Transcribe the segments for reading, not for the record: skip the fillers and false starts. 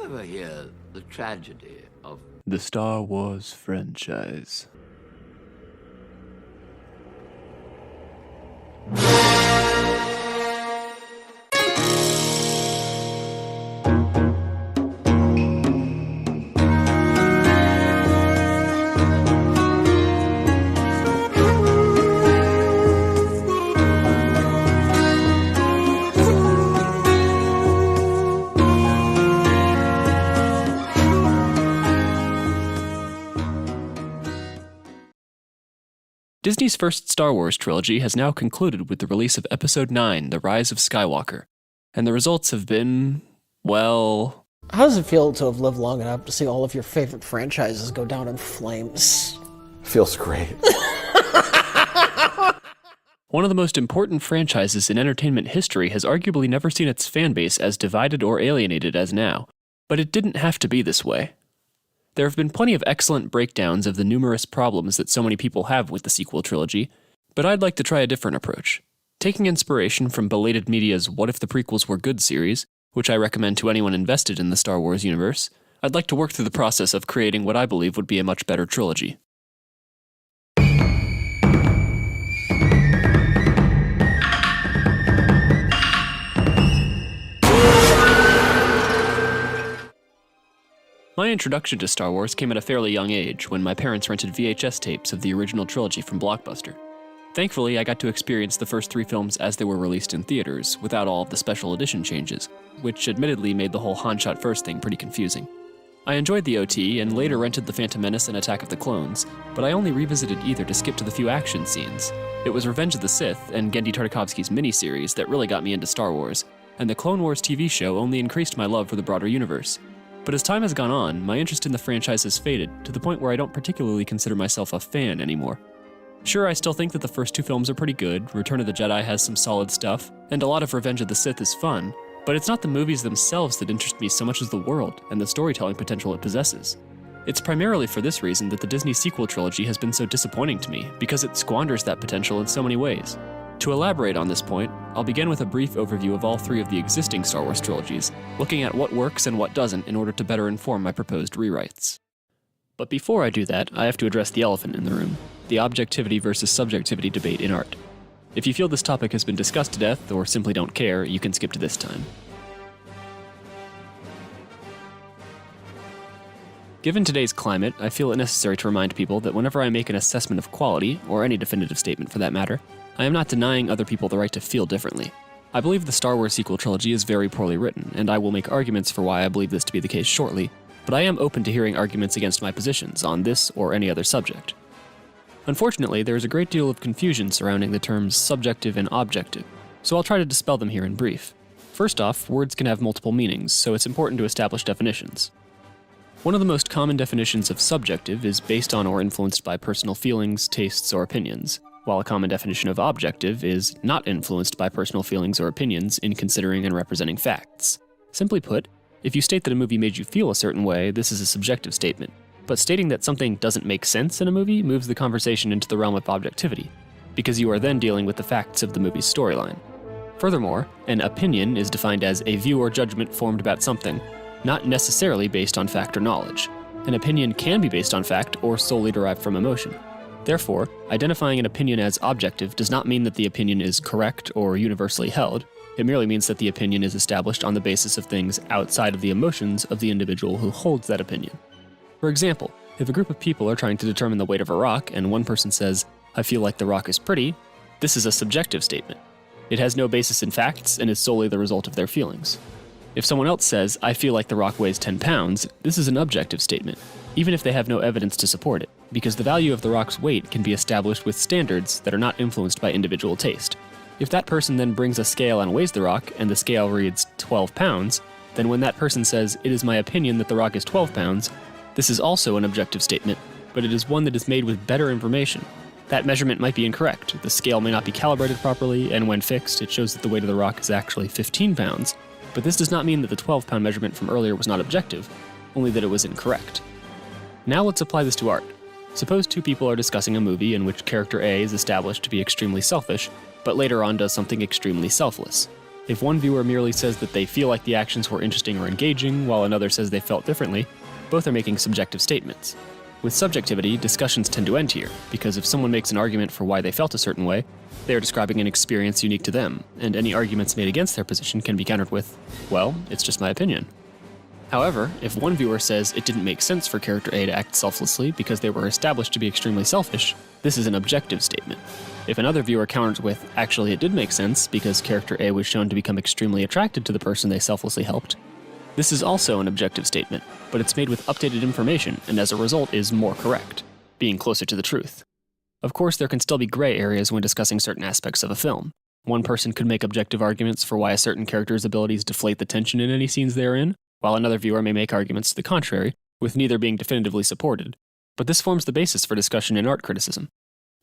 you ever hear the tragedy of the Star Wars franchise? Disney's first Star Wars trilogy has now concluded with the release of Episode 9, The Rise of Skywalker, and the results have been, well... How does it feel to have lived long enough to see all of your favorite franchises go down in flames? Feels great. One of the most important franchises in entertainment history has arguably never seen its fanbase as divided or alienated as now, but it didn't have to be this way. There have been plenty of excellent breakdowns of the numerous problems that so many people have with the sequel trilogy, but I'd like to try a different approach. Taking inspiration from Belated Media's What If the Prequels Were Good series, which I recommend to anyone invested in the Star Wars universe, I'd like to work through the process of creating what I believe would be a much better trilogy. My introduction to Star Wars came at a fairly young age, when my parents rented VHS tapes of the original trilogy from Blockbuster. Thankfully, I got to experience the first 3 films as they were released in theaters, without all of the special edition changes, which admittedly made the whole Han shot first thing pretty confusing. I enjoyed the OT, and later rented The Phantom Menace and Attack of the Clones, but I only revisited either to skip to the few action scenes. It was Revenge of the Sith and Genndy Tartakovsky's miniseries that really got me into Star Wars, and the Clone Wars TV show only increased my love for the broader universe. But as time has gone on, my interest in the franchise has faded, to the point where I don't particularly consider myself a fan anymore. Sure, I still think that the first 2 films are pretty good, Return of the Jedi has some solid stuff, and a lot of Revenge of the Sith is fun, but it's not the movies themselves that interest me so much as the world and the storytelling potential it possesses. It's primarily for this reason that the Disney sequel trilogy has been so disappointing to me, because it squanders that potential in so many ways. To elaborate on this point, I'll begin with a brief overview of all 3 of the existing Star Wars trilogies, looking at what works and what doesn't in order to better inform my proposed rewrites. But before I do that, I have to address the elephant in the room, the objectivity versus subjectivity debate in art. If you feel this topic has been discussed to death, or simply don't care, you can skip to this time. Given today's climate, I feel it necessary to remind people that whenever I make an assessment of quality, or any definitive statement for that matter, I am not denying other people the right to feel differently. I believe the Star Wars sequel trilogy is very poorly written, and I will make arguments for why I believe this to be the case shortly, but I am open to hearing arguments against my positions on this or any other subject. Unfortunately, there is a great deal of confusion surrounding the terms subjective and objective, so I'll try to dispel them here in brief. First off, words can have multiple meanings, so it's important to establish definitions. One of the most common definitions of subjective is based on or influenced by personal feelings, tastes, or opinions, while a common definition of objective is not influenced by personal feelings or opinions in considering and representing facts. Simply put, if you state that a movie made you feel a certain way, this is a subjective statement. But stating that something doesn't make sense in a movie moves the conversation into the realm of objectivity, because you are then dealing with the facts of the movie's storyline. Furthermore, an opinion is defined as a view or judgment formed about something, not necessarily based on fact or knowledge. An opinion can be based on fact or solely derived from emotion. Therefore, identifying an opinion as objective does not mean that the opinion is correct or universally held. It merely means that the opinion is established on the basis of things outside of the emotions of the individual who holds that opinion. For example, if a group of people are trying to determine the weight of a rock and one person says, "I feel like the rock is pretty," this is a subjective statement. It has no basis in facts and is solely the result of their feelings. If someone else says, "I feel like the rock weighs 10 pounds, this is an objective statement, even if they have no evidence to support it, because the value of the rock's weight can be established with standards that are not influenced by individual taste. If that person then brings a scale and weighs the rock, and the scale reads 12 pounds, then when that person says, "It is my opinion that the rock is 12 pounds, this is also an objective statement, but it is one that is made with better information. That measurement might be incorrect, the scale may not be calibrated properly, and when fixed, it shows that the weight of the rock is actually 15 pounds, but this does not mean that the 12-pound measurement from earlier was not objective, only that it was incorrect." Now let's apply this to art. Suppose 2 people are discussing a movie in which character A is established to be extremely selfish, but later on does something extremely selfless. If one viewer merely says that they feel like the actions were interesting or engaging, while another says they felt differently, both are making subjective statements. With subjectivity, discussions tend to end here, because if someone makes an argument for why they felt a certain way, they are describing an experience unique to them, and any arguments made against their position can be countered with, well, it's just my opinion. However, if one viewer says it didn't make sense for character A to act selflessly because they were established to be extremely selfish, this is an objective statement. If another viewer counters with, actually it did make sense because character A was shown to become extremely attracted to the person they selflessly helped, this is also an objective statement, but it's made with updated information and as a result is more correct, being closer to the truth. Of course, there can still be gray areas when discussing certain aspects of a film. One person could make objective arguments for why a certain character's abilities deflate the tension in any scenes they are in, while another viewer may make arguments to the contrary, with neither being definitively supported. But this forms the basis for discussion in art criticism.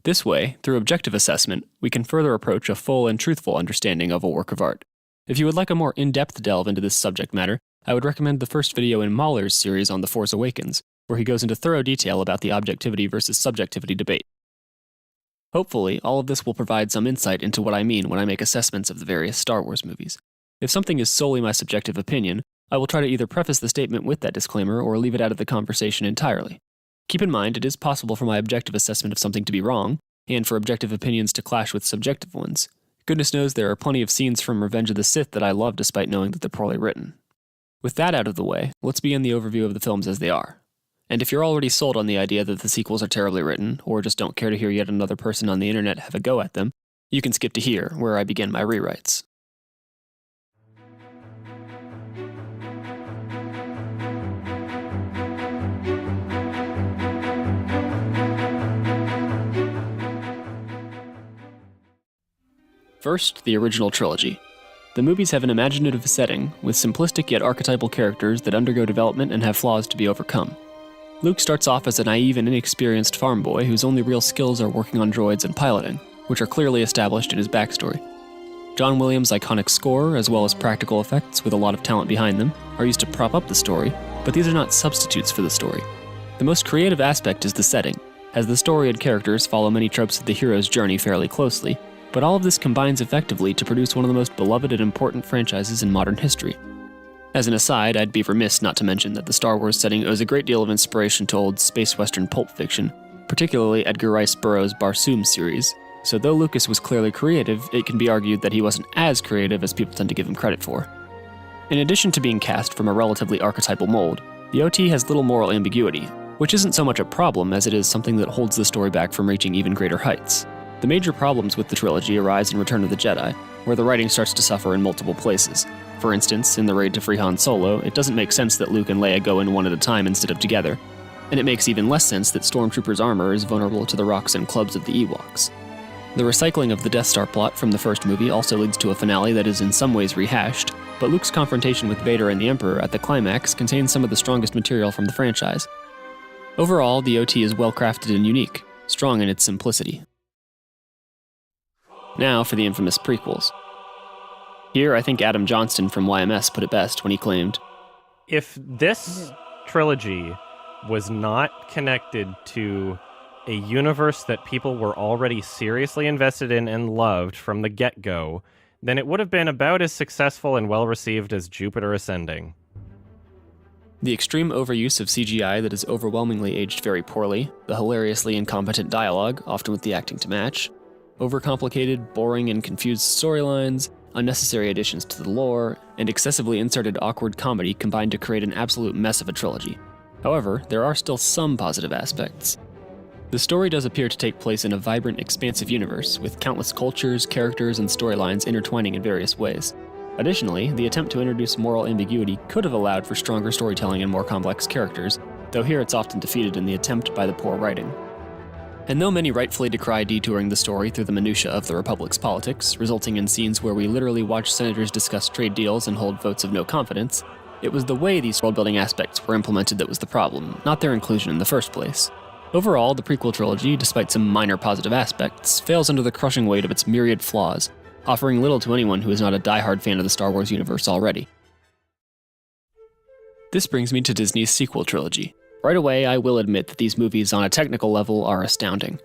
This way, through objective assessment, we can further approach a full and truthful understanding of a work of art. If you would like a more in-depth delve into this subject matter, I would recommend the first video in Mahler's series on The Force Awakens, where he goes into thorough detail about the objectivity versus subjectivity debate. Hopefully, all of this will provide some insight into what I mean when I make assessments of the various Star Wars movies. If something is solely my subjective opinion, I will try to either preface the statement with that disclaimer or leave it out of the conversation entirely. Keep in mind, it is possible for my objective assessment of something to be wrong, and for objective opinions to clash with subjective ones. Goodness knows there are plenty of scenes from Revenge of the Sith that I love despite knowing that they're poorly written. With that out of the way, let's begin the overview of the films as they are. And if you're already sold on the idea that the sequels are terribly written, or just don't care to hear yet another person on the internet have a go at them, you can skip to here, where I begin my rewrites. First, the original trilogy. The movies have an imaginative setting, with simplistic yet archetypal characters that undergo development and have flaws to be overcome. Luke starts off as a naive and inexperienced farm boy whose only real skills are working on droids and piloting, which are clearly established in his backstory. John Williams' iconic score, as well as practical effects with a lot of talent behind them, are used to prop up the story, but these are not substitutes for the story. The most creative aspect is the setting, as the story and characters follow many tropes of the hero's journey fairly closely, but all of this combines effectively to produce one of the most beloved and important franchises in modern history. As an aside, I'd be remiss not to mention that the Star Wars setting owes a great deal of inspiration to old space western pulp fiction, particularly Edgar Rice Burroughs' Barsoom series, so though Lucas was clearly creative, it can be argued that he wasn't as creative as people tend to give him credit for. In addition to being cast from a relatively archetypal mold, the OT has little moral ambiguity, which isn't so much a problem as it is something that holds the story back from reaching even greater heights. The major problems with the trilogy arise in Return of the Jedi, where the writing starts to suffer in multiple places. For instance, in the raid to free Han Solo, it doesn't make sense that Luke and Leia go in one at a time instead of together, and it makes even less sense that Stormtroopers' armor is vulnerable to the rocks and clubs of the Ewoks. The recycling of the Death Star plot from the first movie also leads to a finale that is in some ways rehashed, but Luke's confrontation with Vader and the Emperor at the climax contains some of the strongest material from the franchise. Overall, the OT is well crafted and unique, strong in its simplicity. Now for the infamous prequels. Here, I think Adam Johnston from YMS put it best when he claimed, "If this trilogy was not connected to a universe that people were already seriously invested in and loved from the get-go, then it would have been about as successful and well-received as Jupiter Ascending." The extreme overuse of CGI that is overwhelmingly aged very poorly, the hilariously incompetent dialogue, often with the acting to match, overcomplicated, boring, and confused storylines, unnecessary additions to the lore, and excessively inserted awkward comedy combined to create an absolute mess of a trilogy. However, there are still some positive aspects. The story does appear to take place in a vibrant, expansive universe, with countless cultures, characters, and storylines intertwining in various ways. Additionally, the attempt to introduce moral ambiguity could have allowed for stronger storytelling and more complex characters, though here it's often defeated in the attempt by the poor writing. And though many rightfully decry detouring the story through the minutiae of the Republic's politics, resulting in scenes where we literally watch senators discuss trade deals and hold votes of no confidence, it was the way these world-building aspects were implemented that was the problem, not their inclusion in the first place. Overall, the prequel trilogy, despite some minor positive aspects, fails under the crushing weight of its myriad flaws, offering little to anyone who is not a die-hard fan of the Star Wars universe already. This brings me to Disney's sequel trilogy. Right away, I will admit that these movies on a technical level are astounding.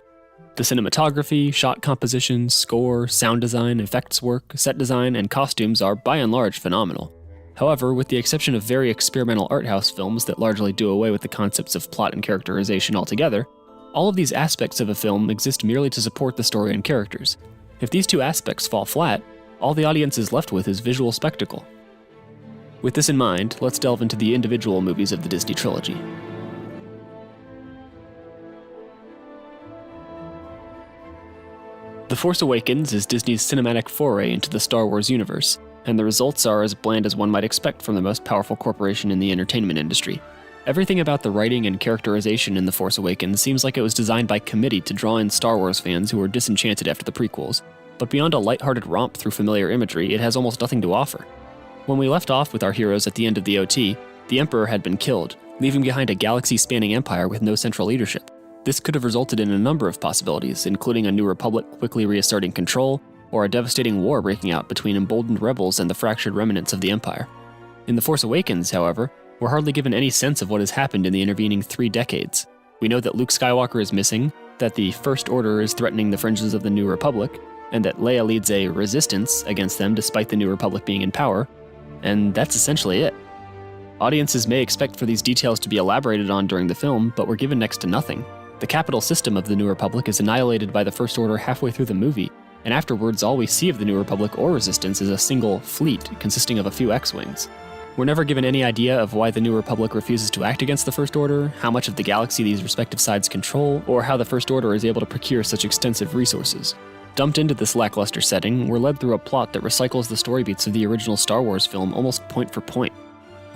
The cinematography, shot composition, score, sound design, effects work, set design, and costumes are by and large phenomenal. However, with the exception of very experimental art house films that largely do away with the concepts of plot and characterization altogether, all of these aspects of a film exist merely to support the story and characters. If these two aspects fall flat, all the audience is left with is visual spectacle. With this in mind, let's delve into the individual movies of the Disney trilogy. The Force Awakens is Disney's cinematic foray into the Star Wars universe, and the results are as bland as one might expect from the most powerful corporation in the entertainment industry. Everything about the writing and characterization in The Force Awakens seems like it was designed by committee to draw in Star Wars fans who were disenchanted after the prequels, but beyond a lighthearted romp through familiar imagery, it has almost nothing to offer. When we left off with our heroes at the end of the OT, the Emperor had been killed, leaving behind a galaxy-spanning empire with no central leadership. This could have resulted in a number of possibilities, including a New Republic quickly reasserting control, or a devastating war breaking out between emboldened rebels and the fractured remnants of the Empire. In The Force Awakens, however, we're hardly given any sense of what has happened in the intervening 3 decades. We know that Luke Skywalker is missing, that the First Order is threatening the fringes of the New Republic, and that Leia leads a resistance against them despite the New Republic being in power, and that's essentially it. Audiences may expect for these details to be elaborated on during the film, but we're given next to nothing. The capital system of the New Republic is annihilated by the First Order halfway through the movie, and afterwards all we see of the New Republic or Resistance is a single fleet consisting of a few X-Wings. We're never given any idea of why the New Republic refuses to act against the First Order, how much of the galaxy these respective sides control, or how the First Order is able to procure such extensive resources. Dumped into this lackluster setting, we're led through a plot that recycles the story beats of the original Star Wars film almost point for point.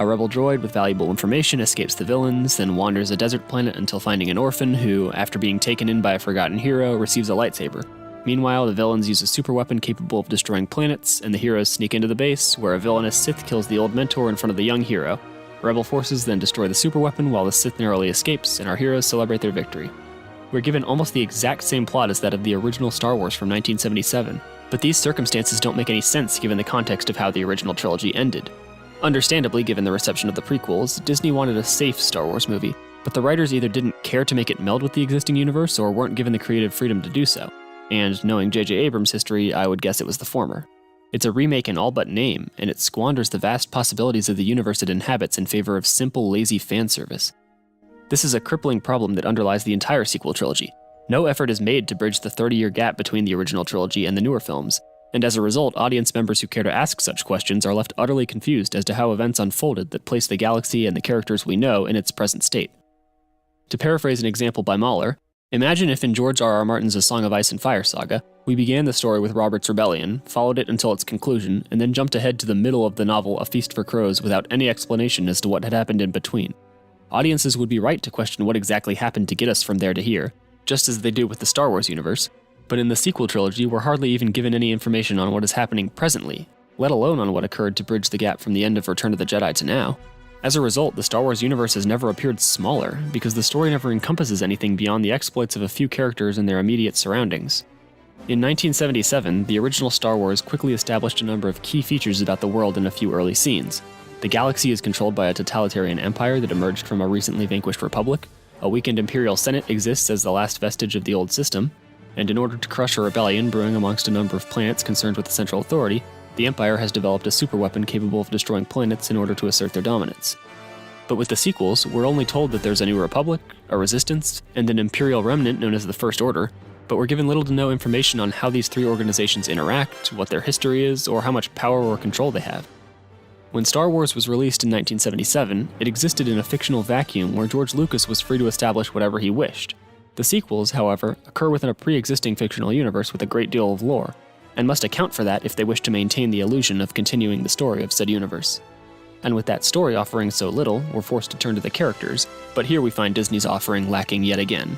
A rebel droid with valuable information escapes the villains, then wanders a desert planet until finding an orphan who, after being taken in by a forgotten hero, receives a lightsaber. Meanwhile, the villains use a superweapon capable of destroying planets, and the heroes sneak into the base, where a villainous Sith kills the old mentor in front of the young hero. Rebel forces then destroy the superweapon while the Sith narrowly escapes, and our heroes celebrate their victory. We're given almost the exact same plot as that of the original Star Wars from 1977, but these circumstances don't make any sense given the context of how the original trilogy ended. Understandably, given the reception of the prequels, Disney wanted a safe Star Wars movie, but the writers either didn't care to make it meld with the existing universe or weren't given the creative freedom to do so. And knowing J.J. Abrams' history, I would guess it was the former. It's a remake in all but name, and it squanders the vast possibilities of the universe it inhabits in favor of simple, lazy fan service. This is a crippling problem that underlies the entire sequel trilogy. No effort is made to bridge the 30-year gap between the original trilogy and the newer films, and as a result, audience members who care to ask such questions are left utterly confused as to how events unfolded that place the galaxy and the characters we know in its present state. To paraphrase an example by Mahler, imagine if in George R.R. Martin's A Song of Ice and Fire saga, we began the story with Robert's rebellion, followed it until its conclusion, and then jumped ahead to the middle of the novel A Feast for Crows without any explanation as to what had happened in between. Audiences would be right to question what exactly happened to get us from there to here, just as they do with the Star Wars universe, but in the sequel trilogy we're hardly even given any information on what is happening presently, let alone on what occurred to bridge the gap from the end of Return of the Jedi to now. As a result, the Star Wars universe has never appeared smaller, because the story never encompasses anything beyond the exploits of a few characters and their immediate surroundings. In 1977, the original Star Wars quickly established a number of key features about the world in a few early scenes. The galaxy is controlled by a totalitarian empire that emerged from a recently vanquished republic, a weakened Imperial Senate exists as the last vestige of the old system, and in order to crush a rebellion brewing amongst a number of planets concerned with the central authority, the Empire has developed a superweapon capable of destroying planets in order to assert their dominance. But with the sequels, we're only told that there's a new republic, a resistance, and an Imperial remnant known as the First Order, but we're given little to no information on how these 3 organizations interact, what their history is, or how much power or control they have. When Star Wars was released in 1977, it existed in a fictional vacuum where George Lucas was free to establish whatever he wished. The sequels, however, occur within a pre-existing fictional universe with a great deal of lore, and must account for that if they wish to maintain the illusion of continuing the story of said universe. And with that story offering so little, we're forced to turn to the characters, but here we find Disney's offering lacking yet again.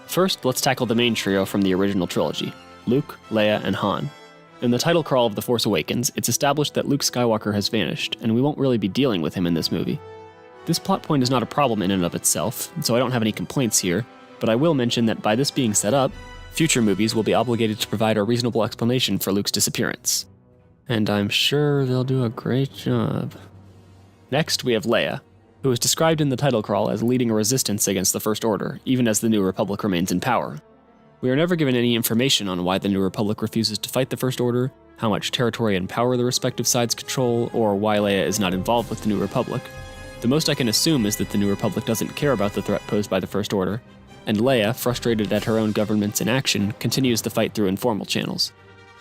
First, let's tackle the main trio from the original trilogy, Luke, Leia, and Han. In the title crawl of The Force Awakens, it's established that Luke Skywalker has vanished, and we won't really be dealing with him in this movie. This plot point is not a problem in and of itself, so I don't have any complaints here, but I will mention that by this being set up, future movies will be obligated to provide a reasonable explanation for Luke's disappearance. And I'm sure they'll do a great job. Next, we have Leia, who is described in the title crawl as leading a resistance against the First Order, even as the New Republic remains in power. We are never given any information on why the New Republic refuses to fight the First Order, how much territory and power the respective sides control, or why Leia is not involved with the New Republic. The most I can assume is that the New Republic doesn't care about the threat posed by the First Order, and Leia, frustrated at her own government's inaction, continues the fight through informal channels.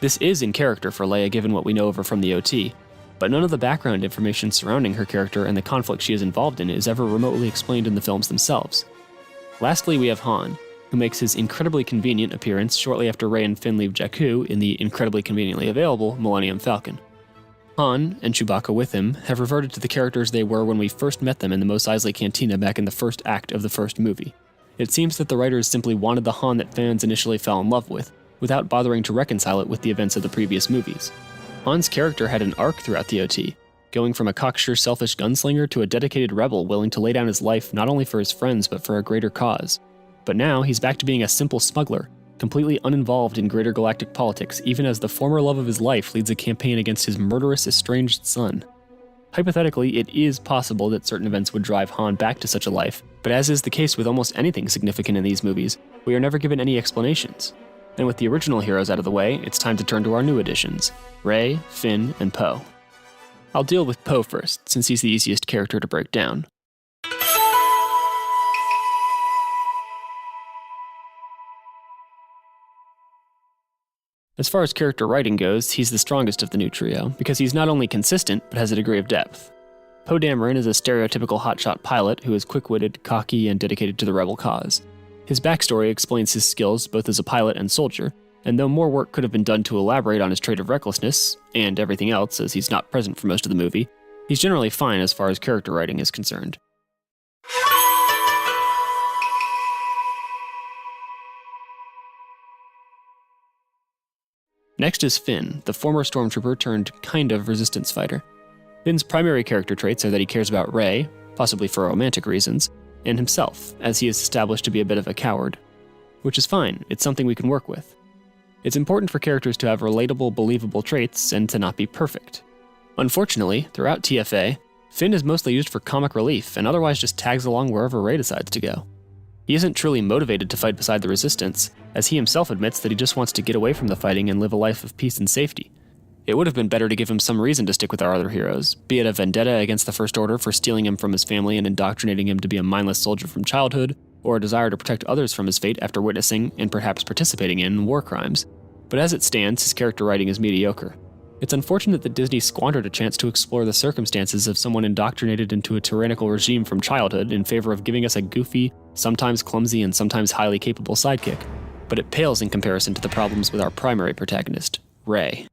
This is in character for Leia given what we know of her from the OT, but none of the background information surrounding her character and the conflict she is involved in is ever remotely explained in the films themselves. Lastly, we have Han, who makes his incredibly convenient appearance shortly after Rey and Finn leave Jakku in the incredibly conveniently available Millennium Falcon. Han, and Chewbacca with him, have reverted to the characters they were when we first met them in the Mos Eisley Cantina back in the first act of the first movie. It seems that the writers simply wanted the Han that fans initially fell in love with, without bothering to reconcile it with the events of the previous movies. Han's character had an arc throughout the OT, going from a cocksure selfish gunslinger to a dedicated rebel willing to lay down his life not only for his friends but for a greater cause. But now he's back to being a simple smuggler, completely uninvolved in greater galactic politics even as the former love of his life leads a campaign against his murderous estranged son. Hypothetically, it is possible that certain events would drive Han back to such a life, but as is the case with almost anything significant in these movies, we are never given any explanations. And with the original heroes out of the way, it's time to turn to our new additions, Rey, Finn, and Poe. I'll deal with Poe first, since he's the easiest character to break down. As far as character writing goes, he's the strongest of the new trio, because he's not only consistent, but has a degree of depth. Poe Dameron is a stereotypical hotshot pilot who is quick-witted, cocky, and dedicated to the rebel cause. His backstory explains his skills both as a pilot and soldier, and though more work could have been done to elaborate on his trait of recklessness, and everything else as he's not present for most of the movie, he's generally fine as far as character writing is concerned. Next is Finn, the former stormtrooper turned kind of resistance fighter. Finn's primary character traits are that he cares about Rey, possibly for romantic reasons, and himself, as he is established to be a bit of a coward. Which is fine, it's something we can work with. It's important for characters to have relatable, believable traits and to not be perfect. Unfortunately, throughout TFA, Finn is mostly used for comic relief and otherwise just tags along wherever Rey decides to go. He isn't truly motivated to fight beside the Resistance, as he himself admits that he just wants to get away from the fighting and live a life of peace and safety. It would have been better to give him some reason to stick with our other heroes, be it a vendetta against the First Order for stealing him from his family and indoctrinating him to be a mindless soldier from childhood, or a desire to protect others from his fate after witnessing, and perhaps participating in, war crimes. But as it stands, his character writing is mediocre. It's unfortunate that Disney squandered a chance to explore the circumstances of someone indoctrinated into a tyrannical regime from childhood in favor of giving us a goofy, sometimes clumsy, and sometimes highly capable sidekick. But it pales in comparison to the problems with our primary protagonist, Rey.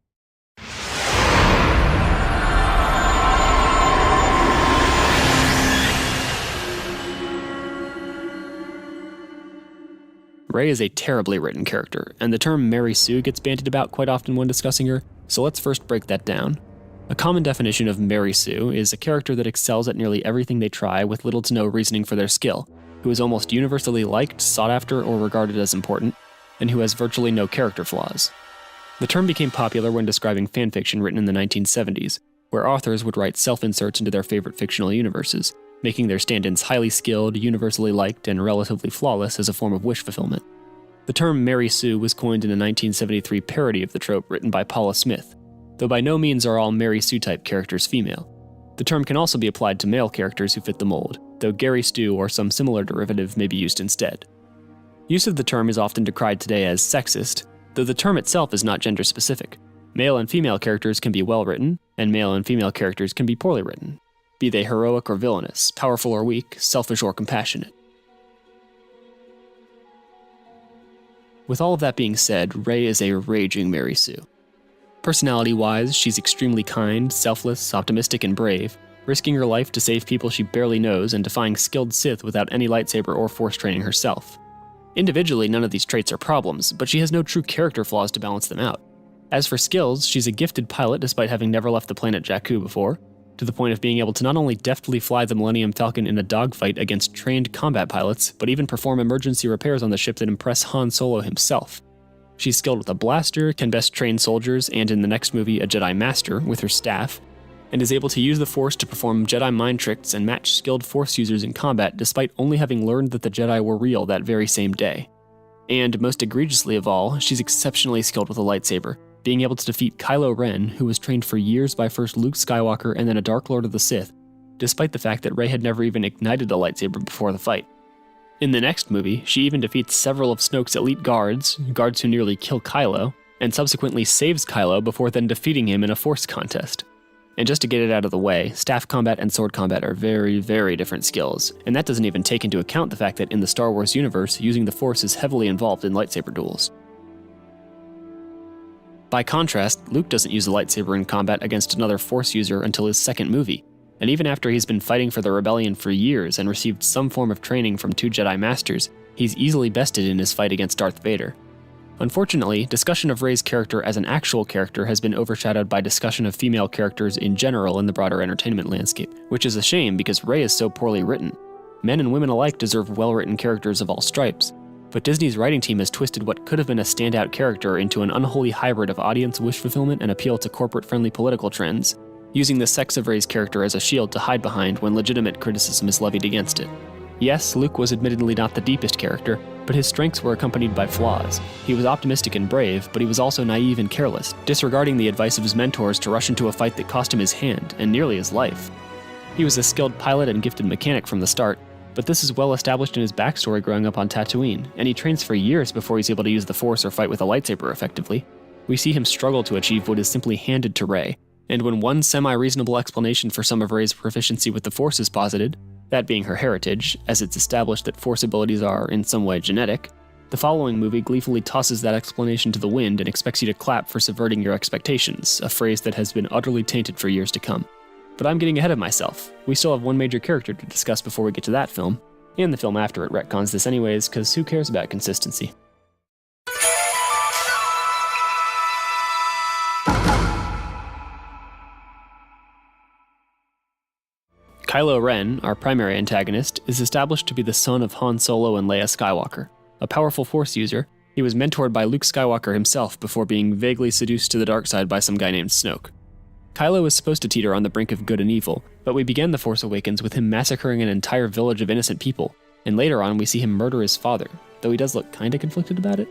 Rey is a terribly written character, and the term Mary Sue gets bandied about quite often when discussing her, so let's first break that down. A common definition of Mary Sue is a character that excels at nearly everything they try with little to no reasoning for their skill, who is almost universally liked, sought after, or regarded as important, and who has virtually no character flaws. The term became popular when describing fanfiction written in the 1970s, where authors would write self-inserts into their favorite fictional universes, making their stand-ins highly skilled, universally liked, and relatively flawless as a form of wish fulfillment. The term Mary Sue was coined in a 1973 parody of the trope written by Paula Smith, though by no means are all Mary Sue-type characters female. The term can also be applied to male characters who fit the mold, though Gary Stu or some similar derivative may be used instead. Use of the term is often decried today as sexist, though the term itself is not gender-specific. Male and female characters can be well-written, and male and female characters can be poorly written, be they heroic or villainous, powerful or weak, selfish or compassionate. With all of that being said, Rey is a raging Mary Sue. Personality-wise, she's extremely kind, selfless, optimistic, and brave, risking her life to save people she barely knows and defying skilled Sith without any lightsaber or force training herself. Individually, none of these traits are problems, but she has no true character flaws to balance them out. As for skills, she's a gifted pilot despite having never left the planet Jakku before, to the point of being able to not only deftly fly the Millennium Falcon in a dogfight against trained combat pilots, but even perform emergency repairs on the ship that impress Han Solo himself. She's skilled with a blaster, can best train soldiers, and in the next movie, a Jedi Master with her staff, and is able to use the Force to perform Jedi mind tricks and match skilled Force users in combat despite only having learned that the Jedi were real that very same day. And most egregiously of all, she's exceptionally skilled with a lightsaber, being able to defeat Kylo Ren, who was trained for years by first Luke Skywalker and then a Dark Lord of the Sith, despite the fact that Rey had never even ignited a lightsaber before the fight. In the next movie, she even defeats several of Snoke's elite guards who nearly kill Kylo, and subsequently saves Kylo before then defeating him in a Force contest. And just to get it out of the way, staff combat and sword combat are very, very different skills, and that doesn't even take into account the fact that in the Star Wars universe, using the Force is heavily involved in lightsaber duels. By contrast, Luke doesn't use a lightsaber in combat against another Force user until his second movie, and even after he's been fighting for the Rebellion for years and received some form of training from 2 Jedi Masters, he's easily bested in his fight against Darth Vader. Unfortunately, discussion of Rey's character as an actual character has been overshadowed by discussion of female characters in general in the broader entertainment landscape, which is a shame because Rey is so poorly written. Men and women alike deserve well-written characters of all stripes, but Disney's writing team has twisted what could have been a standout character into an unholy hybrid of audience wish fulfillment and appeal to corporate-friendly political trends, using the sex of Rey's character as a shield to hide behind when legitimate criticism is levied against it. Yes, Luke was admittedly not the deepest character, but his strengths were accompanied by flaws. He was optimistic and brave, but he was also naive and careless, disregarding the advice of his mentors to rush into a fight that cost him his hand, and nearly his life. He was a skilled pilot and gifted mechanic from the start, but this is well established in his backstory growing up on Tatooine, and he trains for years before he's able to use the Force or fight with a lightsaber effectively. We see him struggle to achieve what is simply handed to Rey, and when one semi-reasonable explanation for some of Rey's proficiency with the Force is posited, that being her heritage, as it's established that Force abilities are, in some way, genetic, the following movie gleefully tosses that explanation to the wind and expects you to clap for subverting your expectations, a phrase that has been utterly tainted for years to come. But I'm getting ahead of myself. We still have one major character to discuss before we get to that film, and the film after it retcons this anyways, because who cares about consistency? Kylo Ren, our primary antagonist, is established to be the son of Han Solo and Leia Skywalker. A powerful Force user, he was mentored by Luke Skywalker himself before being vaguely seduced to the dark side by some guy named Snoke. Kylo is supposed to teeter on the brink of good and evil, but we begin The Force Awakens with him massacring an entire village of innocent people, and later on we see him murder his father, though he does look kinda conflicted about it.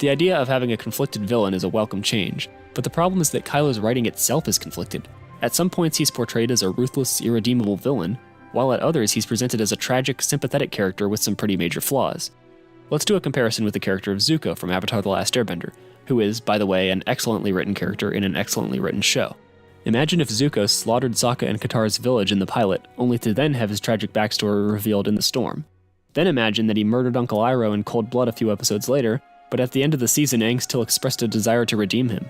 The idea of having a conflicted villain is a welcome change, but the problem is that Kylo's writing itself is conflicted. At some points he's portrayed as a ruthless, irredeemable villain, while at others he's presented as a tragic, sympathetic character with some pretty major flaws. Let's do a comparison with the character of Zuko from Avatar: The Last Airbender, who is, by the way, an excellently written character in an excellently written show. Imagine if Zuko slaughtered Sokka and Katara's village in the pilot, only to then have his tragic backstory revealed in the storm. Then imagine that he murdered Uncle Iroh in cold blood a few episodes later, but at the end of the season Aang still expressed a desire to redeem him.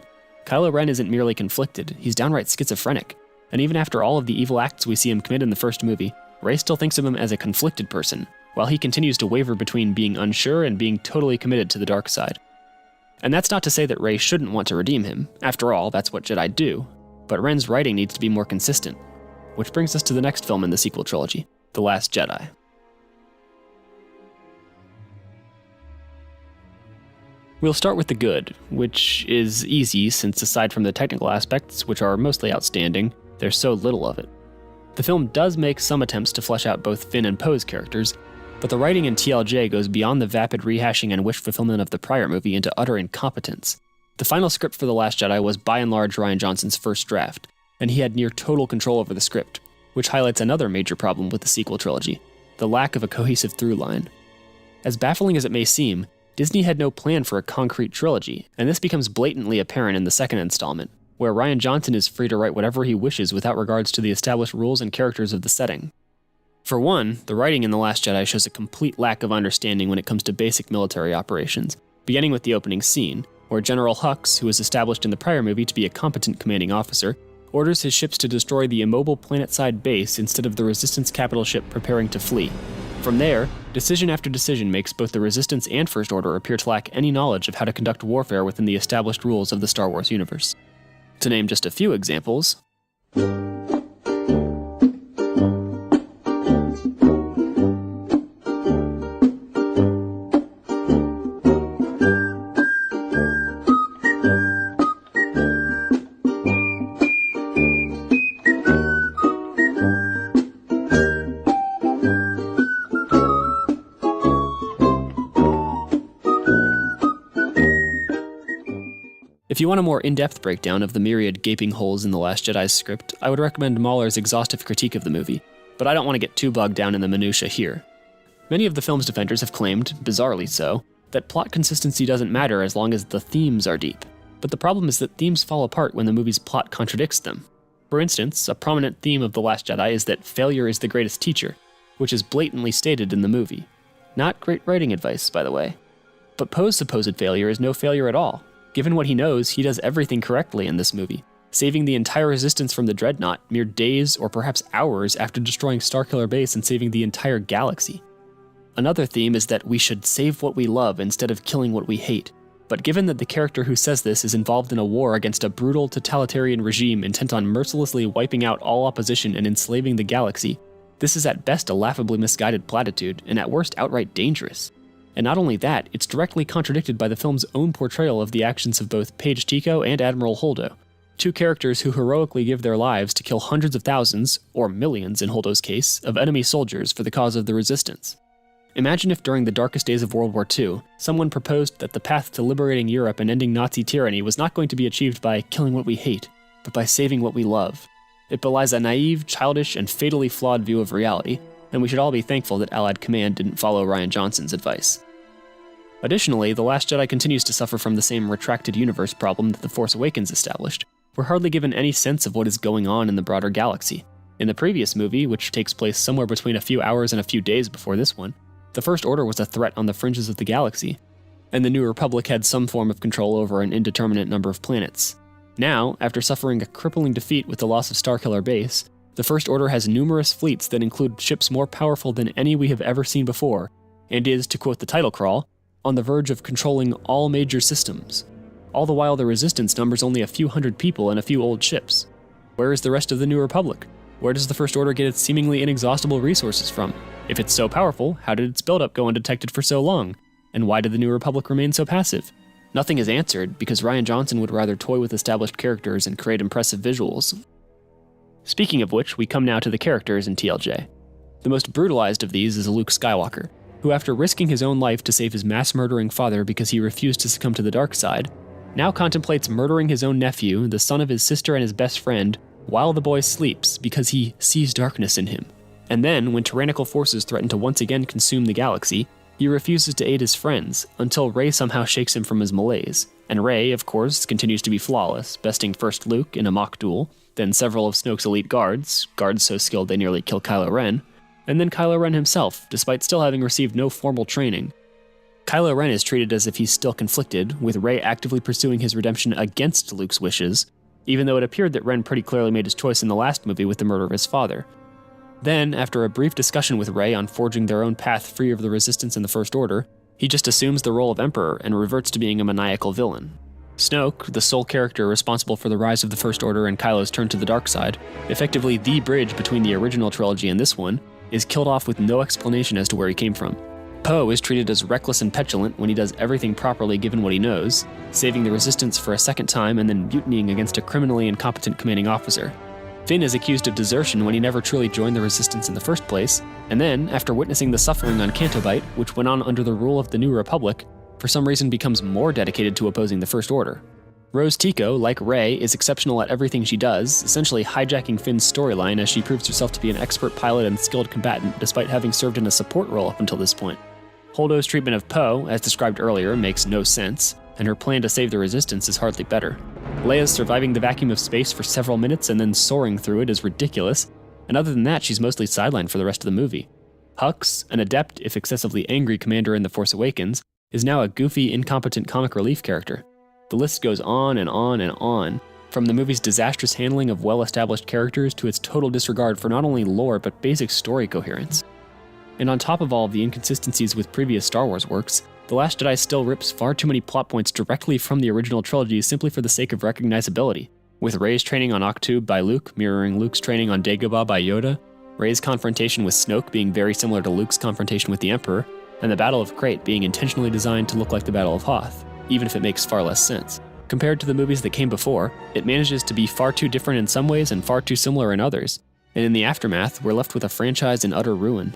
Kylo Ren isn't merely conflicted, he's downright schizophrenic. And even after all of the evil acts we see him commit in the first movie, Rey still thinks of him as a conflicted person, while he continues to waver between being unsure and being totally committed to the dark side. And that's not to say that Rey shouldn't want to redeem him. After all, that's what Jedi do. But Ren's writing needs to be more consistent. Which brings us to the next film in the sequel trilogy, The Last Jedi. We'll start with the good, which is easy since aside from the technical aspects, which are mostly outstanding, there's so little of it. The film does make some attempts to flesh out both Finn and Poe's characters, but the writing in TLJ goes beyond the vapid rehashing and wish fulfillment of the prior movie into utter incompetence. The final script for The Last Jedi was by and large Rian Johnson's first draft, and he had near total control over the script, which highlights another major problem with the sequel trilogy, the lack of a cohesive through line. As baffling as it may seem, Disney had no plan for a concrete trilogy, and this becomes blatantly apparent in the second installment, where Rian Johnson is free to write whatever he wishes without regards to the established rules and characters of the setting. For one, the writing in The Last Jedi shows a complete lack of understanding when it comes to basic military operations, beginning with the opening scene, where General Hux, who was established in the prior movie to be a competent commanding officer, orders his ships to destroy the immobile planet-side base instead of the Resistance capital ship preparing to flee. From there, decision after decision makes both the Resistance and First Order appear to lack any knowledge of how to conduct warfare within the established rules of the Star Wars universe. To name just a few examples, If you want a more in-depth breakdown of the myriad gaping holes in The Last Jedi's script, I would recommend Mahler's exhaustive critique of the movie, but I don't want to get too bogged down in the minutiae here. Many of the film's defenders have claimed, bizarrely so, that plot consistency doesn't matter as long as the themes are deep. But the problem is that themes fall apart when the movie's plot contradicts them. For instance, a prominent theme of The Last Jedi is that failure is the greatest teacher, which is blatantly stated in the movie. Not great writing advice, by the way. But Poe's supposed failure is no failure at all. Given what he knows, he does everything correctly in this movie, saving the entire resistance from the Dreadnought mere days or perhaps hours after destroying Starkiller Base and saving the entire galaxy. Another theme is that we should save what we love instead of killing what we hate. But given that the character who says this is involved in a war against a brutal totalitarian regime intent on mercilessly wiping out all opposition and enslaving the galaxy, this is at best a laughably misguided platitude, and at worst outright dangerous. And not only that, it's directly contradicted by the film's own portrayal of the actions of both Paige Tico and Admiral Holdo, two characters who heroically give their lives to kill hundreds of thousands, or millions in Holdo's case, of enemy soldiers for the cause of the resistance. Imagine if during the darkest days of World War II, someone proposed that the path to liberating Europe and ending Nazi tyranny was not going to be achieved by killing what we hate, but by saving what we love. It belies a naive, childish, and fatally flawed view of reality, and we should all be thankful that Allied Command didn't follow Rian Johnson's advice. Additionally, The Last Jedi continues to suffer from the same retracted universe problem that The Force Awakens established. We're hardly given any sense of what is going on in the broader galaxy. In the previous movie, which takes place somewhere between a few hours and a few days before this one, the First Order was a threat on the fringes of the galaxy, and the New Republic had some form of control over an indeterminate number of planets. Now, after suffering a crippling defeat with the loss of Starkiller Base, the First Order has numerous fleets that include ships more powerful than any we have ever seen before, and is, to quote the title crawl, on the verge of controlling all major systems. All the while the Resistance numbers only a few hundred people and a few old ships. Where is the rest of the New Republic? Where does the First Order get its seemingly inexhaustible resources from? If it's so powerful, how did its buildup go undetected for so long? And why did the New Republic remain so passive? Nothing is answered, because Rian Johnson would rather toy with established characters and create impressive visuals. Speaking of which, we come now to the characters in TLJ. The most brutalized of these is Luke Skywalker, who after risking his own life to save his mass-murdering father because he refused to succumb to the dark side, now contemplates murdering his own nephew, the son of his sister and his best friend, while the boy sleeps because he sees darkness in him. And then, when tyrannical forces threaten to once again consume the galaxy, he refuses to aid his friends, until Rey somehow shakes him from his malaise. And Rey, of course, continues to be flawless, besting first Luke in a mock duel, then several of Snoke's elite guards so skilled they nearly kill Kylo Ren, and then Kylo Ren himself, despite still having received no formal training. Kylo Ren is treated as if he's still conflicted, with Rey actively pursuing his redemption against Luke's wishes, even though it appeared that Ren pretty clearly made his choice in the last movie with the murder of his father. Then, after a brief discussion with Rey on forging their own path free of the Resistance and the First Order, he just assumes the role of Emperor and reverts to being a maniacal villain. Snoke, the sole character responsible for the rise of the First Order and Kylo's turn to the dark side, effectively the bridge between the original trilogy and this one, is killed off with no explanation as to where he came from. Poe is treated as reckless and petulant when he does everything properly given what he knows, saving the Resistance for a second time and then mutinying against a criminally incompetent commanding officer. Finn is accused of desertion when he never truly joined the Resistance in the first place, and then, after witnessing the suffering on Canto Bight, which went on under the rule of the New Republic, for some reason becomes more dedicated to opposing the First Order. Rose Tico, like Rey, is exceptional at everything she does, essentially hijacking Finn's storyline as she proves herself to be an expert pilot and skilled combatant despite having served in a support role up until this point. Holdo's treatment of Poe, as described earlier, makes no sense, and her plan to save the Resistance is hardly better. Leia's surviving the vacuum of space for several minutes and then soaring through it is ridiculous, and other than that, she's mostly sidelined for the rest of the movie. Hux, an adept, if excessively angry commander in The Force Awakens, is now a goofy, incompetent comic relief character. The list goes on and on and on, from the movie's disastrous handling of well-established characters to its total disregard for not only lore but basic story coherence. And on top of all of the inconsistencies with previous Star Wars works, The Last Jedi still rips far too many plot points directly from the original trilogy simply for the sake of recognizability, with Rey's training on Octube by Luke mirroring Luke's training on Dagobah by Yoda, Rey's confrontation with Snoke being very similar to Luke's confrontation with the Emperor, and the Battle of Crate being intentionally designed to look like the Battle of Hoth, even if it makes far less sense. Compared to the movies that came before, it manages to be far too different in some ways and far too similar in others, and in the aftermath, we're left with a franchise in utter ruin.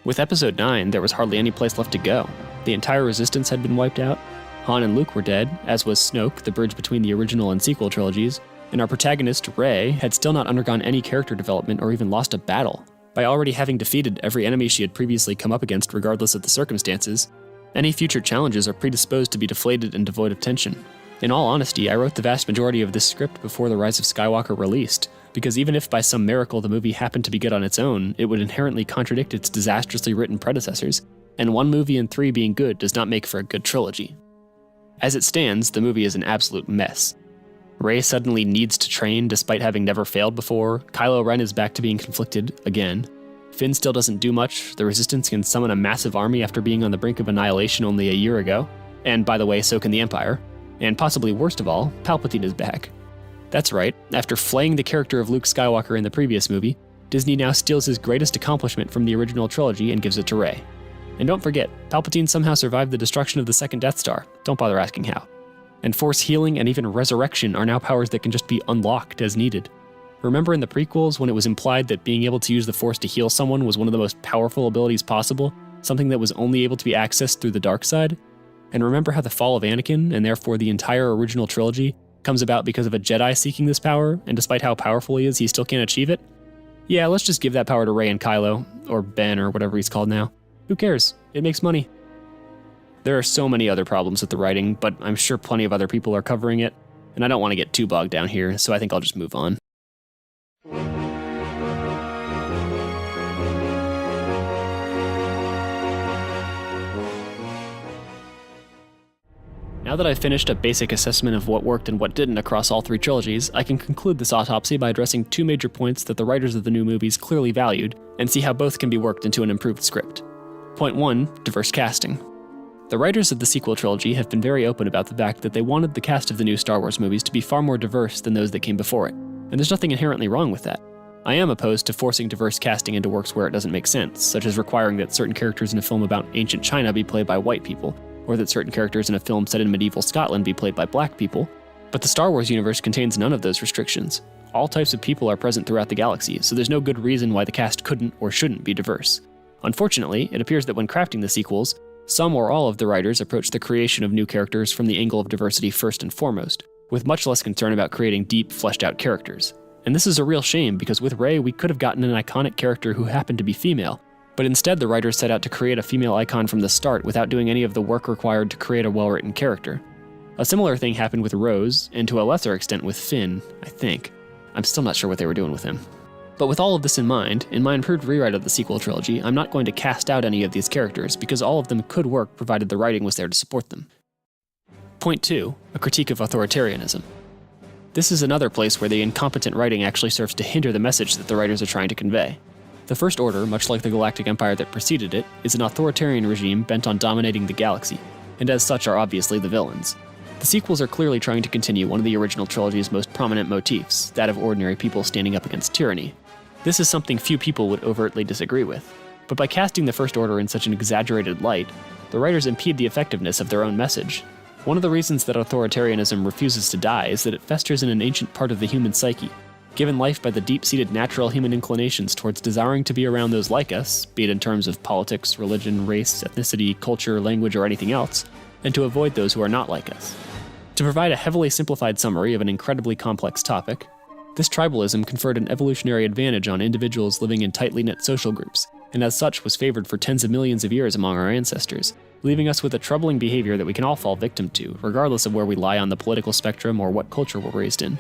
With Episode 9, there was hardly any place left to go. The entire Resistance had been wiped out. Han and Luke were dead, as was Snoke, the bridge between the original and sequel trilogies, and our protagonist, Rey, had still not undergone any character development or even lost a battle. By already having defeated every enemy she had previously come up against regardless of the circumstances, any future challenges are predisposed to be deflated and devoid of tension. In all honesty, I wrote the vast majority of this script before The Rise of Skywalker released, because even if by some miracle the movie happened to be good on its own, it would inherently contradict its disastrously written predecessors, and one movie in three being good does not make for a good trilogy. As it stands, the movie is an absolute mess. Rey suddenly needs to train despite having never failed before, Kylo Ren is back to being conflicted again, Finn still doesn't do much, the Resistance can summon a massive army after being on the brink of annihilation only a year ago, and by the way, so can the Empire, and possibly worst of all, Palpatine is back. That's right, after flaying the character of Luke Skywalker in the previous movie, Disney now steals his greatest accomplishment from the original trilogy and gives it to Rey. And don't forget, Palpatine somehow survived the destruction of the second Death Star, don't bother asking how. And Force healing and even resurrection are now powers that can just be unlocked as needed. Remember in the prequels when it was implied that being able to use the Force to heal someone was one of the most powerful abilities possible, something that was only able to be accessed through the dark side? And remember how the fall of Anakin, and therefore the entire original trilogy, comes about because of a Jedi seeking this power, and despite how powerful he is, he still can't achieve it? Yeah, let's just give that power to Rey and Kylo, or Ben, or whatever he's called now. Who cares? It makes money. There are so many other problems with the writing, but I'm sure plenty of other people are covering it, and I don't want to get too bogged down here, so I think I'll just move on. Now that I've finished a basic assessment of what worked and what didn't across all three trilogies, I can conclude this autopsy by addressing two major points that the writers of the new movies clearly valued, and see how both can be worked into an improved script. Point 1, diverse casting. The writers of the sequel trilogy have been very open about the fact that they wanted the cast of the new Star Wars movies to be far more diverse than those that came before it, and there's nothing inherently wrong with that. I am opposed to forcing diverse casting into works where it doesn't make sense, such as requiring that certain characters in a film about ancient China be played by white people, or that certain characters in a film set in medieval Scotland be played by black people, but the Star Wars universe contains none of those restrictions. All types of people are present throughout the galaxy, so there's no good reason why the cast couldn't or shouldn't be diverse. Unfortunately, it appears that when crafting the sequels, some or all of the writers approached the creation of new characters from the angle of diversity first and foremost, with much less concern about creating deep, fleshed-out characters. And this is a real shame, because with Rey, we could have gotten an iconic character who happened to be female, but instead the writers set out to create a female icon from the start without doing any of the work required to create a well-written character. A similar thing happened with Rose, and to a lesser extent with Finn, I think. I'm still not sure what they were doing with him. But with all of this in mind, in my improved rewrite of the sequel trilogy, I'm not going to cast out any of these characters, because all of them could work provided the writing was there to support them. Point 2, a critique of authoritarianism. This is another place where the incompetent writing actually serves to hinder the message that the writers are trying to convey. The First Order, much like the Galactic Empire that preceded it, is an authoritarian regime bent on dominating the galaxy, and as such are obviously the villains. The sequels are clearly trying to continue one of the original trilogy's most prominent motifs, that of ordinary people standing up against tyranny. This is something few people would overtly disagree with, but by casting the First Order in such an exaggerated light, the writers impede the effectiveness of their own message. One of the reasons that authoritarianism refuses to die is that it festers in an ancient part of the human psyche, given life by the deep-seated natural human inclinations towards desiring to be around those like us, be it in terms of politics, religion, race, ethnicity, culture, language, or anything else, and to avoid those who are not like us. To provide a heavily simplified summary of an incredibly complex topic, this tribalism conferred an evolutionary advantage on individuals living in tightly knit social groups, and as such was favored for tens of millions of years among our ancestors, leaving us with a troubling behavior that we can all fall victim to, regardless of where we lie on the political spectrum or what culture we're raised in.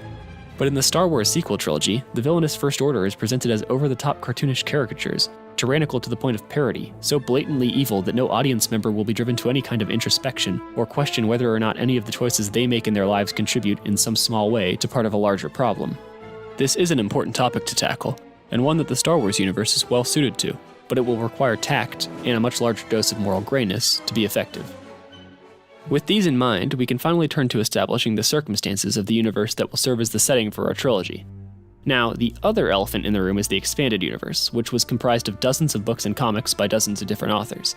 But in the Star Wars sequel trilogy, the villainous First Order is presented as over-the-top cartoonish caricatures, tyrannical to the point of parody, so blatantly evil that no audience member will be driven to any kind of introspection or question whether or not any of the choices they make in their lives contribute in some small way to part of a larger problem. This is an important topic to tackle, and one that the Star Wars universe is well suited to, but it will require tact and a much larger dose of moral grayness to be effective. With these in mind, we can finally turn to establishing the circumstances of the universe that will serve as the setting for our trilogy. Now, the other elephant in the room is the expanded universe, which was comprised of dozens of books and comics by dozens of different authors.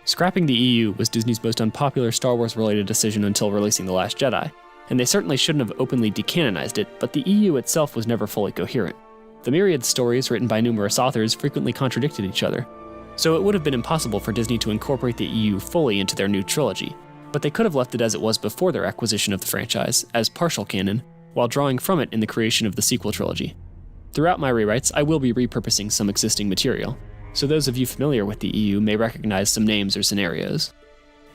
Scrapping the EU was Disney's most unpopular Star Wars-related decision until releasing The Last Jedi, and they certainly shouldn't have openly decanonized it, but the EU itself was never fully coherent. The myriad stories written by numerous authors frequently contradicted each other, so it would have been impossible for Disney to incorporate the EU fully into their new trilogy. but they could have left it as it was before their acquisition of the franchise, as partial canon, while drawing from it in the creation of the sequel trilogy. Throughout my rewrites, I will be repurposing some existing material, so those of you familiar with the EU may recognize some names or scenarios.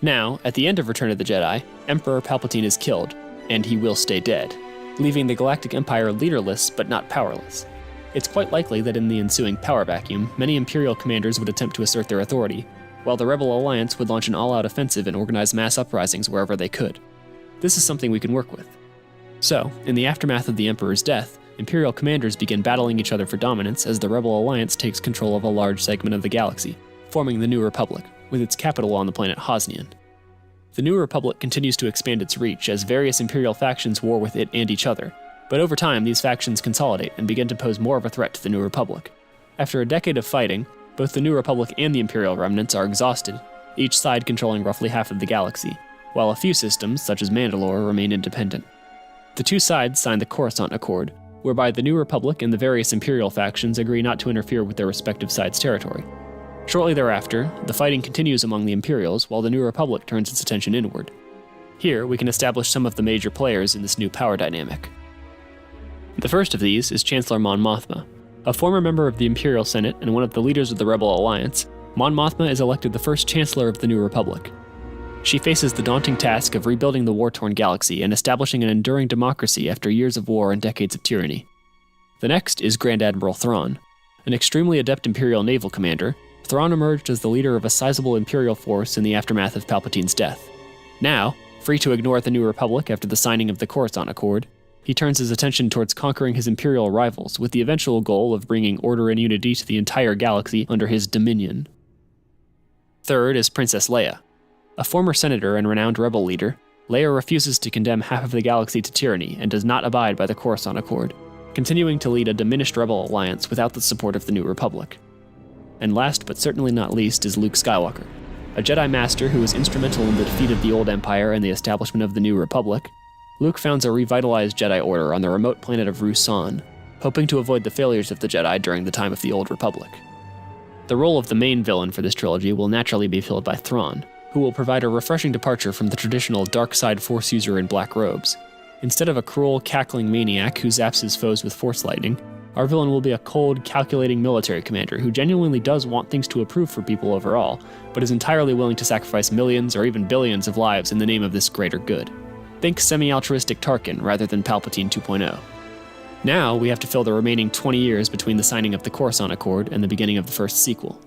Now, at the end of Return of the Jedi, Emperor Palpatine is killed, and he will stay dead, leaving the Galactic Empire leaderless but not powerless. It's quite likely that in the ensuing power vacuum, many Imperial commanders would attempt to assert their authority, while the Rebel Alliance would launch an all-out offensive and organize mass uprisings wherever they could. This is something we can work with. So, in the aftermath of the Emperor's death, Imperial commanders begin battling each other for dominance as the Rebel Alliance takes control of a large segment of the galaxy, forming the New Republic, with its capital on the planet Hosnian. The New Republic continues to expand its reach as various Imperial factions war with it and each other, but over time these factions consolidate and begin to pose more of a threat to the New Republic. After a decade of fighting, both the New Republic and the Imperial remnants are exhausted, each side controlling roughly half of the galaxy, while a few systems, such as Mandalore, remain independent. The two sides sign the Coruscant Accord, whereby the New Republic and the various Imperial factions agree not to interfere with their respective sides' territory. Shortly thereafter, the fighting continues among the Imperials while the New Republic turns its attention inward. Here, we can establish some of the major players in this new power dynamic. The first of these is Chancellor Mon Mothma. A former member of the Imperial Senate and one of the leaders of the Rebel Alliance, Mon Mothma is elected the first Chancellor of the New Republic. She faces the daunting task of rebuilding the war-torn galaxy and establishing an enduring democracy after years of war and decades of tyranny. The next is Grand Admiral Thrawn. An extremely adept Imperial naval commander, Thrawn emerged as the leader of a sizable Imperial force in the aftermath of Palpatine's death. Now, free to ignore the New Republic after the signing of the Coruscant Accord, he turns his attention towards conquering his Imperial rivals with the eventual goal of bringing order and unity to the entire galaxy under his dominion. Third is Princess Leia. A former senator and renowned rebel leader, Leia refuses to condemn half of the galaxy to tyranny and does not abide by the Coruscant Accord, continuing to lead a diminished rebel alliance without the support of the New Republic. And last but certainly not least is Luke Skywalker, a Jedi Master who was instrumental in the defeat of the Old Empire and the establishment of the New Republic. Luke founds a revitalized Jedi Order on the remote planet of Ruusan, hoping to avoid the failures of the Jedi during the time of the Old Republic. The role of the main villain for this trilogy will naturally be filled by Thrawn, who will provide a refreshing departure from the traditional dark side Force user in black robes. Instead of a cruel, cackling maniac who zaps his foes with Force lightning, our villain will be a cold, calculating military commander who genuinely does want things to improve for people overall, but is entirely willing to sacrifice millions or even billions of lives in the name of this greater good. Think semi-altruistic Tarkin rather than Palpatine 2.0. Now, we have to fill the remaining 20 years between the signing of the Coruscant Accord and the beginning of the first sequel.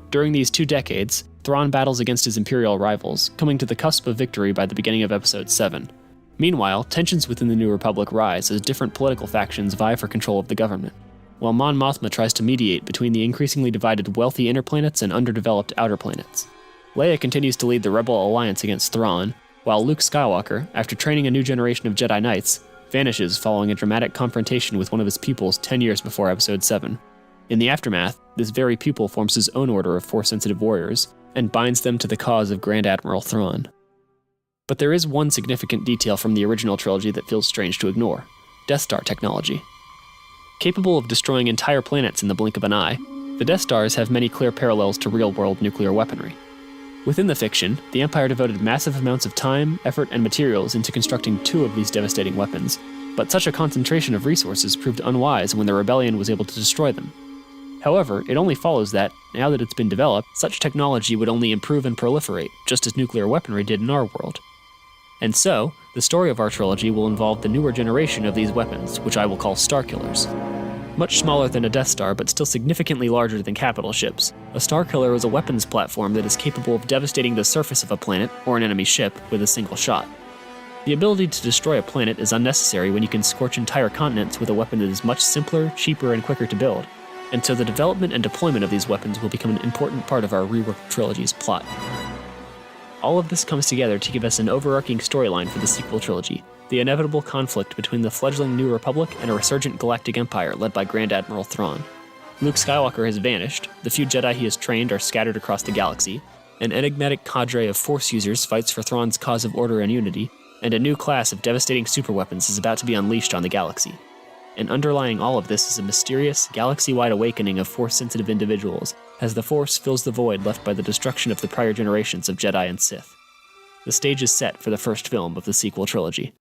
During these 2 decades, Thrawn battles against his Imperial rivals, coming to the cusp of victory by the beginning of Episode 7. Meanwhile, tensions within the New Republic rise as different political factions vie for control of the government, while Mon Mothma tries to mediate between the increasingly divided wealthy inner planets and underdeveloped outer planets. Leia continues to lead the Rebel Alliance against Thrawn, while Luke Skywalker, after training a new generation of Jedi Knights, vanishes following a dramatic confrontation with one of his pupils 10 years before Episode 7. In the aftermath, this very pupil forms his own order of Force-sensitive warriors, and binds them to the cause of Grand Admiral Thrawn. But there is one significant detail from the original trilogy that feels strange to ignore: Death Star technology. Capable of destroying entire planets in the blink of an eye, the Death Stars have many clear parallels to real-world nuclear weaponry. Within the fiction, the Empire devoted massive amounts of time, effort, and materials into constructing 2 of these devastating weapons, but such a concentration of resources proved unwise when the Rebellion was able to destroy them. However, it only follows that, now that it's been developed, such technology would only improve and proliferate, just as nuclear weaponry did in our world. And so, the story of our trilogy will involve the newer generation of these weapons, which I will call Starkillers. Much smaller than a Death Star, but still significantly larger than capital ships, a Starkiller is a weapons platform that is capable of devastating the surface of a planet, or an enemy ship, with a single shot. The ability to destroy a planet is unnecessary when you can scorch entire continents with a weapon that is much simpler, cheaper, and quicker to build, and so the development and deployment of these weapons will become an important part of our reworked trilogy's plot. All of this comes together to give us an overarching storyline for the sequel trilogy, the inevitable conflict between the fledgling New Republic and a resurgent galactic empire led by Grand Admiral Thrawn. Luke Skywalker has vanished, the few Jedi he has trained are scattered across the galaxy, an enigmatic cadre of Force users fights for Thrawn's cause of order and unity, and a new class of devastating superweapons is about to be unleashed on the galaxy. And underlying all of this is a mysterious, galaxy-wide awakening of Force-sensitive individuals, as the Force fills the void left by the destruction of the prior generations of Jedi and Sith. The stage is set for the first film of the sequel trilogy.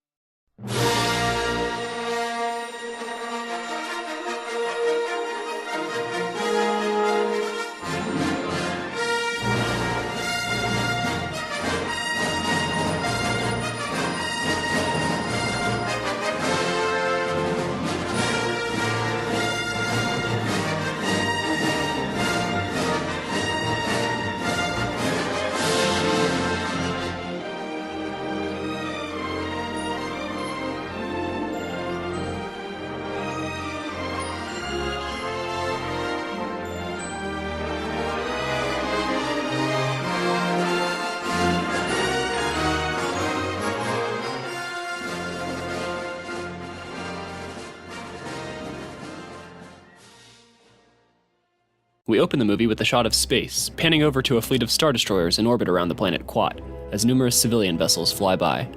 We open the movie with a shot of space, panning over to a fleet of Star Destroyers in orbit around the planet Quat, as numerous civilian vessels fly by.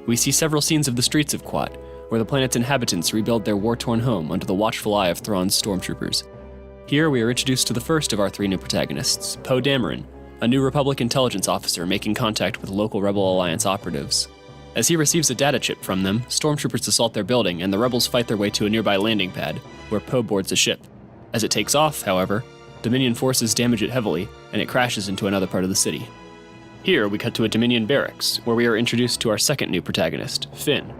We see several scenes of the streets of Quat, where the planet's inhabitants rebuild their war-torn home under the watchful eye of Thrawn's stormtroopers. Here we are introduced to the first of our three new protagonists, Poe Dameron, a New Republic intelligence officer making contact with local Rebel Alliance operatives. As he receives a data chip from them, stormtroopers assault their building and the rebels fight their way to a nearby landing pad, where Poe boards a ship. As it takes off, however, Dominion forces damage it heavily, and it crashes into another part of the city. Here, we cut to a Dominion barracks, where we are introduced to our second new protagonist, Finn.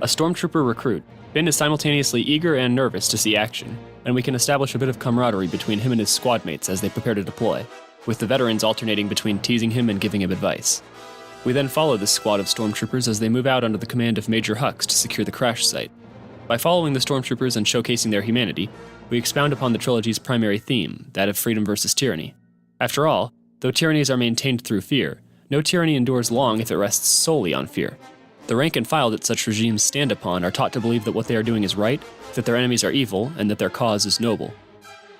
A stormtrooper recruit, Finn is simultaneously eager and nervous to see action, and we can establish a bit of camaraderie between him and his squad mates as they prepare to deploy, with the veterans alternating between teasing him and giving him advice. We then follow this squad of stormtroopers as they move out under the command of Major Hux to secure the crash site. By following the stormtroopers and showcasing their humanity, we expound upon the trilogy's primary theme, that of freedom versus tyranny. After all, though tyrannies are maintained through fear, no tyranny endures long if it rests solely on fear. The rank and file that such regimes stand upon are taught to believe that what they are doing is right, that their enemies are evil, and that their cause is noble.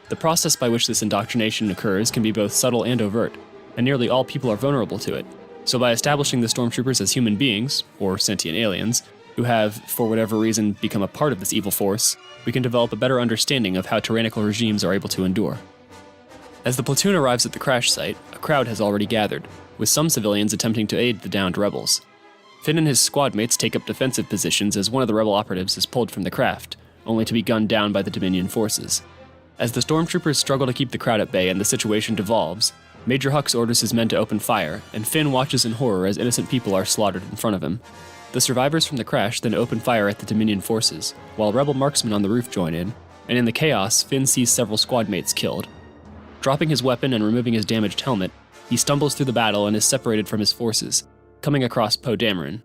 The process by which this indoctrination occurs can be both subtle and overt, and nearly all people are vulnerable to it. So by establishing the stormtroopers as human beings, or sentient aliens, who have, for whatever reason, become a part of this evil force, we can develop a better understanding of how tyrannical regimes are able to endure. As the platoon arrives at the crash site, a crowd has already gathered, with some civilians attempting to aid the downed rebels. Finn and his squad mates take up defensive positions as one of the rebel operatives is pulled from the craft, only to be gunned down by the Dominion forces. As the stormtroopers struggle to keep the crowd at bay and the situation devolves, Major Hux orders his men to open fire, and Finn watches in horror as innocent people are slaughtered in front of him. The survivors from the crash then open fire at the Dominion forces, while rebel marksmen on the roof join in, and in the chaos, Finn sees several squad mates killed. Dropping his weapon and removing his damaged helmet, he stumbles through the battle and is separated from his forces, coming across Poe Dameron.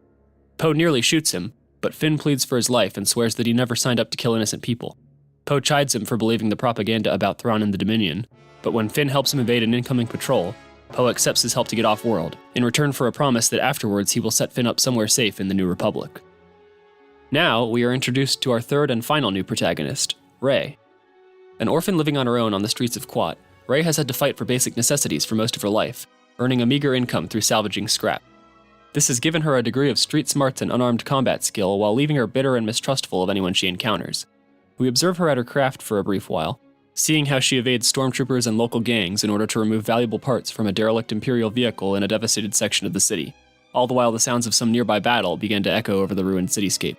Poe nearly shoots him, but Finn pleads for his life and swears that he never signed up to kill innocent people. Poe chides him for believing the propaganda about Thrawn and the Dominion, but when Finn helps him evade an incoming patrol, Poe accepts his help to get off-world, in return for a promise that afterwards he will set Finn up somewhere safe in the New Republic. Now, we are introduced to our third and final new protagonist, Rey. An orphan living on her own on the streets of Quat, Rey has had to fight for basic necessities for most of her life, earning a meager income through salvaging scrap. This has given her a degree of street smarts and unarmed combat skill while leaving her bitter and mistrustful of anyone she encounters. We observe her at her craft for a brief while, seeing how she evades stormtroopers and local gangs in order to remove valuable parts from a derelict Imperial vehicle in a devastated section of the city, all the while the sounds of some nearby battle begin to echo over the ruined cityscape.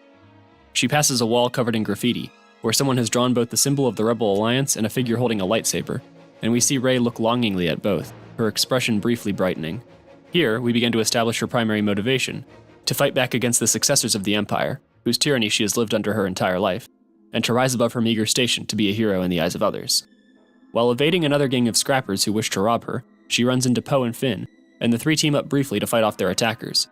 She passes a wall covered in graffiti, where someone has drawn both the symbol of the Rebel Alliance and a figure holding a lightsaber, and we see Rey look longingly at both, her expression briefly brightening. Here, we begin to establish her primary motivation, to fight back against the successors of the Empire, whose tyranny she has lived under her entire life, and to rise above her meager station to be a hero in the eyes of others. While evading another gang of scrappers who wish to rob her, she runs into Poe and Finn, and the three team up briefly to fight off their attackers.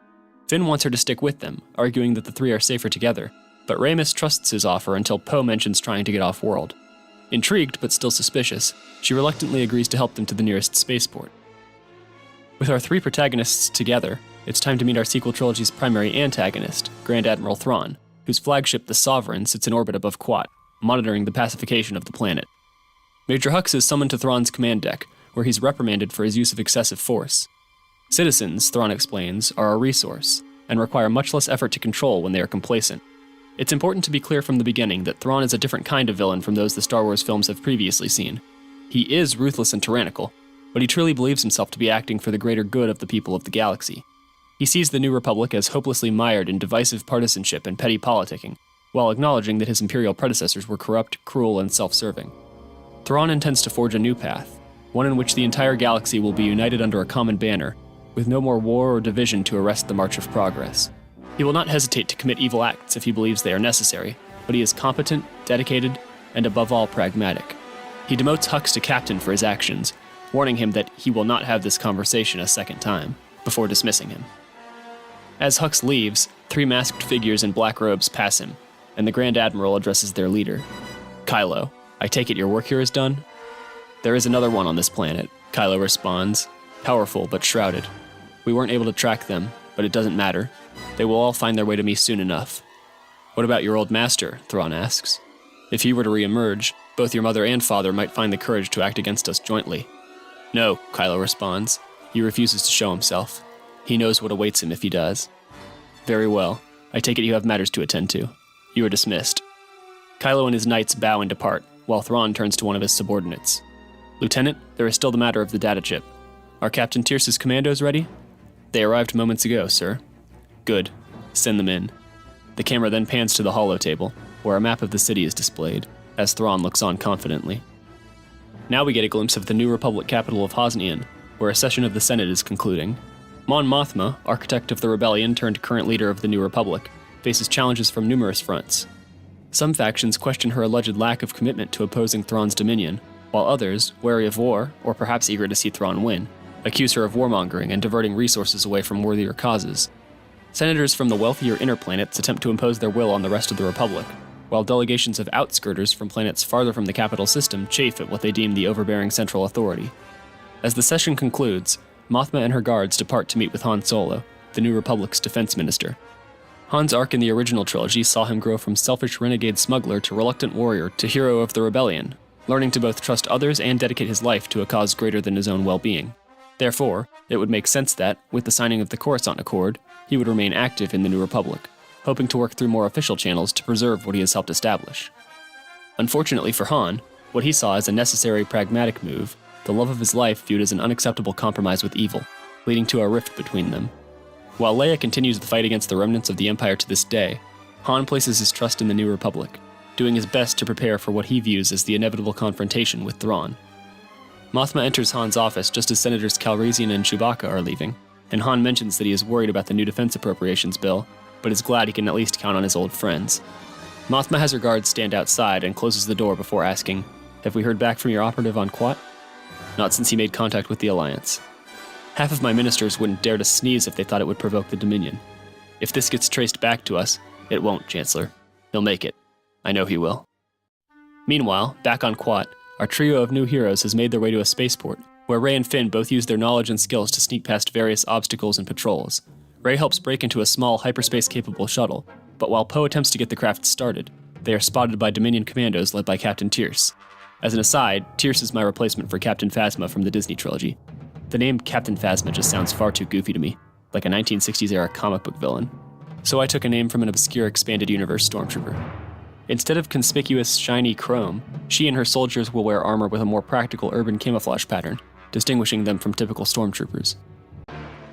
Finn wants her to stick with them, arguing that the three are safer together, but Rey mistrusts his offer until Poe mentions trying to get off-world. Intrigued, but still suspicious, she reluctantly agrees to help them to the nearest spaceport. With our three protagonists together, it's time to meet our sequel trilogy's primary antagonist, Grand Admiral Thrawn, whose flagship, the Sovereign, sits in orbit above Quat, monitoring the pacification of the planet. Major Hux is summoned to Thrawn's command deck, where he's reprimanded for his use of excessive force. Citizens, Thrawn explains, are a resource, and require much less effort to control when they are complacent. It's important to be clear from the beginning that Thrawn is a different kind of villain from those the Star Wars films have previously seen. He is ruthless and tyrannical, but he truly believes himself to be acting for the greater good of the people of the galaxy. He sees the New Republic as hopelessly mired in divisive partisanship and petty politicking, while acknowledging that his Imperial predecessors were corrupt, cruel, and self-serving. Thrawn intends to forge a new path, one in which the entire galaxy will be united under a common banner, with no more war or division to arrest the march of progress. He will not hesitate to commit evil acts if he believes they are necessary, but he is competent, dedicated, and above all pragmatic. He demotes Hux to captain for his actions, warning him that he will not have this conversation a second time, before dismissing him. As Hux leaves, 3 masked figures in black robes pass him, and the Grand Admiral addresses their leader. Kylo, I take it your work here is done? There is another one on this planet, Kylo responds, powerful but shrouded. We weren't able to track them, but it doesn't matter. They will all find their way to me soon enough. What about your old master? Thrawn asks. If he were to re-emerge, both your mother and father might find the courage to act against us jointly. No, Kylo responds. He refuses to show himself. He knows what awaits him if he does. Very well. I take it you have matters to attend to. You are dismissed. Kylo and his knights bow and depart, while Thrawn turns to one of his subordinates. Lieutenant, there is still the matter of the data chip. Are Captain Tierce's commandos ready? They arrived moments ago, sir. Good. Send them in. The camera then pans to the holotable, where a map of the city is displayed, as Thrawn looks on confidently. Now we get a glimpse of the New Republic capital of Hosnian, where a session of the Senate is concluding. Mon Mothma, architect of the rebellion turned current leader of the New Republic, faces challenges from numerous fronts. Some factions question her alleged lack of commitment to opposing Thrawn's dominion, while others, wary of war, or perhaps eager to see Thrawn win, accuse her of warmongering and diverting resources away from worthier causes. Senators from the wealthier inner planets attempt to impose their will on the rest of the Republic, while delegations of outskirters from planets farther from the capital system chafe at what they deem the overbearing central authority. As the session concludes, Mothma and her guards depart to meet with Han Solo, the New Republic's defense minister. Han's arc in the original trilogy saw him grow from selfish renegade smuggler to reluctant warrior to hero of the rebellion, learning to both trust others and dedicate his life to a cause greater than his own well-being. Therefore, it would make sense that, with the signing of the Coruscant Accord, he would remain active in the New Republic, hoping to work through more official channels to preserve what he has helped establish. Unfortunately for Han, what he saw as a necessary pragmatic move, the love of his life viewed as an unacceptable compromise with evil, leading to a rift between them. While Leia continues the fight against the remnants of the Empire to this day, Han places his trust in the New Republic, doing his best to prepare for what he views as the inevitable confrontation with Thrawn. Mothma enters Han's office just as Senators Calrissian and Chewbacca are leaving, and Han mentions that he is worried about the new defense appropriations bill, but is glad he can at least count on his old friends. Mothma has her guards stand outside and closes the door before asking, "Have we heard back from your operative on Quat?" Not since he made contact with the Alliance. Half of my ministers wouldn't dare to sneeze if they thought it would provoke the Dominion. If this gets traced back to us, it won't, Chancellor. He'll make it. I know he will. Meanwhile, back on Quat, our trio of new heroes has made their way to a spaceport, where Rey and Finn both use their knowledge and skills to sneak past various obstacles and patrols. Rey helps break into a small, hyperspace-capable shuttle, but while Poe attempts to get the craft started, they are spotted by Dominion commandos led by Captain Tierce. As an aside, Tierce is my replacement for Captain Phasma from the Disney trilogy. The name Captain Phasma just sounds far too goofy to me, like a 1960s-era comic book villain. So I took a name from an obscure expanded universe stormtrooper. Instead of conspicuous, shiny chrome, she and her soldiers will wear armor with a more practical urban camouflage pattern, distinguishing them from typical stormtroopers.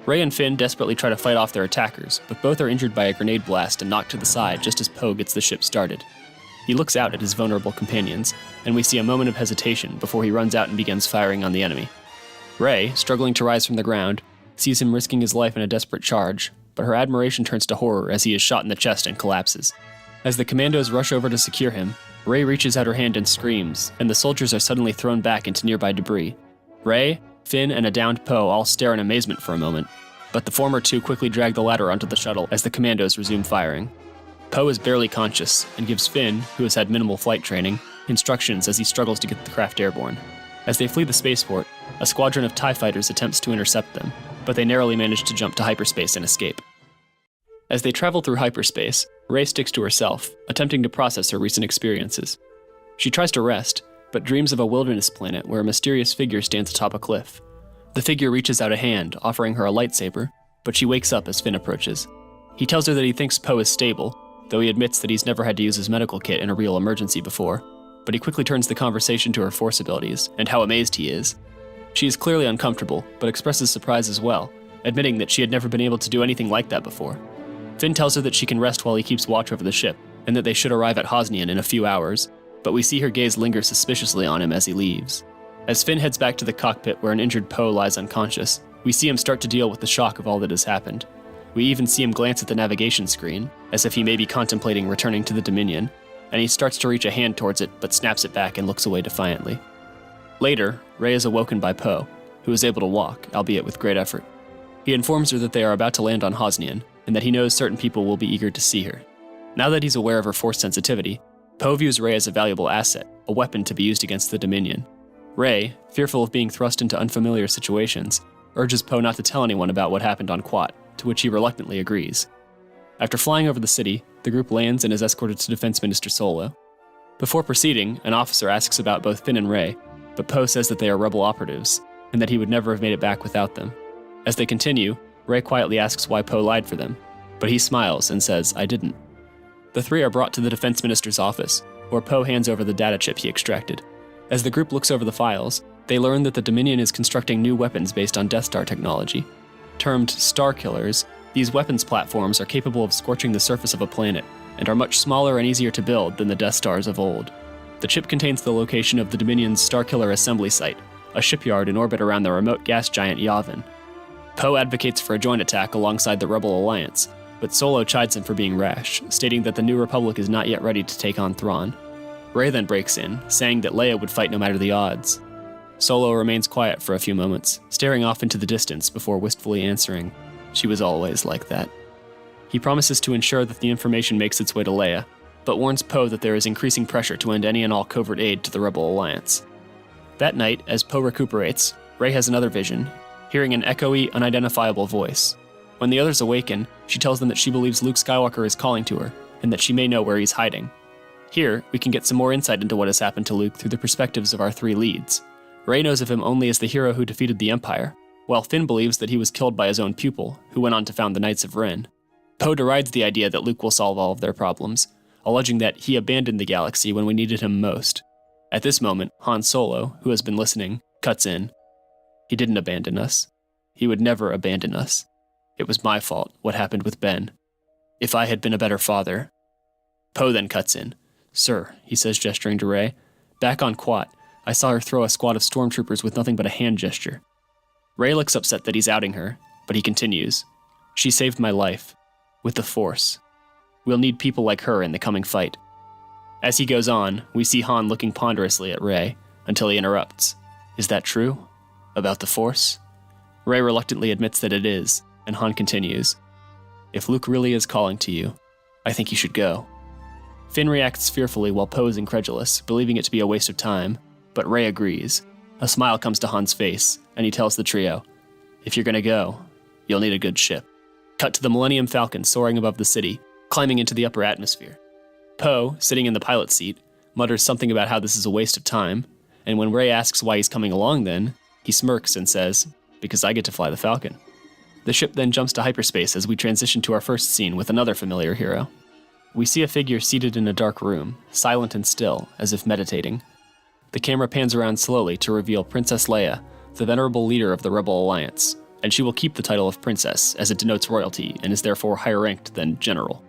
Rey and Finn desperately try to fight off their attackers, but both are injured by a grenade blast and knocked to the side just as Poe gets the ship started. He looks out at his vulnerable companions, and we see a moment of hesitation before he runs out and begins firing on the enemy. Rey, struggling to rise from the ground, sees him risking his life in a desperate charge, but her admiration turns to horror as he is shot in the chest and collapses. As the commandos rush over to secure him, Rey reaches out her hand and screams, and the soldiers are suddenly thrown back into nearby debris. Rey, Finn, and a downed Poe all stare in amazement for a moment, but the former two quickly drag the latter onto the shuttle as the commandos resume firing. Poe is barely conscious and gives Finn, who has had minimal flight training, instructions as he struggles to get the craft airborne. As they flee the spaceport, a squadron of TIE fighters attempts to intercept them, but they narrowly manage to jump to hyperspace and escape. As they travel through hyperspace, Rey sticks to herself, attempting to process her recent experiences. She tries to rest, but dreams of a wilderness planet where a mysterious figure stands atop a cliff. The figure reaches out a hand, offering her a lightsaber, but she wakes up as Finn approaches. He tells her that he thinks Poe is stable, though he admits that he's never had to use his medical kit in a real emergency before, but he quickly turns the conversation to her force abilities, and how amazed he is. She is clearly uncomfortable, but expresses surprise as well, admitting that she had never been able to do anything like that before. Finn tells her that she can rest while he keeps watch over the ship, and that they should arrive at Hosnian in a few hours, but we see her gaze linger suspiciously on him as he leaves. As Finn heads back to the cockpit where an injured Poe lies unconscious, we see him start to deal with the shock of all that has happened. We even see him glance at the navigation screen, as if he may be contemplating returning to the Dominion, and he starts to reach a hand towards it but snaps it back and looks away defiantly. Later, Rey is awoken by Poe, who is able to walk, albeit with great effort. He informs her that they are about to land on Hosnian, and that he knows certain people will be eager to see her. Now that he's aware of her force sensitivity, Poe views Rey as a valuable asset, a weapon to be used against the Dominion. Rey, fearful of being thrust into unfamiliar situations, urges Poe not to tell anyone about what happened on Quat, to which he reluctantly agrees. After flying over the city, the group lands and is escorted to Defense Minister Solo. Before proceeding, an officer asks about both Finn and Rey, but Poe says that they are rebel operatives, and that he would never have made it back without them. As they continue, Rey quietly asks why Poe lied for them, but he smiles and says, "I didn't." The three are brought to the Defense Minister's office, where Poe hands over the data chip he extracted. As the group looks over the files, they learn that the Dominion is constructing new weapons based on Death Star technology. Termed Star Killers, these weapons platforms are capable of scorching the surface of a planet, and are much smaller and easier to build than the Death Stars of old. The chip contains the location of the Dominion's Starkiller assembly site, a shipyard in orbit around the remote gas giant Yavin. Poe advocates for a joint attack alongside the Rebel Alliance, but Solo chides him for being rash, stating that the New Republic is not yet ready to take on Thrawn. Rey then breaks in, saying that Leia would fight no matter the odds. Solo remains quiet for a few moments, staring off into the distance before wistfully answering, "She was always like that." He promises to ensure that the information makes its way to Leia, but warns Poe that there is increasing pressure to end any and all covert aid to the Rebel Alliance. That night, as Poe recuperates, Rey has another vision, hearing an echoey, unidentifiable voice. When the others awaken, she tells them that she believes Luke Skywalker is calling to her, and that she may know where he's hiding. Here, we can get some more insight into what has happened to Luke through the perspectives of our three leads. Rey knows of him only as the hero who defeated the Empire, while Finn believes that he was killed by his own pupil, who went on to found the Knights of Ren. Poe derides the idea that Luke will solve all of their problems, alleging that he abandoned the galaxy when we needed him most. At this moment, Han Solo, who has been listening, cuts in. "He didn't abandon us. He would never abandon us. It was my fault, what happened with Ben. If I had been a better father..." Poe then cuts in. "Sir," he says, gesturing to Rey, "back on Quat, I saw her throw a squad of stormtroopers with nothing but a hand gesture." Rey looks upset that he's outing her, but he continues. "She saved my life. With the Force. We'll need people like her in the coming fight." As he goes on, we see Han looking ponderously at Rey, until he interrupts. "Is that true? About the Force?" Rey reluctantly admits that it is, and Han continues. "If Luke really is calling to you, I think you should go." Finn reacts fearfully while Poe is incredulous, believing it to be a waste of time, but Rey agrees. A smile comes to Han's face, and he tells the trio, "If you're gonna go, you'll need a good ship." Cut to the Millennium Falcon soaring above the city, climbing into the upper atmosphere. Poe, sitting in the pilot's seat, mutters something about how this is a waste of time, and when Rey asks why he's coming along then, he smirks and says, "Because I get to fly the Falcon." The ship then jumps to hyperspace as we transition to our first scene with another familiar hero. We see a figure seated in a dark room, silent and still, as if meditating. The camera pans around slowly to reveal Princess Leia, the venerable leader of the Rebel Alliance, and she will keep the title of princess, as it denotes royalty and is therefore higher ranked than general.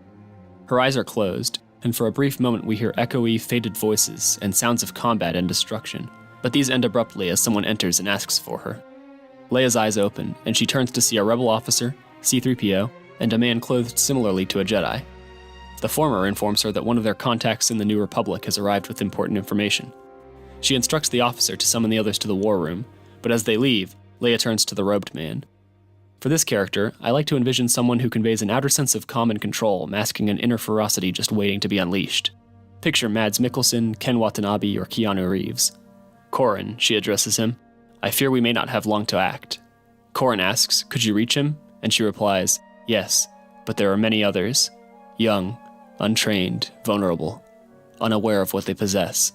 Her eyes are closed, and for a brief moment we hear echoey, faded voices and sounds of combat and destruction, but these end abruptly as someone enters and asks for her. Leia's eyes open, and she turns to see a rebel officer, C-3PO, and a man clothed similarly to a Jedi. The former informs her that one of their contacts in the New Republic has arrived with important information. She instructs the officer to summon the others to the war room, but as they leave, Leia turns to the robed man. For this character, I like to envision someone who conveys an outer sense of calm and control, masking an inner ferocity just waiting to be unleashed. Picture Mads Mikkelsen, Ken Watanabe, or Keanu Reeves. "Corrin," she addresses him, "I fear we may not have long to act." Corrin asks, "Could you reach him?" And she replies, "Yes, but there are many others. Young, untrained, vulnerable, unaware of what they possess."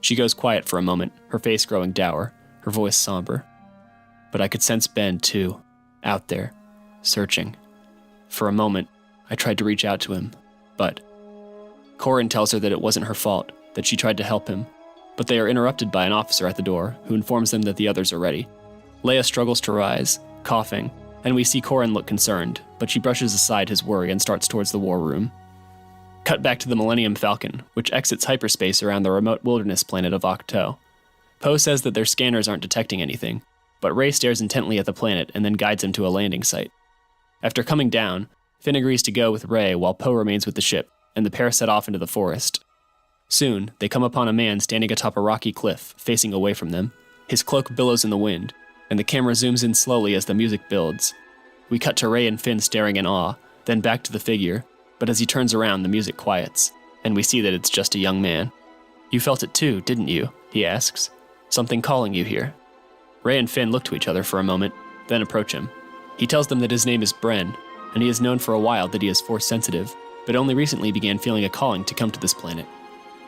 She goes quiet for a moment, her face growing dour, her voice somber. "But I could sense Ben, too, out there, searching. For a moment, I tried to reach out to him, but..." Corrin tells her that it wasn't her fault, that she tried to help him, but they are interrupted by an officer at the door, who informs them that the others are ready. Leia struggles to rise, coughing, and we see Corin look concerned, but she brushes aside his worry and starts towards the war room. Cut back to the Millennium Falcon, which exits hyperspace around the remote wilderness planet of Octo. Poe says that their scanners aren't detecting anything, but Ray stares intently at the planet and then guides him to a landing site. After coming down, Finn agrees to go with Ray while Poe remains with the ship, and the pair set off into the forest. Soon, they come upon a man standing atop a rocky cliff, facing away from them. His cloak billows in the wind, and the camera zooms in slowly as the music builds. We cut to Ray and Finn staring in awe, then back to the figure, but as he turns around, the music quiets, and we see that it's just a young man. "You felt it too, didn't you?" he asks. "Something calling you here." Ray and Finn look to each other for a moment, then approach him. He tells them that his name is Bren, and he has known for a while that he is force sensitive, but only recently began feeling a calling to come to this planet.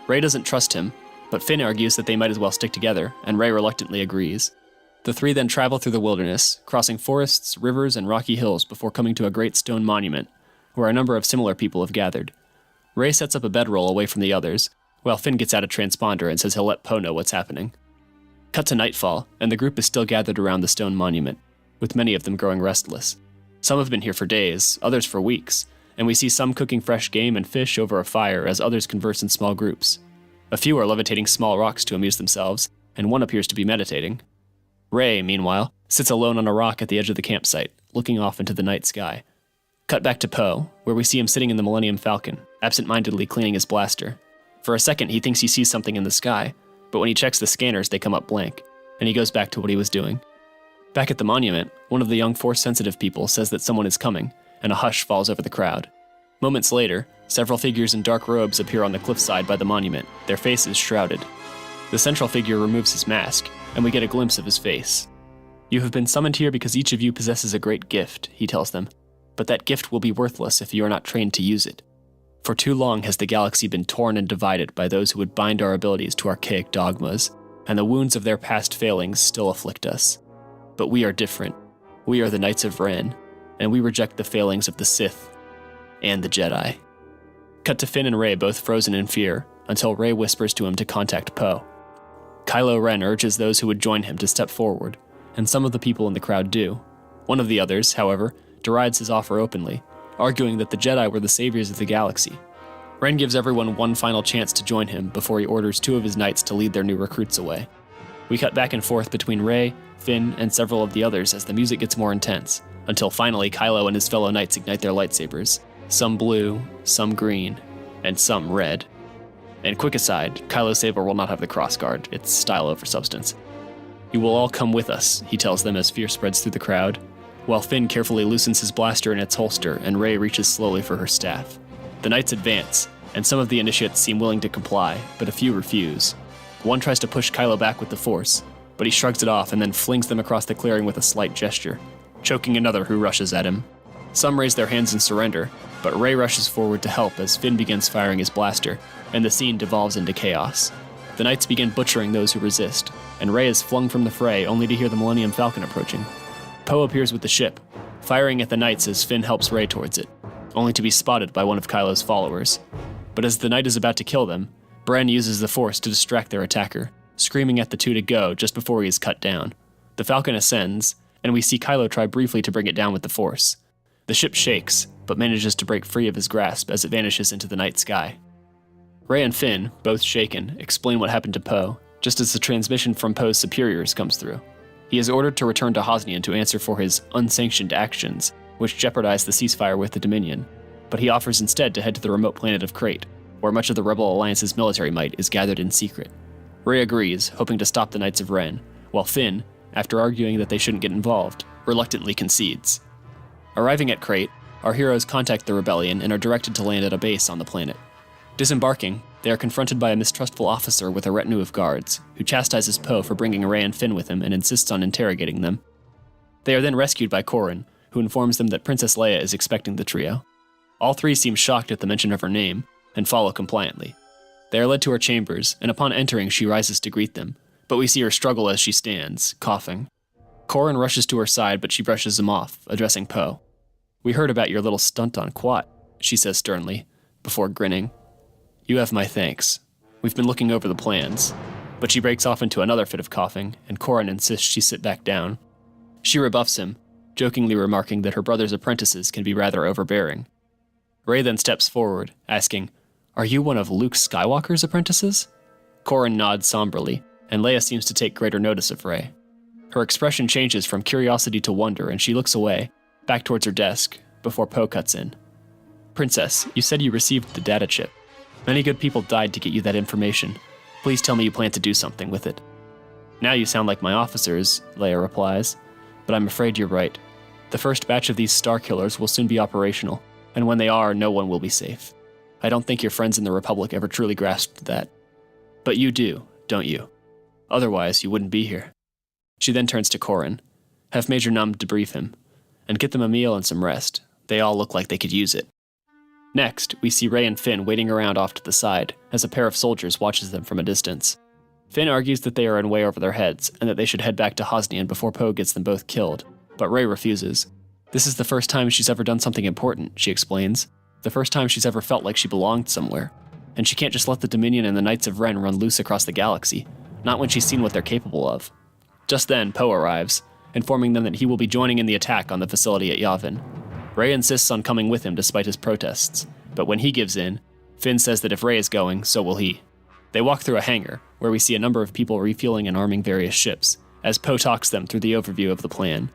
Ray doesn't trust him, but Finn argues that they might as well stick together, and Ray reluctantly agrees. The three then travel through the wilderness, crossing forests, rivers, and rocky hills before coming to a great stone monument, where a number of similar people have gathered. Ray sets up a bedroll away from the others, while Finn gets out a transponder and says he'll let Poe know what's happening. Cut to nightfall, and the group is still gathered around the stone monument, with many of them growing restless. Some have been here for days, others for weeks, and we see some cooking fresh game and fish over a fire as others converse in small groups. A few are levitating small rocks to amuse themselves, and one appears to be meditating. Ray, meanwhile, sits alone on a rock at the edge of the campsite, looking off into the night sky. Cut back to Poe, where we see him sitting in the Millennium Falcon, absent-mindedly cleaning his blaster. For a second, he thinks he sees something in the sky, but when he checks the scanners, they come up blank, and he goes back to what he was doing. Back at the monument, one of the young force-sensitive people says that someone is coming, and a hush falls over the crowd. Moments later, several figures in dark robes appear on the cliffside by the monument, their faces shrouded. The central figure removes his mask, and we get a glimpse of his face. "You have been summoned here because each of you possesses a great gift," he tells them, "but that gift will be worthless if you are not trained to use it. For too long has the galaxy been torn and divided by those who would bind our abilities to archaic dogmas, and the wounds of their past failings still afflict us. But we are different. We are the Knights of Ren, and we reject the failings of the Sith and the Jedi." Cut to Finn and Ray both frozen in fear, until Ray whispers to him to contact Poe. Kylo Ren urges those who would join him to step forward, and some of the people in the crowd do. One of the others, however, derides his offer openly, arguing that the Jedi were the saviors of the galaxy. Ren gives everyone one final chance to join him before he orders two of his knights to lead their new recruits away. We cut back and forth between Ray, Finn, and several of the others as the music gets more intense, until finally Kylo and his fellow knights ignite their lightsabers, some blue, some green, and some red. And quick aside, Kylo's saber will not have the crossguard, it's style over substance. "You will all come with us," he tells them as fear spreads through the crowd, while Finn carefully loosens his blaster in its holster and Ray reaches slowly for her staff. The knights advance, and some of the initiates seem willing to comply, but a few refuse. One tries to push Kylo back with the Force, but he shrugs it off and then flings them across the clearing with a slight gesture, choking another who rushes at him. Some raise their hands in surrender, but Ray rushes forward to help as Finn begins firing his blaster, and the scene devolves into chaos. The knights begin butchering those who resist, and Ray is flung from the fray only to hear the Millennium Falcon approaching. Poe appears with the ship, firing at the knights as Finn helps Ray towards it, only to be spotted by one of Kylo's followers. But as the knight is about to kill them, Bren uses the Force to distract their attacker, screaming at the two to go just before he is cut down. The Falcon ascends, and we see Kylo try briefly to bring it down with the Force. The ship shakes, but manages to break free of his grasp as it vanishes into the night sky. Ray and Finn, both shaken, explain what happened to Poe, just as the transmission from Poe's superiors comes through. He is ordered to return to Hosnian to answer for his unsanctioned actions, which jeopardize the ceasefire with the Dominion, but he offers instead to head to the remote planet of Crate, where much of the Rebel Alliance's military might is gathered in secret. Ray agrees, hoping to stop the Knights of Ren, while Finn, after arguing that they shouldn't get involved, reluctantly concedes. Arriving at Crate, our heroes contact the rebellion and are directed to land at a base on the planet. Disembarking, they are confronted by a mistrustful officer with a retinue of guards, who chastises Poe for bringing Ray and Finn with him and insists on interrogating them. They are then rescued by Corin, who informs them that Princess Leia is expecting the trio. All three seem shocked at the mention of her name, and follow compliantly. They are led to her chambers, and upon entering she rises to greet them, but we see her struggle as she stands, coughing. Corin rushes to her side, but she brushes him off, addressing Poe. "We heard about your little stunt on Quat," she says sternly, before grinning. "You have my thanks. We've been looking over the plans." But she breaks off into another fit of coughing, and Corin insists she sit back down. She rebuffs him, jokingly remarking that her brother's apprentices can be rather overbearing. Rey then steps forward, asking, "Are you one of Luke Skywalker's apprentices?" Corrin nods somberly, and Leia seems to take greater notice of Rey. Her expression changes from curiosity to wonder, and she looks away, back towards her desk, before Poe cuts in. "Princess, you said you received the data chip. Many good people died to get you that information. Please tell me you plan to do something with it." "Now you sound like my officers," Leia replies, "but I'm afraid you're right. The first batch of these Star Killers will soon be operational, and when they are, no one will be safe. I don't think your friends in the Republic ever truly grasped that. But you do, don't you? Otherwise, you wouldn't be here." She then turns to Corrin. "Have Major Num debrief him, and get them a meal and some rest. They all look like they could use it." Next, we see Rey and Finn waiting around off to the side, as a pair of soldiers watches them from a distance. Finn argues that they are in way over their heads, and that they should head back to Hosnian before Poe gets them both killed, but Rey refuses. This is the first time she's ever done something important, she explains. The first time she's ever felt like she belonged somewhere. And she can't just let the Dominion and the Knights of Ren run loose across the galaxy, not when she's seen what they're capable of. Just then, Poe arrives, informing them that he will be joining in the attack on the facility at Yavin. Rey insists on coming with him despite his protests, but when he gives in, Finn says that if Rey is going, so will he. They walk through a hangar, where we see a number of people refueling and arming various ships, as Poe talks them through the overview of the plan.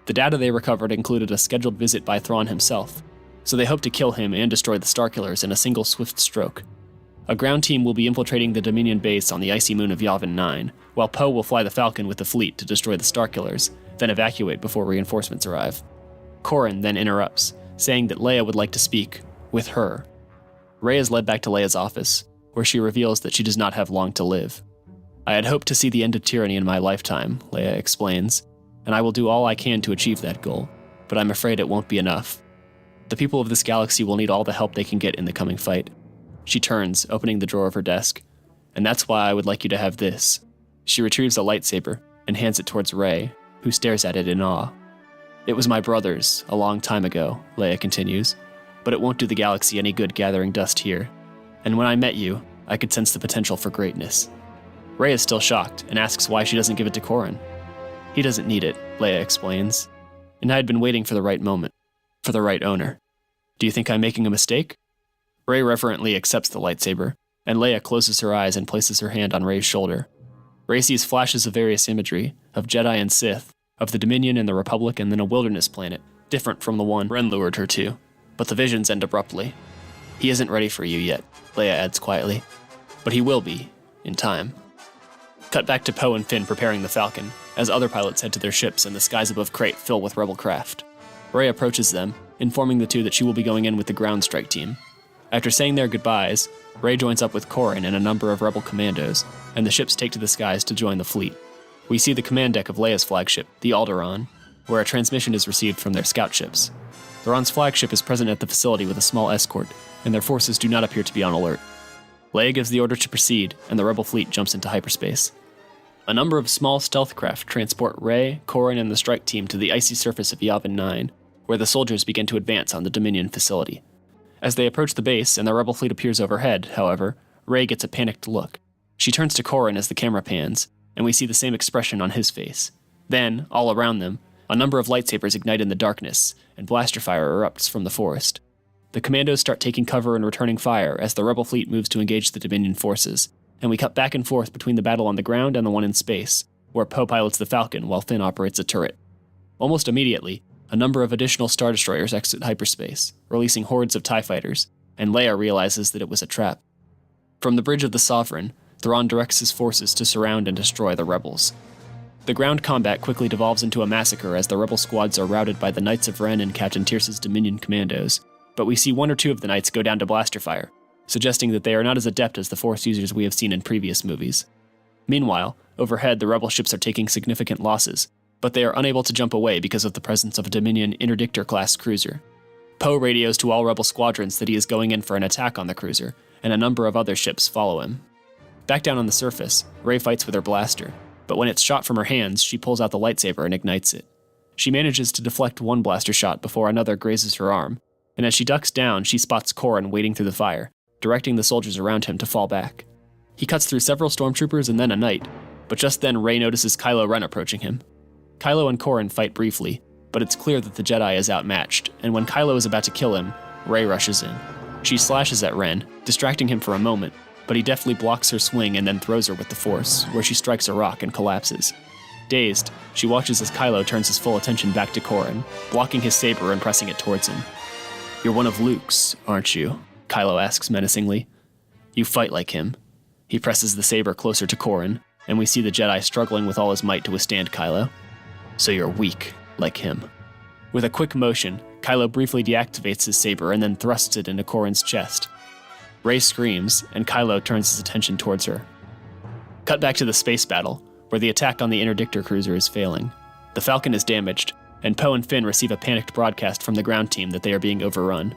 The data they recovered included a scheduled visit by Thrawn himself, so they hope to kill him and destroy the Starkillers in a single swift stroke. A ground team will be infiltrating the Dominion base on the icy moon of Yavin 9, while Poe will fly the Falcon with the fleet to destroy the Starkillers, then evacuate before reinforcements arrive. Corrin then interrupts, saying that Leia would like to speak with her. Rey is led back to Leia's office, where she reveals that she does not have long to live. "I had hoped to see the end of tyranny in my lifetime," Leia explains, "and I will do all I can to achieve that goal, but I'm afraid it won't be enough. The people of this galaxy will need all the help they can get in the coming fight." She turns, opening the drawer of her desk, "And that's why I would like you to have this." She retrieves a lightsaber and hands it towards Rey, who stares at it in awe. "It was my brother's, a long time ago," Leia continues, "but it won't do the galaxy any good gathering dust here. And when I met you, I could sense the potential for greatness." Rey is still shocked and asks why she doesn't give it to Corrin. "He doesn't need it," Leia explains, "and I had been waiting for the right moment, for the right owner. Do you think I'm making a mistake?" Rey reverently accepts the lightsaber, and Leia closes her eyes and places her hand on Rey's shoulder. Rey sees flashes of various imagery, of Jedi and Sith, of the Dominion and the Republic, and then a wilderness planet, different from the one Ren lured her to. But the visions end abruptly. "He isn't ready for you yet," Leia adds quietly. "But he will be, in time." Cut back to Poe and Finn preparing the Falcon, as other pilots head to their ships and the skies above Crate fill with rebel craft. Rey approaches them, informing the two that she will be going in with the ground strike team. After saying their goodbyes, Rey joins up with Corrin and a number of rebel commandos, and the ships take to the skies to join the fleet. We see the command deck of Leia's flagship, the Alderaan, where a transmission is received from their scout ships. Thrawn's flagship is present at the facility with a small escort, and their forces do not appear to be on alert. Leia gives the order to proceed, and the rebel fleet jumps into hyperspace. A number of small stealth craft transport Rey, Corrin, and the strike team to the icy surface of Yavin 9, where the soldiers begin to advance on the Dominion facility. As they approach the base and the rebel fleet appears overhead, however, Rey gets a panicked look. She turns to Corrin as the camera pans, and we see the same expression on his face. Then, all around them, a number of lightsabers ignite in the darkness, and blaster fire erupts from the forest. The commandos start taking cover and returning fire as the rebel fleet moves to engage the Dominion forces, and we cut back and forth between the battle on the ground and the one in space, where Poe pilots the Falcon while Finn operates a turret. Almost immediately, a number of additional Star Destroyers exit hyperspace, releasing hordes of TIE fighters, and Leia realizes that it was a trap. From the bridge of the Sovereign, Thrawn directs his forces to surround and destroy the rebels. The ground combat quickly devolves into a massacre as the rebel squads are routed by the Knights of Ren and Captain Tierce's Dominion commandos, but we see one or two of the Knights go down to blaster fire, suggesting that they are not as adept as the Force users we have seen in previous movies. Meanwhile, overhead the rebel ships are taking significant losses, but they are unable to jump away because of the presence of a Dominion Interdictor-class cruiser. Poe radios to all rebel squadrons that he is going in for an attack on the cruiser, and a number of other ships follow him. Back down on the surface, Rey fights with her blaster, but when it's shot from her hands, she pulls out the lightsaber and ignites it. She manages to deflect one blaster shot before another grazes her arm, and as she ducks down, she spots Corrin wading through the fire, directing the soldiers around him to fall back. He cuts through several stormtroopers and then a knight, but just then Rey notices Kylo Ren approaching him. Kylo and Corrin fight briefly, but it's clear that the Jedi is outmatched, and when Kylo is about to kill him, Rey rushes in. She slashes at Ren, distracting him for a moment, but he deftly blocks her swing and then throws her with the Force, where she strikes a rock and collapses. Dazed, she watches as Kylo turns his full attention back to Corran, blocking his saber and pressing it towards him. "You're one of Luke's, aren't you?" Kylo asks menacingly. "You fight like him." He presses the saber closer to Corran, and we see the Jedi struggling with all his might to withstand Kylo. "So you're weak, like him." With a quick motion, Kylo briefly deactivates his saber and then thrusts it into Corran's chest. Rey screams, and Kylo turns his attention towards her. Cut back to the space battle, where the attack on the interdictor cruiser is failing. The Falcon is damaged, and Poe and Finn receive a panicked broadcast from the ground team that they are being overrun.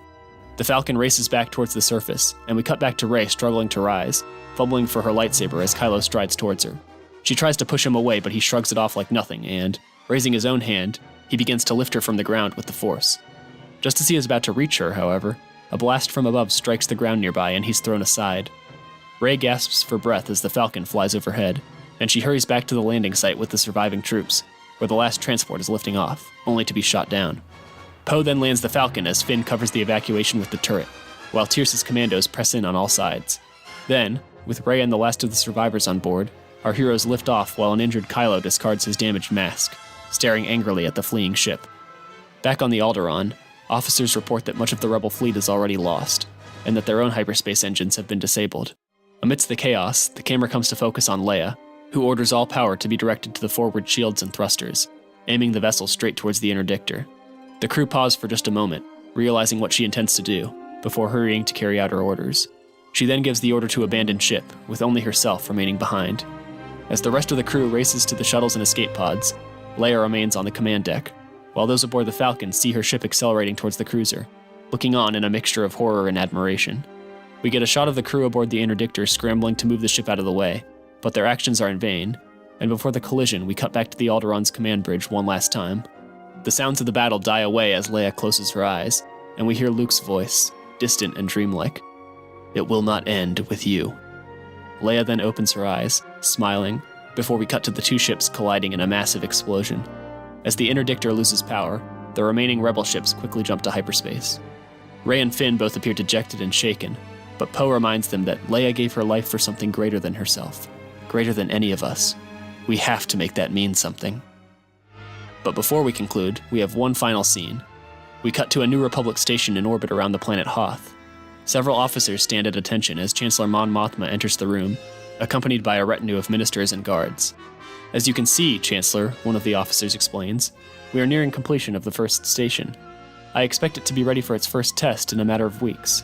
The Falcon races back towards the surface, and we cut back to Rey struggling to rise, fumbling for her lightsaber as Kylo strides towards her. She tries to push him away, but he shrugs it off like nothing, and, raising his own hand, he begins to lift her from the ground with the Force. Just as he is about to reach her, however, a blast from above strikes the ground nearby and he's thrown aside. Rey gasps for breath as the Falcon flies overhead, and she hurries back to the landing site with the surviving troops, where the last transport is lifting off, only to be shot down. Poe then lands the Falcon as Finn covers the evacuation with the turret, while Tierce's commandos press in on all sides. Then, with Rey and the last of the survivors on board, our heroes lift off while an injured Kylo discards his damaged mask, staring angrily at the fleeing ship. Back on the Alderaan, officers report that much of the rebel fleet is already lost, and that their own hyperspace engines have been disabled. Amidst the chaos, the camera comes to focus on Leia, who orders all power to be directed to the forward shields and thrusters, aiming the vessel straight towards the interdictor. The crew pause for just a moment, realizing what she intends to do, before hurrying to carry out her orders. She then gives the order to abandon ship, with only herself remaining behind. As the rest of the crew races to the shuttles and escape pods, Leia remains on the command deck, while those aboard the Falcon see her ship accelerating towards the cruiser, looking on in a mixture of horror and admiration. We get a shot of the crew aboard the interdictor scrambling to move the ship out of the way, but their actions are in vain, and before the collision, we cut back to the Alderaan's command bridge one last time. The sounds of the battle die away as Leia closes her eyes, and we hear Luke's voice, distant and dreamlike. "It will not end with you." Leia then opens her eyes, smiling, before we cut to the two ships colliding in a massive explosion. As the interdictor loses power, the remaining rebel ships quickly jump to hyperspace. Rey and Finn both appear dejected and shaken, but Poe reminds them that Leia gave her life for something greater than herself, greater than any of us. We have to make that mean something. But before we conclude, we have one final scene. We cut to a New Republic station in orbit around the planet Hoth. Several officers stand at attention as Chancellor Mon Mothma enters the room, accompanied by a retinue of ministers and guards. "As you can see, Chancellor," one of the officers explains, "we are nearing completion of the first station. I expect it to be ready for its first test in a matter of weeks."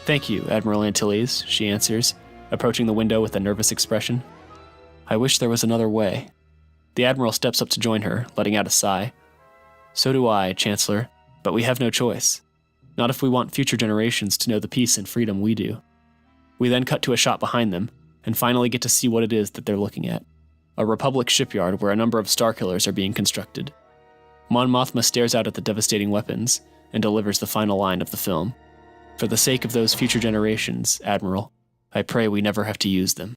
"Thank you, Admiral Antilles," she answers, approaching the window with a nervous expression. "I wish there was another way." The Admiral steps up to join her, letting out a sigh. "So do I, Chancellor, but we have no choice. Not if we want future generations to know the peace and freedom we do." We then cut to a shot behind them, and finally get to see what it is that they're looking at. A Republic shipyard where a number of Starkillers are being constructed. Mon Mothma stares out at the devastating weapons, and delivers the final line of the film. "For the sake of those future generations, Admiral, I pray we never have to use them."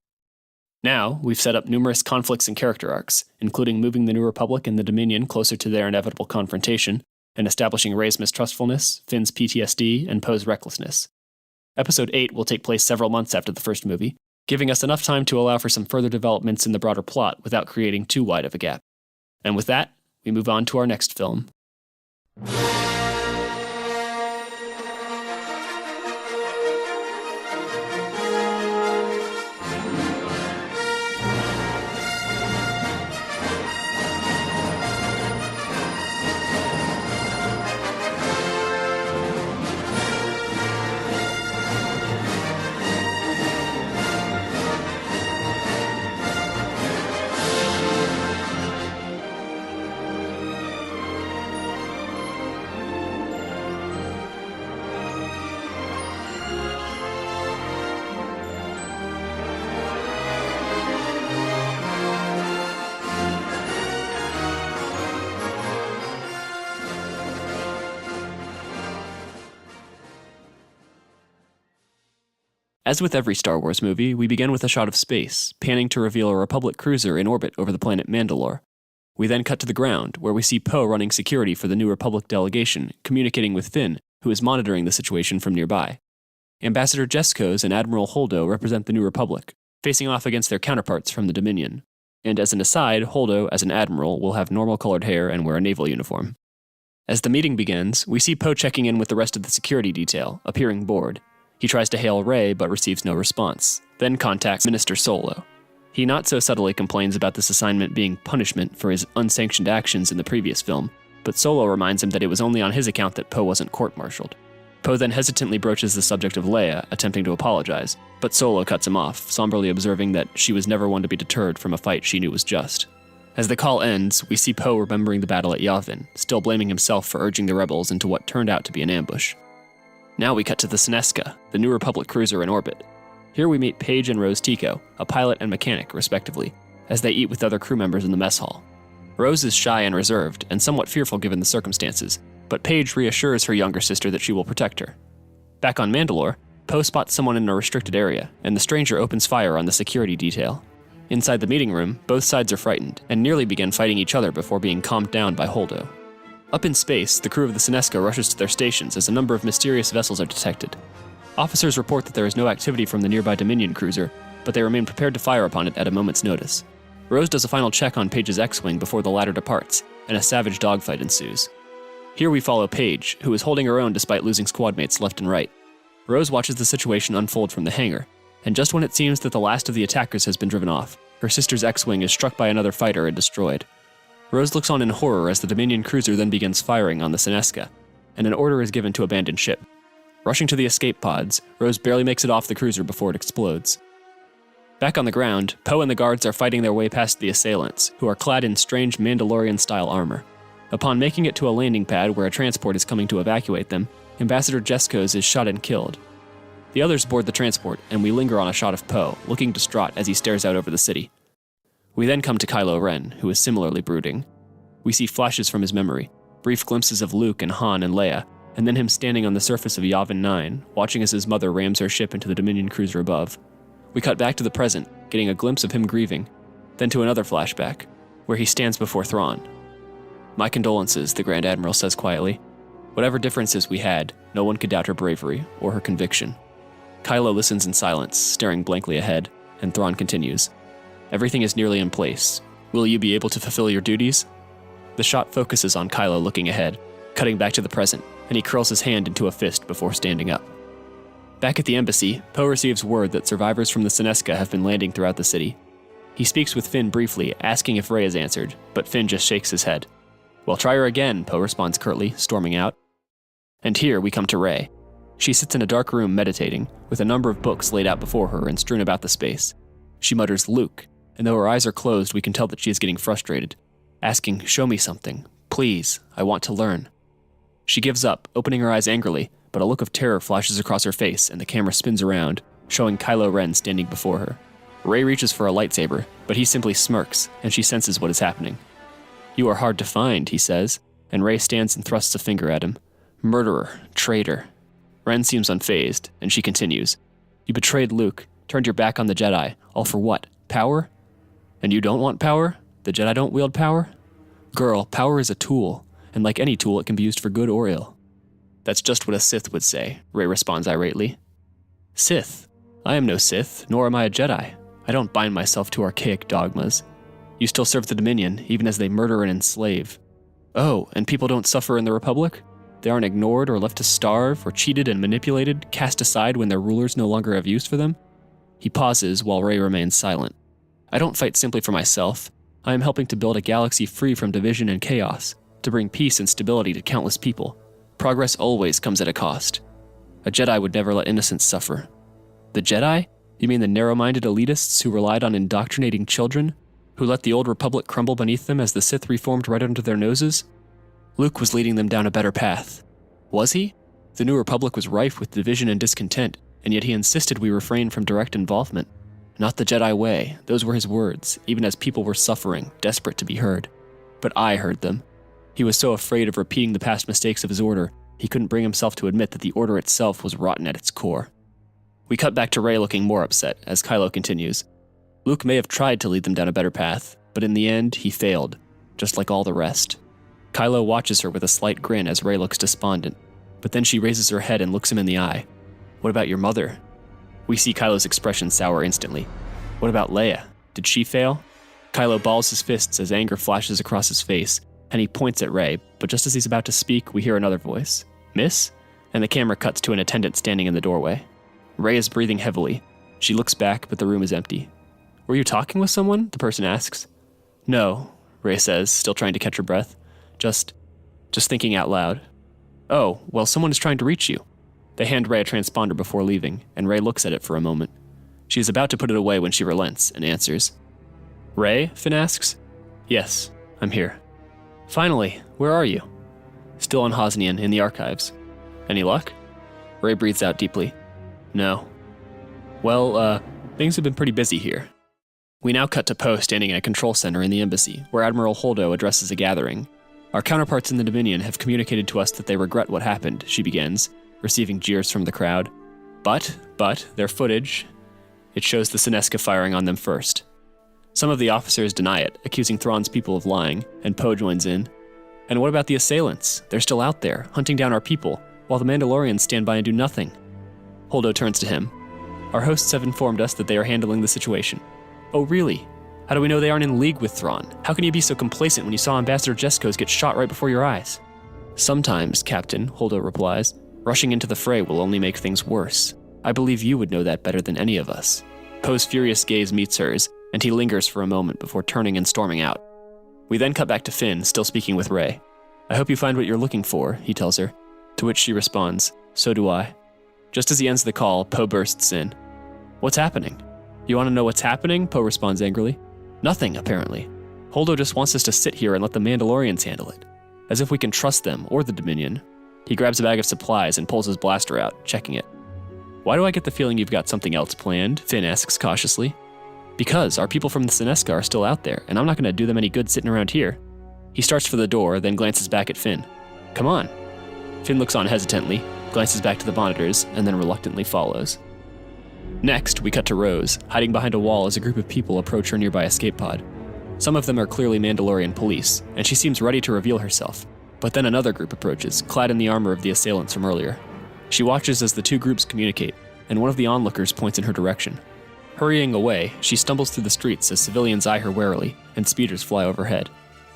Now, we've set up numerous conflicts and character arcs, including moving the New Republic and the Dominion closer to their inevitable confrontation, and establishing Rey's mistrustfulness, Finn's PTSD, and Poe's recklessness. Episode 8 will take place several months after the first movie, giving us enough time to allow for some further developments in the broader plot without creating too wide of a gap. And with that, we move on to our next film. As with every Star Wars movie, we begin with a shot of space, panning to reveal a Republic cruiser in orbit over the planet Mandalore. We then cut to the ground, where we see Poe running security for the New Republic delegation, communicating with Finn, who is monitoring the situation from nearby. Ambassador Jeskos and Admiral Holdo represent the New Republic, facing off against their counterparts from the Dominion. And as an aside, Holdo, as an admiral, will have normal-colored hair and wear a naval uniform. As the meeting begins, we see Poe checking in with the rest of the security detail, appearing bored. He tries to hail Rey, but receives no response, then contacts Minister Solo. He not so subtly complains about this assignment being punishment for his unsanctioned actions in the previous film, but Solo reminds him that it was only on his account that Poe wasn't court-martialed. Poe then hesitantly broaches the subject of Leia, attempting to apologize, but Solo cuts him off, somberly observing that she was never one to be deterred from a fight she knew was just. As the call ends, we see Poe remembering the battle at Yavin, still blaming himself for urging the rebels into what turned out to be an ambush. Now we cut to the Senesca, the New Republic cruiser in orbit. Here we meet Paige and Rose Tico, a pilot and mechanic, respectively, as they eat with other crew members in the mess hall. Rose is shy and reserved, and somewhat fearful given the circumstances, but Paige reassures her younger sister that she will protect her. Back on Mandalore, Poe spots someone in a restricted area, and the stranger opens fire on the security detail. Inside the meeting room, both sides are frightened, and nearly begin fighting each other before being calmed down by Holdo. Up in space, the crew of the Senesca rushes to their stations as a number of mysterious vessels are detected. Officers report that there is no activity from the nearby Dominion cruiser, but they remain prepared to fire upon it at a moment's notice. Rose does a final check on Paige's X-Wing before the latter departs, and a savage dogfight ensues. Here we follow Paige, who is holding her own despite losing squadmates left and right. Rose watches the situation unfold from the hangar, and just when it seems that the last of the attackers has been driven off, her sister's X-Wing is struck by another fighter and destroyed. Rose looks on in horror as the Dominion cruiser then begins firing on the Senesca, and an order is given to abandon ship. Rushing to the escape pods, Rose barely makes it off the cruiser before it explodes. Back on the ground, Poe and the guards are fighting their way past the assailants, who are clad in strange Mandalorian-style armor. Upon making it to a landing pad where a transport is coming to evacuate them, Ambassador Jeskos is shot and killed. The others board the transport, and we linger on a shot of Poe, looking distraught as he stares out over the city. We then come to Kylo Ren, who is similarly brooding. We see flashes from his memory, brief glimpses of Luke and Han and Leia, and then him standing on the surface of Yavin 9, watching as his mother rams her ship into the Dominion cruiser above. We cut back to the present, getting a glimpse of him grieving, then to another flashback, where he stands before Thrawn. "My condolences," the Grand Admiral says quietly. Whatever differences we had, no one could doubt her bravery or her conviction. Kylo listens in silence, staring blankly ahead, and Thrawn continues. "Everything is nearly in place. Will you be able to fulfill your duties?" The shot focuses on Kylo looking ahead, cutting back to the present, and he curls his hand into a fist before standing up. Back at the embassy, Poe receives word that survivors from the Senesca have been landing throughout the city. He speaks with Finn briefly, asking if Rey is answered, but Finn just shakes his head. "Well, try her again," Poe responds curtly, storming out. And here we come to Rey. She sits in a dark room meditating, with a number of books laid out before her and strewn about the space. She mutters Luke, and though her eyes are closed, we can tell that she is getting frustrated, asking, "Show me something. Please, I want to learn." She gives up, opening her eyes angrily, but a look of terror flashes across her face and the camera spins around, showing Kylo Ren standing before her. Rey reaches for a lightsaber, but he simply smirks, and she senses what is happening. "You are hard to find," he says, and Rey stands and thrusts a finger at him. "Murderer, traitor." Ren seems unfazed, and she continues. "You betrayed Luke, turned your back on the Jedi, all for what? Power? And you don't want power? The Jedi don't wield power? Girl, power is a tool, and like any tool, it can be used for good or ill." "That's just what a Sith would say," Rey responds irately. "Sith? I am no Sith, nor am I a Jedi. I don't bind myself to archaic dogmas. You still serve the Dominion, even as they murder and enslave. Oh, and people don't suffer in the Republic? They aren't ignored or left to starve, or cheated and manipulated, cast aside when their rulers no longer have use for them?" He pauses while Rey remains silent. "I don't fight simply for myself. I am helping to build a galaxy free from division and chaos, to bring peace and stability to countless people. Progress always comes at a cost. A Jedi would never let innocents suffer." "The Jedi? You mean the narrow-minded elitists who relied on indoctrinating children? Who let the old Republic crumble beneath them as the Sith reformed right under their noses? Luke was leading them down a better path. Was he? The New Republic was rife with division and discontent, and yet he insisted we refrain from direct involvement. Not the Jedi way, those were his words, even as people were suffering, desperate to be heard. But I heard them. He was so afraid of repeating the past mistakes of his order, he couldn't bring himself to admit that the order itself was rotten at its core." We cut back to Rey looking more upset, as Kylo continues. "Luke may have tried to lead them down a better path, but in the end, he failed. just like all the rest. Kylo watches her with a slight grin as Rey looks despondent, but then she raises her head and looks him in the eye. What about your mother? We see Kylo's expression sour instantly. What about Leia? Did she fail? Kylo balls his fists as anger flashes across his face, and he points at Rey, but just as he's about to speak, we hear another voice. Miss? And the camera cuts to an attendant standing in the doorway. Rey is breathing heavily. She looks back, but the room is empty. Were you talking with someone? The person asks. No, Rey says, still trying to catch her breath. Just thinking out loud. Oh, well, someone is trying to reach you. They hand Rey a transponder before leaving, and Rey looks at it for a moment. She is about to put it away when she relents and answers. Rey? Finn asks. Yes, I'm here. Finally, where are you? Still on Hosnian, in the archives. Any luck? Rey breathes out deeply. No. Well, things have been pretty busy here. We now cut to Poe standing in a control center in the embassy, where Admiral Holdo addresses a gathering. Our counterparts in the Dominion have communicated to us that they regret what happened, she begins, receiving jeers from the crowd. But, their footage, it shows the Senesca firing on them first. Some of the officers deny it, accusing Thrawn's people of lying, and Poe joins in. And what about the assailants? They're still out there, hunting down our people, while the Mandalorians stand by and do nothing. Holdo turns to him. Our hosts have informed us that they are handling the situation. Oh, really? How do we know they aren't in league with Thrawn? How can you be so complacent when you saw Ambassador Jeskos get shot right before your eyes? Sometimes, Captain, Holdo replies, rushing into the fray will only make things worse. I believe you would know that better than any of us. Poe's furious gaze meets hers, and he lingers for a moment before turning and storming out. We then cut back to Finn, still speaking with Rey. I hope you find what you're looking for, he tells her, to which she responds, so do I. Just as he ends the call, Poe bursts in. What's happening? You want to know what's happening? Poe responds angrily. Nothing, apparently. Holdo just wants us to sit here and let the Mandalorians handle it. As if we can trust them, or the Dominion. He grabs a bag of supplies and pulls his blaster out, checking it. Why do I get the feeling you've got something else planned? Finn asks cautiously. Because our people from the Senesca are still out there, and I'm not going to do them any good sitting around here. He starts for the door, then glances back at Finn. Come on. Finn looks on hesitantly, glances back to the monitors, and then reluctantly follows. Next, we cut to Rose, hiding behind a wall as a group of people approach her nearby escape pod. Some of them are clearly Mandalorian police, and she seems ready to reveal herself. But then another group approaches, clad in the armor of the assailants from earlier. She watches as the two groups communicate, and one of the onlookers points in her direction. Hurrying away, she stumbles through the streets as civilians eye her warily, and speeders fly overhead.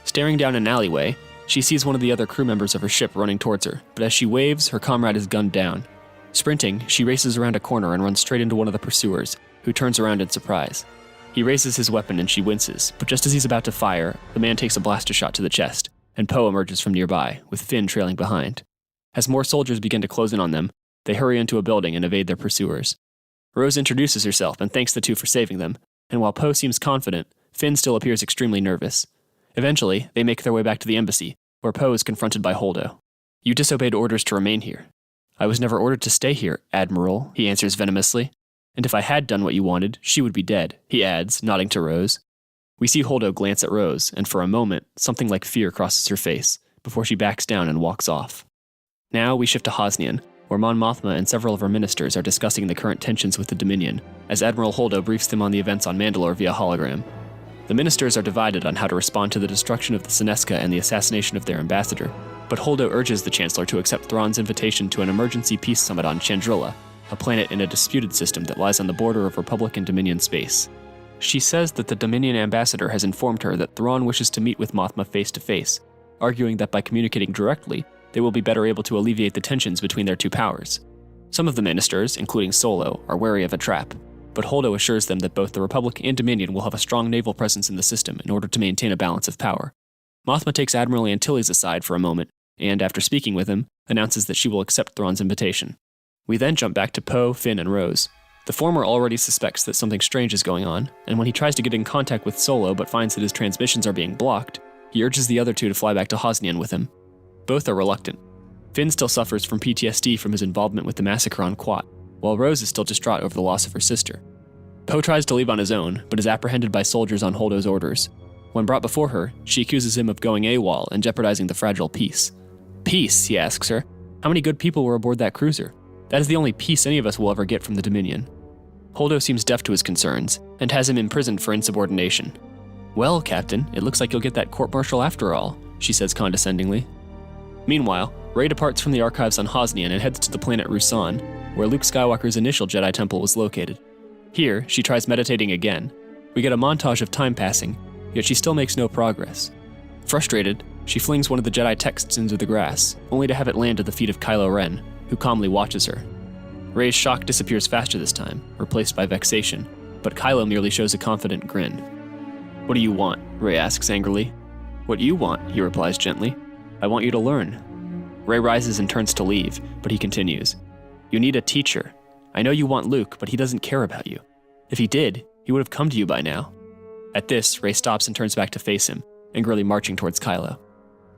Staring down an alleyway, she sees one of the other crew members of her ship running towards her, but as she waves, her comrade is gunned down. Sprinting, she races around a corner and runs straight into one of the pursuers, who turns around in surprise. He raises his weapon and she winces, but just as he's about to fire, the man takes a blaster shot to the chest, and Poe emerges from nearby, with Finn trailing behind. As more soldiers begin to close in on them, they hurry into a building and evade their pursuers. Rose introduces herself and thanks the two for saving them, and while Poe seems confident, Finn still appears extremely nervous. Eventually, they make their way back to the embassy, where Poe is confronted by Holdo. You disobeyed orders to remain here. I was never ordered to stay here, Admiral, he answers venomously. And if I had done what you wanted, she would be dead, he adds, nodding to Rose. We see Holdo glance at Rose, and for a moment, something like fear crosses her face, before she backs down and walks off. Now we shift to Hosnian, where Mon Mothma and several of her ministers are discussing the current tensions with the Dominion, as Admiral Holdo briefs them on the events on Mandalore via hologram. The ministers are divided on how to respond to the destruction of the Senesca and the assassination of their ambassador, but Holdo urges the Chancellor to accept Thrawn's invitation to an emergency peace summit on Chandrila, a planet in a disputed system that lies on the border of Republic and Dominion space. She says that the Dominion ambassador has informed her that Thrawn wishes to meet with Mothma face-to-face, arguing that by communicating directly, they will be better able to alleviate the tensions between their two powers. Some of the ministers, including Solo, are wary of a trap, but Holdo assures them that both the Republic and Dominion will have a strong naval presence in the system in order to maintain a balance of power. Mothma takes Admiral Antilles aside for a moment, and after speaking with him, announces that she will accept Thrawn's invitation. We then jump back to Poe, Finn, and Rose. The former already suspects that something strange is going on, and when he tries to get in contact with Solo but finds that his transmissions are being blocked, he urges the other two to fly back to Hosnian with him. Both are reluctant. Finn still suffers from PTSD from his involvement with the massacre on Quat, while Rose is still distraught over the loss of her sister. Poe tries to leave on his own, but is apprehended by soldiers on Holdo's orders. When brought before her, she accuses him of going AWOL and jeopardizing the fragile peace. Peace, he asks her. How many good people were aboard that cruiser? That is the only peace any of us will ever get from the Dominion. Holdo seems deaf to his concerns, and has him imprisoned for insubordination. Well, Captain, it looks like you'll get that court-martial after all, she says condescendingly. Meanwhile, Rey departs from the archives on Hosnian and heads to the planet Rusan, where Luke Skywalker's initial Jedi temple was located. Here, she tries meditating again. We get a montage of time passing, yet she still makes no progress. Frustrated, she flings one of the Jedi texts into the grass, only to have it land at the feet of Kylo Ren, who calmly watches her. Rey's shock disappears faster this time, replaced by vexation, but Kylo merely shows a confident grin. What do you want? Rey asks angrily. What you want, he replies gently. I want you to learn. Rey rises and turns to leave, but he continues. You need a teacher. I know you want Luke, but he doesn't care about you. If he did, he would have come to you by now. At this, Rey stops and turns back to face him, angrily marching towards Kylo.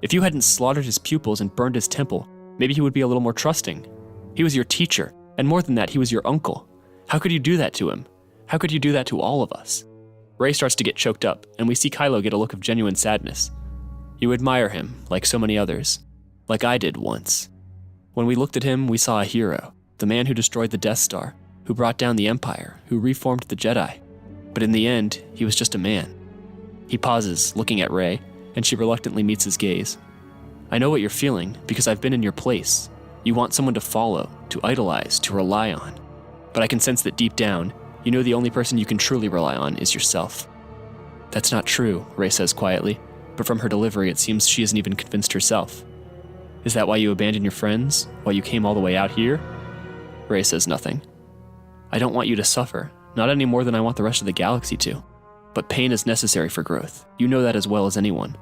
If you hadn't slaughtered his pupils and burned his temple, maybe he would be a little more trusting. He was your teacher, and more than that, he was your uncle. How could you do that to him? How could you do that to all of us? Rey starts to get choked up, and we see Kylo get a look of genuine sadness. You admire him, like so many others. Like I did once. When we looked at him, we saw a hero, the man who destroyed the Death Star, who brought down the Empire, who reformed the Jedi. But in the end, he was just a man. He pauses, looking at Rey, and she reluctantly meets his gaze. I know what you're feeling, because I've been in your place. You want someone to follow, to idolize, to rely on. But I can sense that deep down, you know the only person you can truly rely on is yourself. That's not true, Rey says quietly, but from her delivery it seems she isn't even convinced herself. Is that why you abandoned your friends? Why you came all the way out here? Rey says nothing. I don't want you to suffer, not any more than I want the rest of the galaxy to. But pain is necessary for growth. You know that as well as anyone.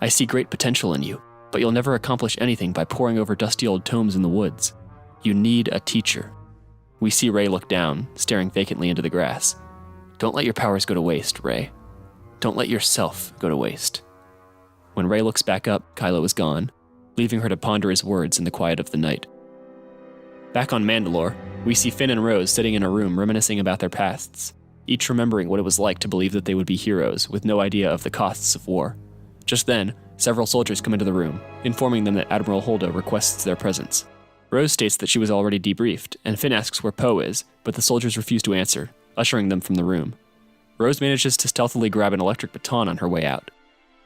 I see great potential in you, but you'll never accomplish anything by poring over dusty old tomes in the woods. You need a teacher. We see Rey look down, staring vacantly into the grass. Don't let your powers go to waste, Rey. Don't let yourself go to waste. When Rey looks back up, Kylo is gone, leaving her to ponder his words in the quiet of the night. Back on Mandalore, we see Finn and Rose sitting in a room reminiscing about their pasts, each remembering what it was like to believe that they would be heroes with no idea of the costs of war. Just then, several soldiers come into the room, informing them that Admiral Holdo requests their presence. Rose states that she was already debriefed, and Finn asks where Poe is, but the soldiers refuse to answer, ushering them from the room. Rose manages to stealthily grab an electric baton on her way out.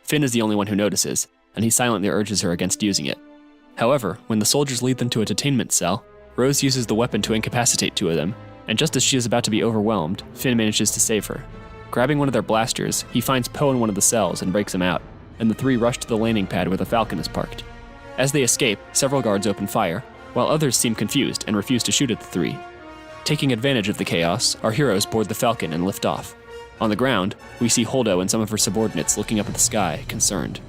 Finn is the only one who notices, and he silently urges her against using it. However, when the soldiers lead them to a detainment cell, Rose uses the weapon to incapacitate two of them, and just as she is about to be overwhelmed, Finn manages to save her. Grabbing one of their blasters, he finds Poe in one of the cells and breaks him out, and the three rush to the landing pad where the Falcon is parked. As they escape, several guards open fire, while others seem confused and refuse to shoot at the three. Taking advantage of the chaos, our heroes board the Falcon and lift off. On the ground, we see Holdo and some of her subordinates looking up at the sky, concerned.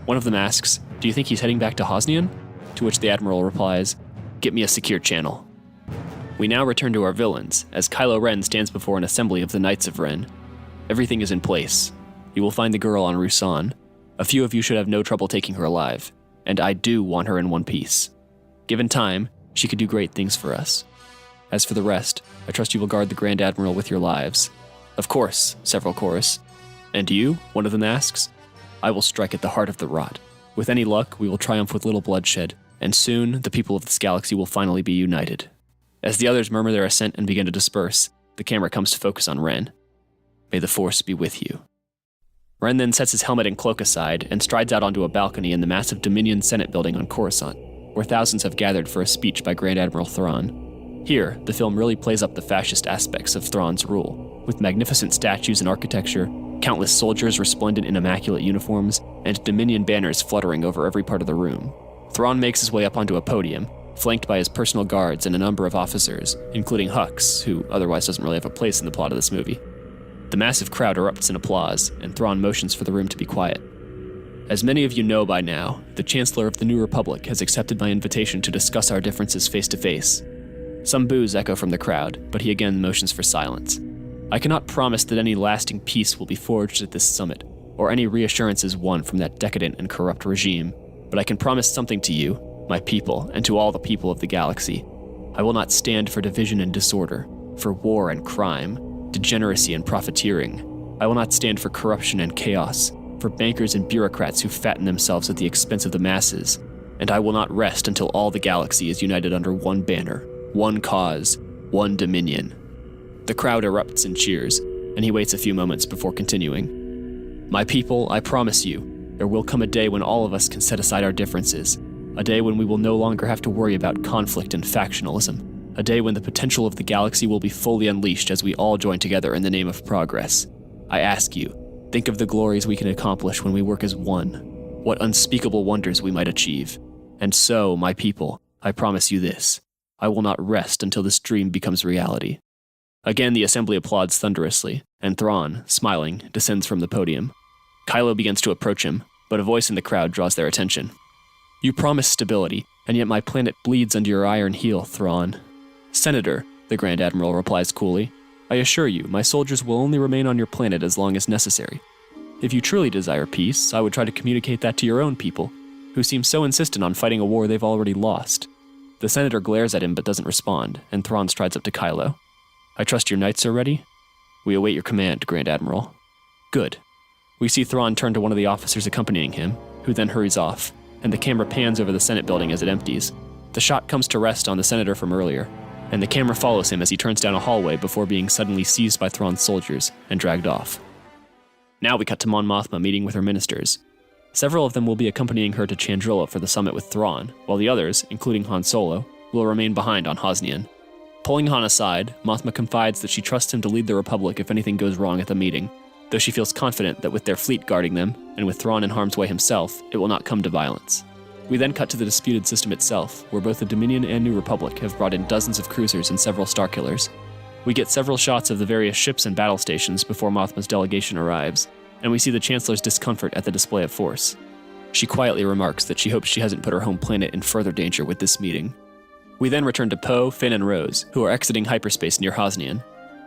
One of them asks, "Do you think he's heading back to Hosnian?" To which the Admiral replies, "Get me a secure channel." We now return to our villains, as Kylo Ren stands before an assembly of the Knights of Ren. Everything is in place. You will find the girl on Rusan. A few of you should have no trouble taking her alive, and I do want her in one piece. Given time, she could do great things for us. As for the rest, I trust you will guard the Grand Admiral with your lives. Of course, several chorus. And you? One of them asks. I will strike at the heart of the rot. With any luck, we will triumph with little bloodshed, and soon the people of this galaxy will finally be united. As the others murmur their assent and begin to disperse, the camera comes to focus on Ren. May the Force be with you. Ren then sets his helmet and cloak aside and strides out onto a balcony in the massive Dominion Senate building on Coruscant, where thousands have gathered for a speech by Grand Admiral Thrawn. Here, the film really plays up the fascist aspects of Thrawn's rule, with magnificent statues and architecture, countless soldiers resplendent in immaculate uniforms, and Dominion banners fluttering over every part of the room. Thrawn makes his way up onto a podium, flanked by his personal guards and a number of officers, including Hux, who otherwise doesn't really have a place in the plot of this movie. The massive crowd erupts in applause, and Thrawn motions for the room to be quiet. As many of you know by now, the Chancellor of the New Republic has accepted my invitation to discuss our differences face to face. Some boos echo from the crowd, but he again motions for silence. I cannot promise that any lasting peace will be forged at this summit, or any reassurances won from that decadent and corrupt regime, but I can promise something to you, my people, and to all the people of the galaxy. I will not stand for division and disorder, for war and crime, degeneracy and profiteering. I will not stand for corruption and chaos, for bankers and bureaucrats who fatten themselves at the expense of the masses, and I will not rest until all the galaxy is united under one banner, one cause, one dominion. The crowd erupts in cheers, and he waits a few moments before continuing. My people, I promise you, there will come a day when all of us can set aside our differences. A day when we will no longer have to worry about conflict and factionalism. A day when the potential of the galaxy will be fully unleashed as we all join together in the name of progress. I ask you, think of the glories we can accomplish when we work as one. What unspeakable wonders we might achieve. And so, my people, I promise you this. I will not rest until this dream becomes reality. Again, the assembly applauds thunderously, and Thrawn, smiling, descends from the podium. Kylo begins to approach him, but a voice in the crowd draws their attention. You promise stability, and yet my planet bleeds under your iron heel, Thrawn. Senator, the Grand Admiral replies coolly, I assure you, my soldiers will only remain on your planet as long as necessary. If you truly desire peace, I would try to communicate that to your own people, who seem so insistent on fighting a war they've already lost. The Senator glares at him but doesn't respond, and Thrawn strides up to Kylo. I trust your knights are ready? We await your command, Grand Admiral. Good. We see Thrawn turn to one of the officers accompanying him, who then hurries off, and the camera pans over the Senate building as it empties. The shot comes to rest on the Senator from earlier, and the camera follows him as he turns down a hallway before being suddenly seized by Thrawn's soldiers and dragged off. Now we cut to Mon Mothma meeting with her ministers. Several of them will be accompanying her to Chandrila for the summit with Thrawn, while the others, including Han Solo, will remain behind on Hosnian. Pulling Han aside, Mothma confides that she trusts him to lead the Republic if anything goes wrong at the meeting, though she feels confident that with their fleet guarding them, and with Thrawn in harm's way himself, it will not come to violence. We then cut to the disputed system itself, where both the Dominion and New Republic have brought in dozens of cruisers and several starkillers. We get several shots of the various ships and battle stations before Mothma's delegation arrives, and we see the Chancellor's discomfort at the display of force. She quietly remarks that she hopes she hasn't put her home planet in further danger with this meeting. We then return to Poe, Finn, and Rose, who are exiting hyperspace near Hosnian.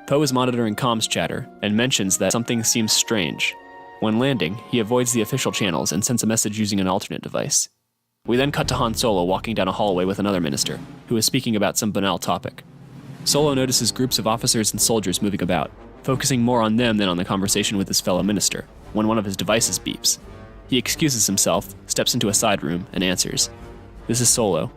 Poe is monitoring comms chatter and mentions that something seems strange. When landing, he avoids the official channels and sends a message using an alternate device. We then cut to Han Solo walking down a hallway with another minister, who is speaking about some banal topic. Solo notices groups of officers and soldiers moving about, focusing more on them than on the conversation with his fellow minister, when one of his devices beeps. He excuses himself, steps into a side room, and answers. This is Solo.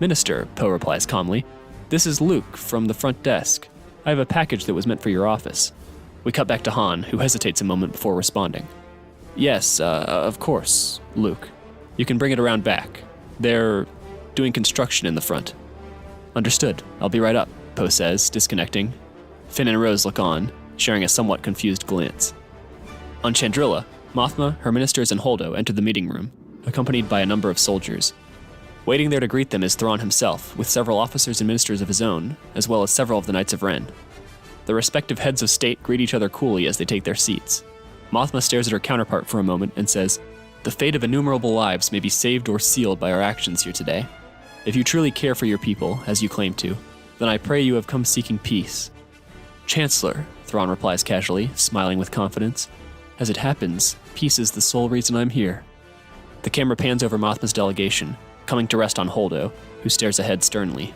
Minister, Poe replies calmly. This is Luke from the front desk. I have a package that was meant for your office. We cut back to Han, who hesitates a moment before responding. Yes, of course, Luke. You can bring it around back. They're doing construction in the front. Understood. I'll be right up, Poe says, disconnecting. Finn and Rose look on, sharing a somewhat confused glance. On Chandrila, Mothma, her ministers, and Holdo enter the meeting room, accompanied by a number of soldiers. Waiting there to greet them is Thrawn himself, with several officers and ministers of his own, as well as several of the Knights of Ren. The respective heads of state greet each other coolly as they take their seats. Mothma stares at her counterpart for a moment and says, The fate of innumerable lives may be saved or sealed by our actions here today. If you truly care for your people, as you claim to, then I pray you have come seeking peace. Chancellor, Thrawn replies casually, smiling with confidence. As it happens, peace is the sole reason I'm here. The camera pans over Mothma's delegation, coming to rest on Holdo, who stares ahead sternly.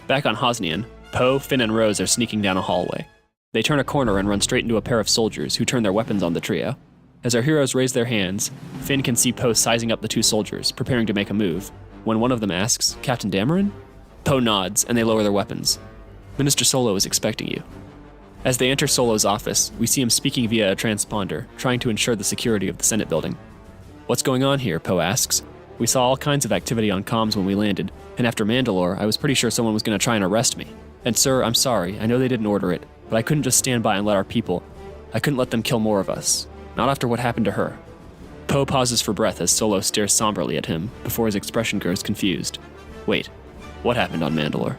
Back on Hosnian, Poe, Finn, and Rose are sneaking down a hallway. They turn a corner and run straight into a pair of soldiers who turn their weapons on the trio. As our heroes raise their hands, Finn can see Poe sizing up the two soldiers, preparing to make a move, when one of them asks, Captain Dameron? Poe nods, and they lower their weapons. Minister Solo is expecting you. As they enter Solo's office, we see him speaking via a transponder, trying to ensure the security of the Senate building. What's going on here? Poe asks. We saw all kinds of activity on comms when we landed, and after Mandalore, I was pretty sure someone was going to try and arrest me. And sir, I'm sorry, I know they didn't order it, but I couldn't just stand by and let our people. I couldn't let them kill more of us. Not after what happened to her. Poe pauses for breath as Solo stares somberly at him, before his expression grows confused. Wait, what happened on Mandalore?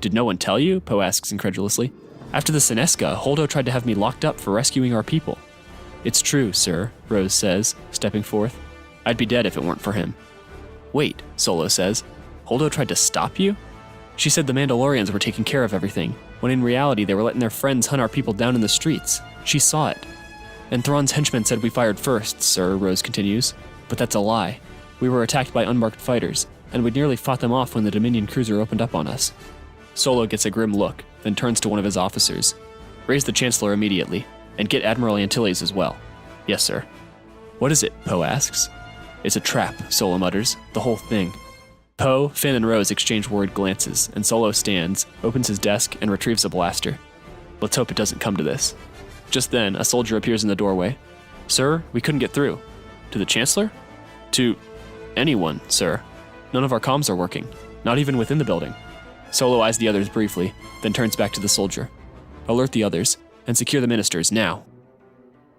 Did no one tell you? Poe asks incredulously. After the Senesca, Holdo tried to have me locked up for rescuing our people. It's true, sir, Rose says, stepping forth. I'd be dead if it weren't for him. Wait, Solo says. Holdo tried to stop you? She said the Mandalorians were taking care of everything, when in reality they were letting their friends hunt our people down in the streets. She saw it. And Thrawn's henchmen said we fired first, sir, Rose continues. But that's a lie. We were attacked by unmarked fighters, and we nearly fought them off when the Dominion cruiser opened up on us. Solo gets a grim look, then turns to one of his officers. Raise the Chancellor immediately, and get Admiral Antilles as well. Yes, sir. What is it? Poe asks. It's a trap, Solo mutters. The whole thing. Poe, Finn, and Rose exchange worried glances, and Solo stands, opens his desk, and retrieves a blaster. Let's hope it doesn't come to this. Just then, a soldier appears in the doorway. Sir, we couldn't get through. To the Chancellor? To anyone, sir. None of our comms are working, not even within the building. Solo eyes the others briefly, then turns back to the soldier. Alert the others, and secure the ministers, now.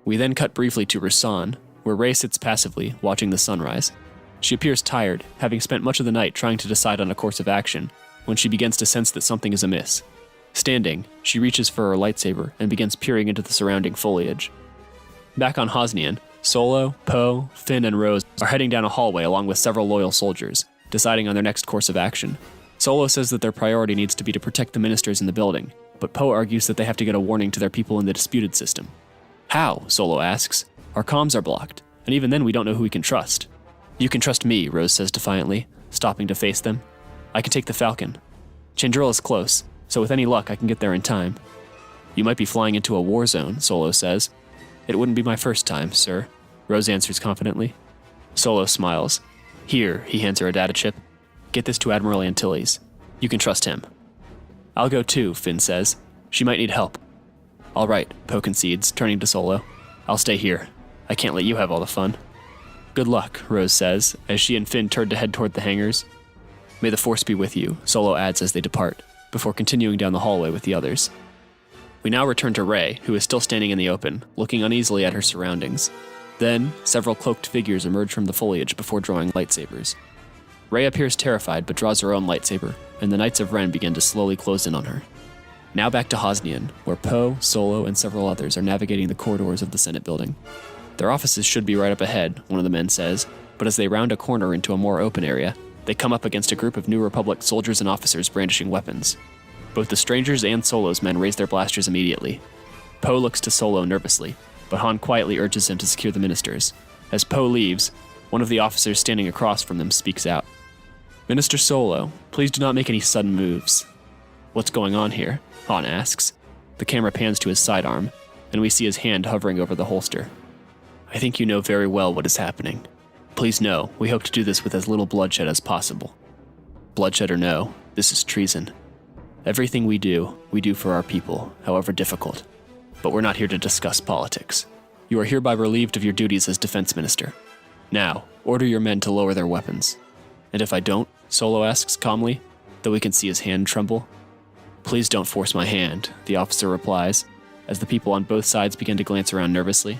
We then cut briefly to Rasan, where Rey sits passively, watching the sunrise. She appears tired, having spent much of the night trying to decide on a course of action, when she begins to sense that something is amiss. Standing, she reaches for her lightsaber and begins peering into the surrounding foliage. Back on Hosnian, Solo, Poe, Finn, and Rose are heading down a hallway along with several loyal soldiers, deciding on their next course of action. Solo says that their priority needs to be to protect the ministers in the building, but Poe argues that they have to get a warning to their people in the disputed system. How? Solo asks. Our comms are blocked, and even then we don't know who we can trust. You can trust me, Rose says defiantly, stopping to face them. I can take the Falcon. Chandrila is close, so with any luck I can get there in time. You might be flying into a war zone, Solo says. It wouldn't be my first time, sir, Rose answers confidently. Solo smiles. Here, he hands her a data chip. Get this to Admiral Antilles. You can trust him. I'll go too, Finn says. She might need help. All right, Poe concedes, turning to Solo. I'll stay here. I can't let you have all the fun. Good luck, Rose says, as she and Finn turn to head toward the hangars. May the Force be with you, Solo adds as they depart, before continuing down the hallway with the others. We now return to Rey, who is still standing in the open, looking uneasily at her surroundings. Then, several cloaked figures emerge from the foliage before drawing lightsabers. Rey appears terrified but draws her own lightsaber, and the Knights of Ren begin to slowly close in on her. Now back to Hosnian, where Poe, Solo, and several others are navigating the corridors of the Senate building. Their offices should be right up ahead, one of the men says, but as they round a corner into a more open area, they come up against a group of New Republic soldiers and officers brandishing weapons. Both the strangers and Solo's men raise their blasters immediately. Poe looks to Solo nervously, but Han quietly urges him to secure the ministers. As Poe leaves, one of the officers standing across from them speaks out. Minister Solo, please do not make any sudden moves. What's going on here? Han asks. The camera pans to his sidearm, and we see his hand hovering over the holster. I think you know very well what is happening. Please know, we hope to do this with as little bloodshed as possible. Bloodshed or no, this is treason. Everything we do for our people, however difficult. But we're not here to discuss politics. You are hereby relieved of your duties as defense minister. Now, order your men to lower their weapons. And if I don't, Solo asks calmly, though we can see his hand tremble. Please don't force my hand, the officer replies, as the people on both sides begin to glance around nervously.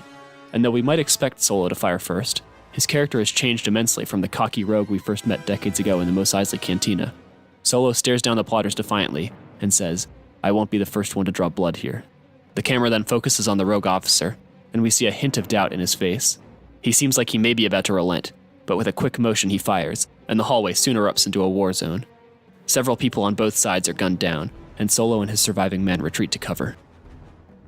And though we might expect Solo to fire first, his character has changed immensely from the cocky rogue we first met decades ago in the Mos Eisley Cantina. Solo stares down the plotters defiantly and says, I won't be the first one to draw blood here. The camera then focuses on the rogue officer, and we see a hint of doubt in his face. He seems like he may be about to relent, but with a quick motion he fires, and the hallway soon erupts into a war zone. Several people on both sides are gunned down, and Solo and his surviving men retreat to cover.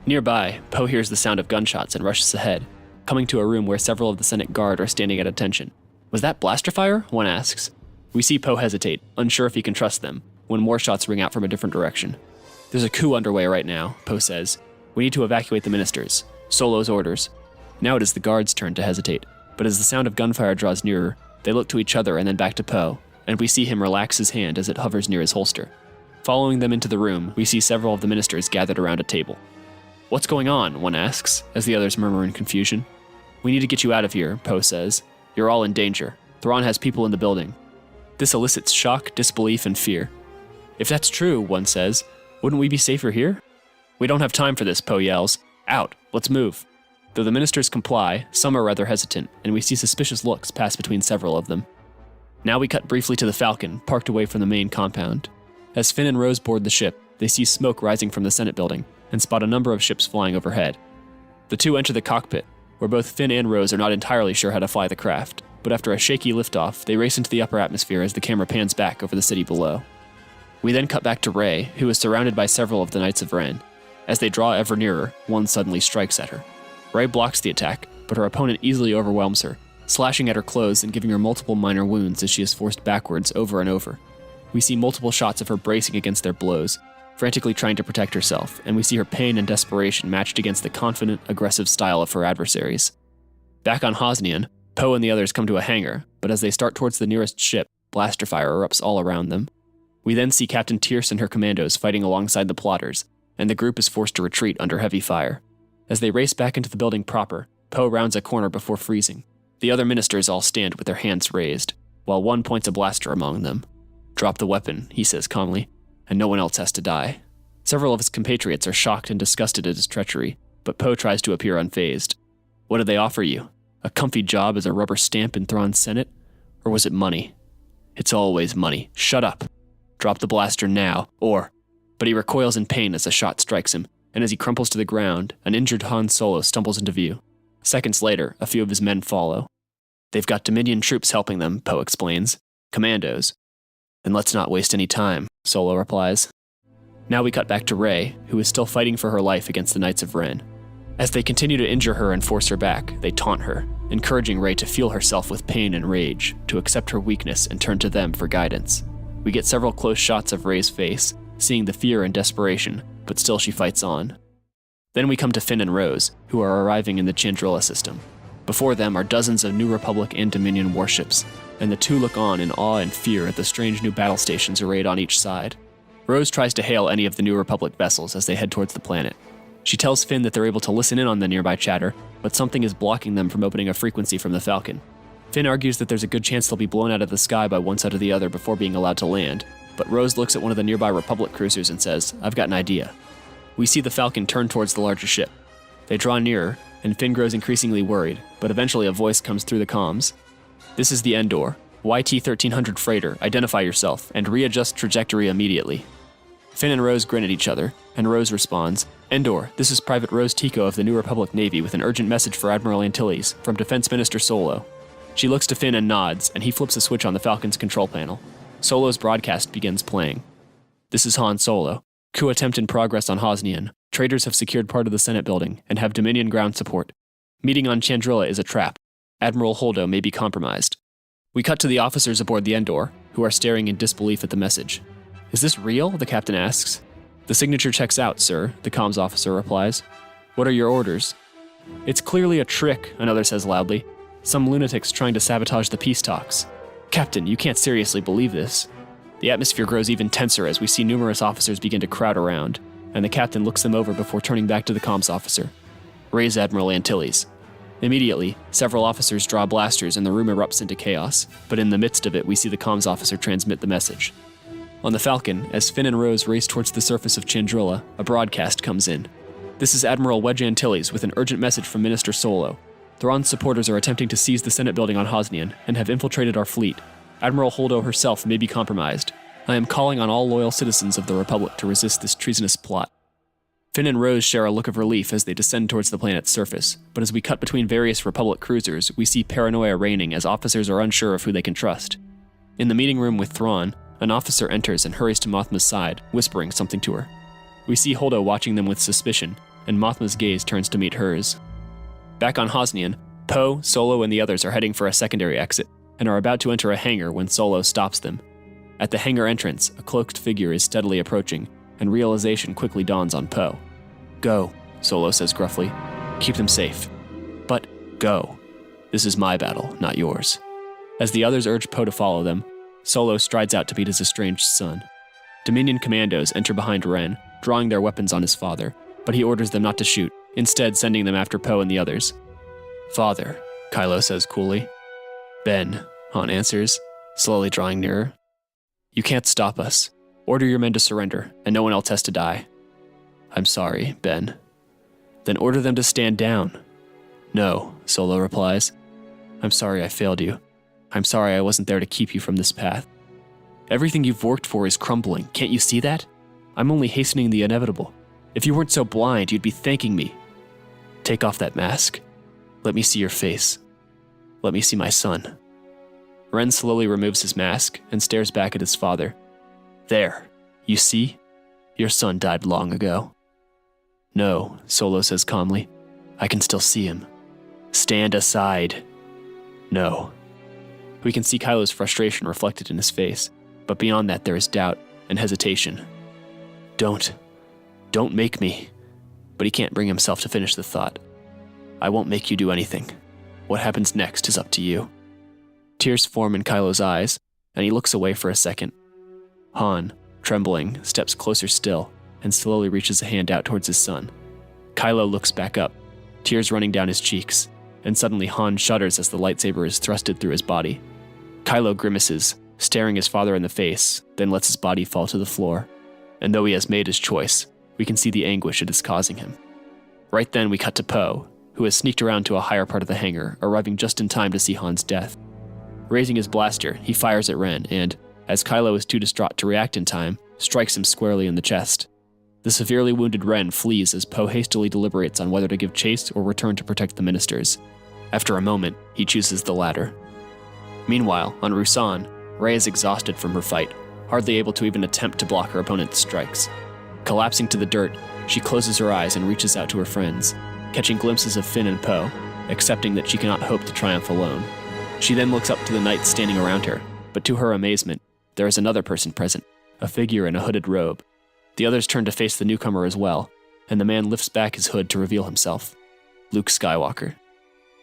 Nearby, Poe hears the sound of gunshots and rushes ahead, coming to a room where several of the Senate Guard are standing at attention. Was that blaster fire? One asks. We see Poe hesitate, unsure if he can trust them, when more shots ring out from a different direction. There's a coup underway right now, Poe says. We need to evacuate the ministers. Solo's orders. Now it is the guards' turn to hesitate, but as the sound of gunfire draws nearer, they look to each other and then back to Poe, and we see him relax his hand as it hovers near his holster. Following them into the room, we see several of the ministers gathered around a table. What's going on? One asks, as the others murmur in confusion. We need to get you out of here, Poe says. You're all in danger. Thrawn has people in the building. This elicits shock, disbelief, and fear. If that's true, one says, wouldn't we be safer here? We don't have time for this, Poe yells. Out, let's move. Though the ministers comply, some are rather hesitant, and we see suspicious looks pass between several of them. Now we cut briefly to the Falcon, parked away from the main compound. As Finn and Rose board the ship, they see smoke rising from the Senate building, and spot a number of ships flying overhead. The two enter the cockpit, where both Finn and Rose are not entirely sure how to fly the craft, but after a shaky liftoff, they race into the upper atmosphere as the camera pans back over the city below. We then cut back to Rey, who is surrounded by several of the Knights of Ren. As they draw ever nearer, one suddenly strikes at her. Rey blocks the attack, but her opponent easily overwhelms her, slashing at her clothes and giving her multiple minor wounds as she is forced backwards over and over. We see multiple shots of her bracing against their blows, frantically trying to protect herself, and we see her pain and desperation matched against the confident, aggressive style of her adversaries. Back on Hosnian, Poe and the others come to a hangar, but as they start towards the nearest ship, blaster fire erupts all around them. We then see Captain Tierce and her commandos fighting alongside the plotters, and the group is forced to retreat under heavy fire. As they race back into the building proper, Poe rounds a corner before freezing. The other ministers all stand with their hands raised, while one points a blaster among them. "Drop the weapon," he says calmly, "and no one else has to die." Several of his compatriots are shocked and disgusted at his treachery, but Poe tries to appear unfazed. "What did they offer you? A comfy job as a rubber stamp in Thrawn's Senate? Or was it money?" "It's always money. Shut up. Drop the blaster now, or..." But he recoils in pain as a shot strikes him, and as he crumples to the ground, an injured Han Solo stumbles into view. Seconds later, a few of his men follow. "They've got Dominion troops helping them," Poe explains. "Commandos." "Then let's not waste any time," Solo replies. Now we cut back to Rey, who is still fighting for her life against the Knights of Ren. As they continue to injure her and force her back, they taunt her, encouraging Rey to feel herself with pain and rage, to accept her weakness and turn to them for guidance. We get several close shots of Rey's face, seeing the fear and desperation, but still she fights on. Then we come to Finn and Rose, who are arriving in the Chandrilla system. Before them are dozens of New Republic and Dominion warships, and the two look on in awe and fear at the strange new battle stations arrayed on each side. Rose tries to hail any of the New Republic vessels as they head towards the planet. She tells Finn that they're able to listen in on the nearby chatter, but something is blocking them from opening a frequency from the Falcon. Finn argues that there's a good chance they'll be blown out of the sky by one side or the other before being allowed to land, but Rose looks at one of the nearby Republic cruisers and says, "I've got an idea." We see the Falcon turn towards the larger ship. They draw nearer, and Finn grows increasingly worried, but eventually a voice comes through the comms. "This is the Endor. YT-1300 freighter, identify yourself, and readjust trajectory immediately." Finn and Rose grin at each other, and Rose responds, "Endor, this is Private Rose Tico of the New Republic Navy with an urgent message for Admiral Antilles, from Defense Minister Solo." She looks to Finn and nods, and he flips a switch on the Falcon's control panel. Solo's broadcast begins playing. "This is Han Solo. Coup attempt in progress on Hosnian. Traitors have secured part of the Senate building and have Dominion ground support. Meeting on Chandrilla is a trap. Admiral Holdo may be compromised." We cut to the officers aboard the Endor, who are staring in disbelief at the message. "Is this real?" the captain asks. "The signature checks out, sir," the comms officer replies. "What are your orders?" "It's clearly a trick," another says loudly. "Some lunatics trying to sabotage the peace talks." "Captain, you can't seriously believe this." The atmosphere grows even tenser as we see numerous officers begin to crowd around, and the captain looks them over before turning back to the comms officer. "Raise Admiral Antilles." Immediately, several officers draw blasters and the room erupts into chaos, but in the midst of it we see the comms officer transmit the message. On the Falcon, as Finn and Rose race towards the surface of Chandrilla, a broadcast comes in. "This is Admiral Wedge Antilles with an urgent message from Minister Solo. Thrawn's supporters are attempting to seize the Senate building on Hosnian and have infiltrated our fleet. Admiral Holdo herself may be compromised. I am calling on all loyal citizens of the Republic to resist this treasonous plot." Finn and Rose share a look of relief as they descend towards the planet's surface, but as we cut between various Republic cruisers, we see paranoia reigning as officers are unsure of who they can trust. In the meeting room with Thrawn, an officer enters and hurries to Mothma's side, whispering something to her. We see Holdo watching them with suspicion, and Mothma's gaze turns to meet hers. Back on Hosnian, Poe, Solo, and the others are heading for a secondary exit, and are about to enter a hangar when Solo stops them. At the hangar entrance, a cloaked figure is steadily approaching, and realization quickly dawns on Poe. "Go," Solo says gruffly. "Keep them safe. But go. This is my battle, not yours." As the others urge Poe to follow them, Solo strides out to meet his estranged son. Dominion commandos enter behind Ren, drawing their weapons on his father, but he orders them not to shoot, instead sending them after Poe and the others. "Father," Kylo says coolly. "Ben," Han answers, slowly drawing nearer. "You can't stop us. Order your men to surrender, and no one else has to die." "I'm sorry, Ben." "Then order them to stand down." "No," Solo replies. "I'm sorry I failed you. I'm sorry I wasn't there to keep you from this path. Everything you've worked for is crumbling. Can't you see that? I'm only hastening the inevitable. If you weren't so blind, you'd be thanking me. Take off that mask. Let me see your face. Let me see my son." Ren slowly removes his mask and stares back at his father. "There, you see? Your son died long ago." "No," Solo says calmly. "I can still see him. Stand aside." "No." We can see Kylo's frustration reflected in his face, but beyond that there is doubt and hesitation. Don't make me." But he can't bring himself to finish the thought. "I won't make you do anything. What happens next is up to you." Tears form in Kylo's eyes, and he looks away for a second. Han, trembling, steps closer still, and slowly reaches a hand out towards his son. Kylo looks back up, tears running down his cheeks, and suddenly Han shudders as the lightsaber is thrusted through his body. Kylo grimaces, staring his father in the face, then lets his body fall to the floor. And though he has made his choice, we can see the anguish it is causing him. Right then we cut to Poe, who has sneaked around to a higher part of the hangar, arriving just in time to see Han's death. Raising his blaster, he fires at Ren and, as Kylo is too distraught to react in time, strikes him squarely in the chest. The severely wounded Ren flees as Poe hastily deliberates on whether to give chase or return to protect the ministers. After a moment, he chooses the latter. Meanwhile, on Ruusan, Rey is exhausted from her fight, hardly able to even attempt to block her opponent's strikes. Collapsing to the dirt, she closes her eyes and reaches out to her friends, catching glimpses of Finn and Poe, accepting that she cannot hope to triumph alone. She then looks up to the knights standing around her, but to her amazement, there is another person present, a figure in a hooded robe. The others turn to face the newcomer as well, and the man lifts back his hood to reveal himself. Luke Skywalker.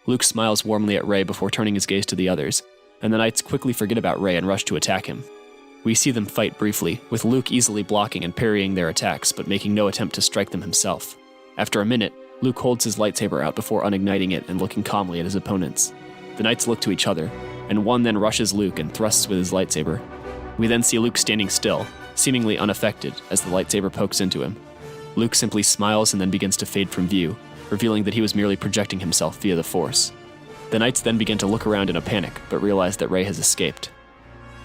Luke smiles warmly at Rey before turning his gaze to the others, and the knights quickly forget about Rey and rush to attack him. We see them fight briefly, with Luke easily blocking and parrying their attacks, but making no attempt to strike them himself. After a minute, Luke holds his lightsaber out before unigniting it and looking calmly at his opponents. The knights look to each other, and one then rushes Luke and thrusts with his lightsaber. We then see Luke standing still, seemingly unaffected, as the lightsaber pokes into him. Luke simply smiles and then begins to fade from view, revealing that he was merely projecting himself via the Force. The knights then begin to look around in a panic, but realize that Rey has escaped.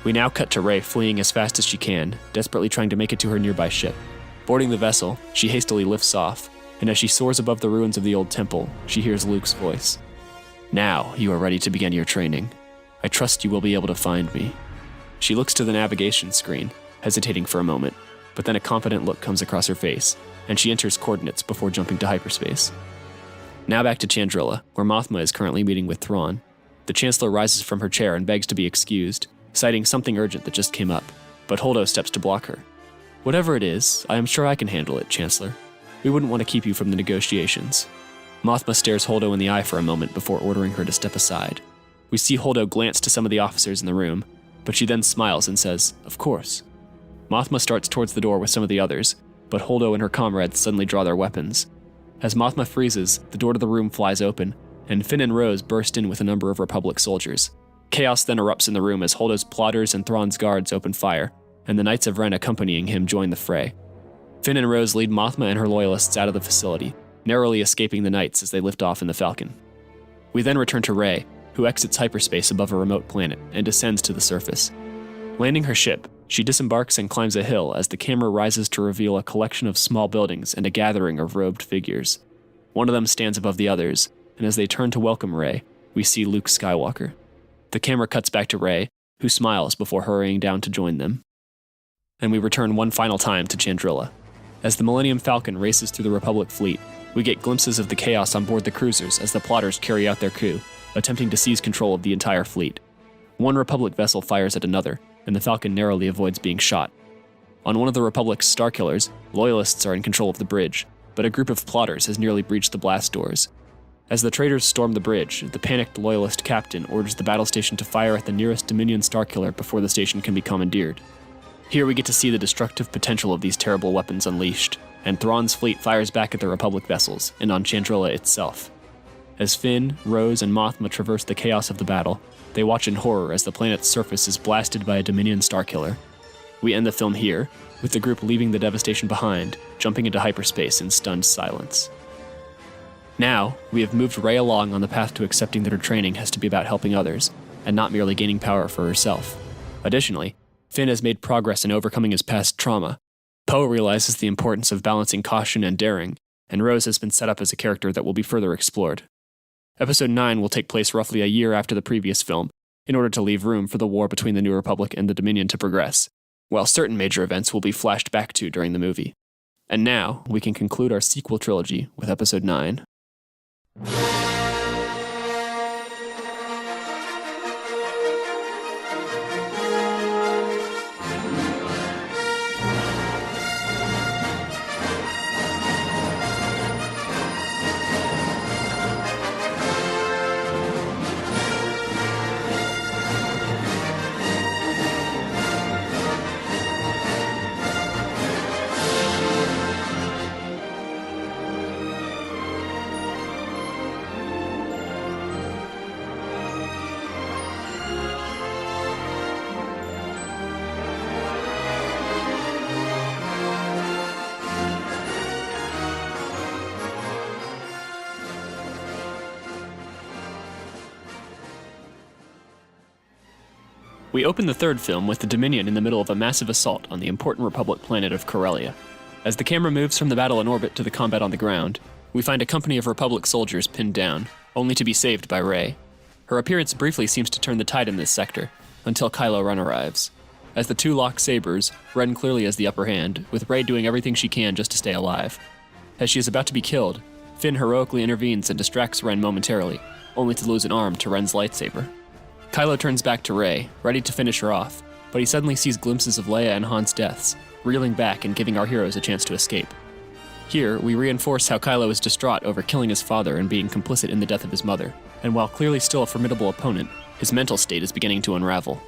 We now cut to Rey fleeing as fast as she can, desperately trying to make it to her nearby ship. Boarding the vessel, she hastily lifts off, and as she soars above the ruins of the old temple, she hears Luke's voice. "Now you are ready to begin your training. I trust you will be able to find me." She looks to the navigation screen, hesitating for a moment, but then a confident look comes across her face, and she enters coordinates before jumping to hyperspace. Now back to Chandrila, where Mothma is currently meeting with Thrawn. The Chancellor rises from her chair and begs to be excused, citing something urgent that just came up, but Holdo steps to block her. "Whatever it is, I am sure I can handle it, Chancellor. We wouldn't want to keep you from the negotiations." Mothma stares Holdo in the eye for a moment before ordering her to step aside. We see Holdo glance to some of the officers in the room, but she then smiles and says, "Of course." Mothma starts towards the door with some of the others, but Holdo and her comrades suddenly draw their weapons. As Mothma freezes, the door to the room flies open, and Finn and Rose burst in with a number of Republic soldiers. Chaos then erupts in the room as Holdo's plotters and Thrawn's guards open fire, and the Knights of Ren accompanying him join the fray. Finn and Rose lead Mothma and her loyalists out of the facility, narrowly escaping the Knights as they lift off in the Falcon. We then return to Rey, who exits hyperspace above a remote planet and descends to the surface. Landing her ship, she disembarks and climbs a hill as the camera rises to reveal a collection of small buildings and a gathering of robed figures. One of them stands above the others, and as they turn to welcome Rey, we see Luke Skywalker. The camera cuts back to Rey, who smiles before hurrying down to join them. And we return one final time to Chandrila. As the Millennium Falcon races through the Republic fleet, we get glimpses of the chaos on board the cruisers as the plotters carry out their coup, attempting to seize control of the entire fleet. One Republic vessel fires at another, and the Falcon narrowly avoids being shot. On one of the Republic's Starkillers, loyalists are in control of the bridge, but a group of plotters has nearly breached the blast doors. As the traitors storm the bridge, the panicked loyalist captain orders the battle station to fire at the nearest Dominion Starkiller before the station can be commandeered. Here we get to see the destructive potential of these terrible weapons unleashed, and Thrawn's fleet fires back at the Republic vessels, and on Chandrila itself. As Finn, Rose, and Mothma traverse the chaos of the battle, they watch in horror as the planet's surface is blasted by a Dominion Starkiller. We end the film here, with the group leaving the devastation behind, jumping into hyperspace in stunned silence. Now, we have moved Rey along on the path to accepting that her training has to be about helping others, and not merely gaining power for herself. Additionally, Finn has made progress in overcoming his past trauma. Poe realizes the importance of balancing caution and daring, and Rose has been set up as a character that will be further explored. Episode 9 will take place roughly a year after the previous film, in order to leave room for the war between the New Republic and the Dominion to progress, while certain major events will be flashed back to during the movie. And now, we can conclude our sequel trilogy with Episode 9. We open the third film with the Dominion in the middle of a massive assault on the important Republic planet of Corellia. As the camera moves from the battle in orbit to the combat on the ground, we find a company of Republic soldiers pinned down, only to be saved by Rey. Her appearance briefly seems to turn the tide in this sector, until Kylo Ren arrives. As the two lock sabers, Ren clearly has the upper hand, with Rey doing everything she can just to stay alive. As she is about to be killed, Finn heroically intervenes and distracts Ren momentarily, only to lose an arm to Ren's lightsaber. Kylo turns back to Rey, ready to finish her off, but he suddenly sees glimpses of Leia and Han's deaths, reeling back and giving our heroes a chance to escape. Here, we reinforce how Kylo is distraught over killing his father and being complicit in the death of his mother, and while clearly still a formidable opponent, his mental state is beginning to unravel.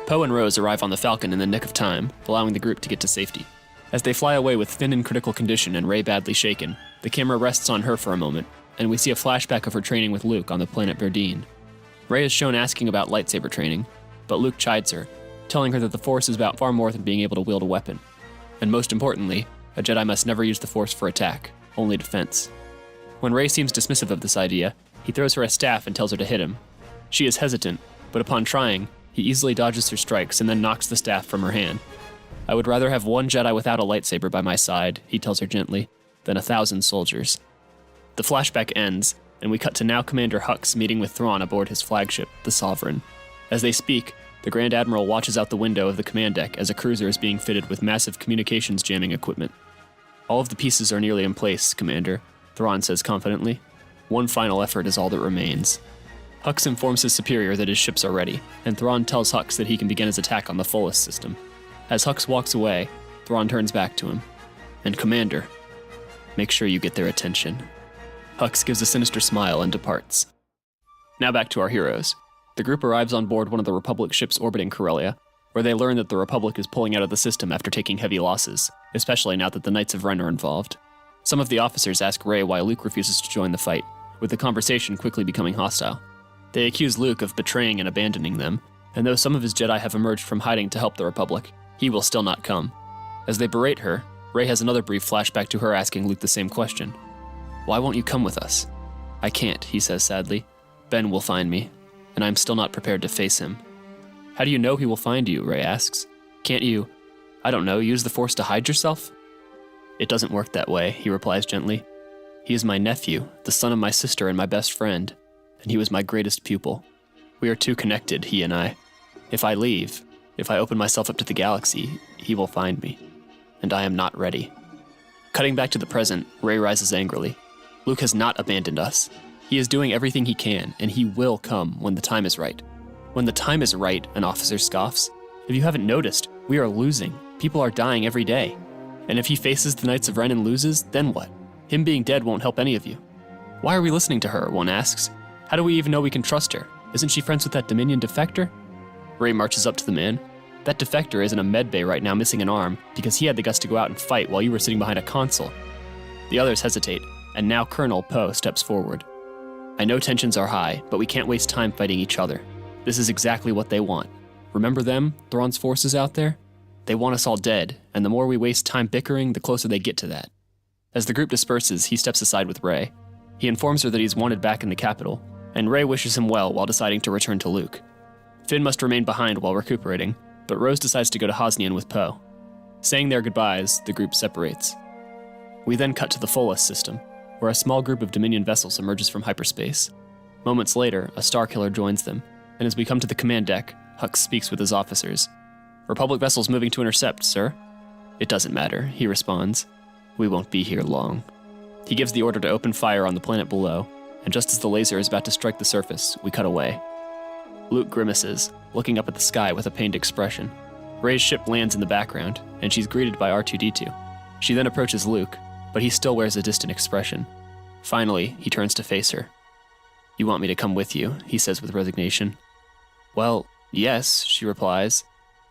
Poe and Rose arrive on the Falcon in the nick of time, allowing the group to get to safety. As they fly away with Finn in critical condition and Rey badly shaken, the camera rests on her for a moment, and we see a flashback of her training with Luke on the planet Verdine. Rey is shown asking about lightsaber training, but Luke chides her, telling her that the Force is about far more than being able to wield a weapon. And most importantly, a Jedi must never use the Force for attack, only defense. When Rey seems dismissive of this idea, he throws her a staff and tells her to hit him. She is hesitant, but upon trying, he easily dodges her strikes and then knocks the staff from her hand. I would rather have one Jedi without a lightsaber by my side, he tells her gently, than 1,000 soldiers. The flashback ends, and we cut to now Commander Hux meeting with Thrawn aboard his flagship, the Sovereign. As they speak, the Grand Admiral watches out the window of the command deck as a cruiser is being fitted with massive communications jamming equipment. All of the pieces are nearly in place, Commander, Thrawn says confidently. One final effort is all that remains. Hux informs his superior that his ships are ready, and Thrawn tells Hux that he can begin his attack on the Follis system. As Hux walks away, Thrawn turns back to him. And Commander, make sure you get their attention. Hux gives a sinister smile and departs. Now back to our heroes. The group arrives on board one of the Republic ships orbiting Corellia, where they learn that the Republic is pulling out of the system after taking heavy losses, especially now that the Knights of Ren are involved. Some of the officers ask Rey why Luke refuses to join the fight, with the conversation quickly becoming hostile. They accuse Luke of betraying and abandoning them, and though some of his Jedi have emerged from hiding to help the Republic, he will still not come. As they berate her, Rey has another brief flashback to her asking Luke the same question. Why won't you come with us? I can't, he says sadly. Ben will find me, and I'm still not prepared to face him. How do you know he will find you, Rey asks. Can't you, I don't know, use the Force to hide yourself? It doesn't work that way, he replies gently. He is my nephew, the son of my sister and my best friend, and he was my greatest pupil. We are too connected, he and I. If I leave, if I open myself up to the galaxy, he will find me, and I am not ready. Cutting back to the present, Rey rises angrily. Luke has not abandoned us. He is doing everything he can, and he will come when the time is right. When the time is right, an officer scoffs. If you haven't noticed, we are losing. People are dying every day. And if he faces the Knights of Ren and loses, then what? Him being dead won't help any of you. Why are we listening to her, one asks. How do we even know we can trust her? Isn't she friends with that Dominion defector? Rey marches up to the man. That defector is in a medbay right now missing an arm because he had the guts to go out and fight while you were sitting behind a console. The others hesitate, and now Colonel Poe steps forward. I know tensions are high, but we can't waste time fighting each other. This is exactly what they want. Remember them, Thrawn's forces out there? They want us all dead, and the more we waste time bickering, the closer they get to that. As the group disperses, he steps aside with Rey. He informs her that he's wanted back in the capital, and Rey wishes him well while deciding to return to Luke. Finn must remain behind while recuperating, but Rose decides to go to Hosnian with Poe. Saying their goodbyes, the group separates. We then cut to the Follis system, where a small group of Dominion vessels emerges from hyperspace. Moments later, a Starkiller joins them, and as we come to the command deck, Hux speaks with his officers. Republic vessels moving to intercept, sir. It doesn't matter, he responds. We won't be here long. He gives the order to open fire on the planet below, and just as the laser is about to strike the surface, we cut away. Luke grimaces, looking up at the sky with a pained expression. Rey's ship lands in the background, and she's greeted by R2-D2. She then approaches Luke, but he still wears a distant expression. Finally, he turns to face her. You want me to come with you, he says with resignation. Well, yes, she replies.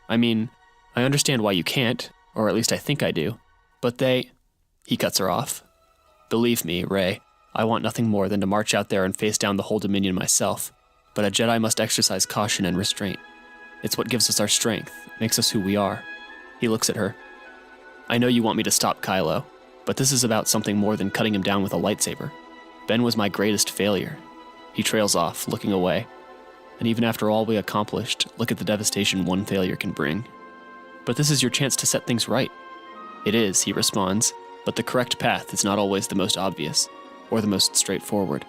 I mean, I understand why you can't, or at least I think I do, but they... He cuts her off. Believe me, Rey, I want nothing more than to march out there and face down the whole Dominion myself, but a Jedi must exercise caution and restraint. It's what gives us our strength, makes us who we are. He looks at her. I know you want me to stop Kylo, but this is about something more than cutting him down with a lightsaber. Ben was my greatest failure. He trails off, looking away. and even after all we accomplished, look at the devastation one failure can bring. But this is your chance to set things right. It is, he responds, but the correct path is not always the most obvious, or the most straightforward.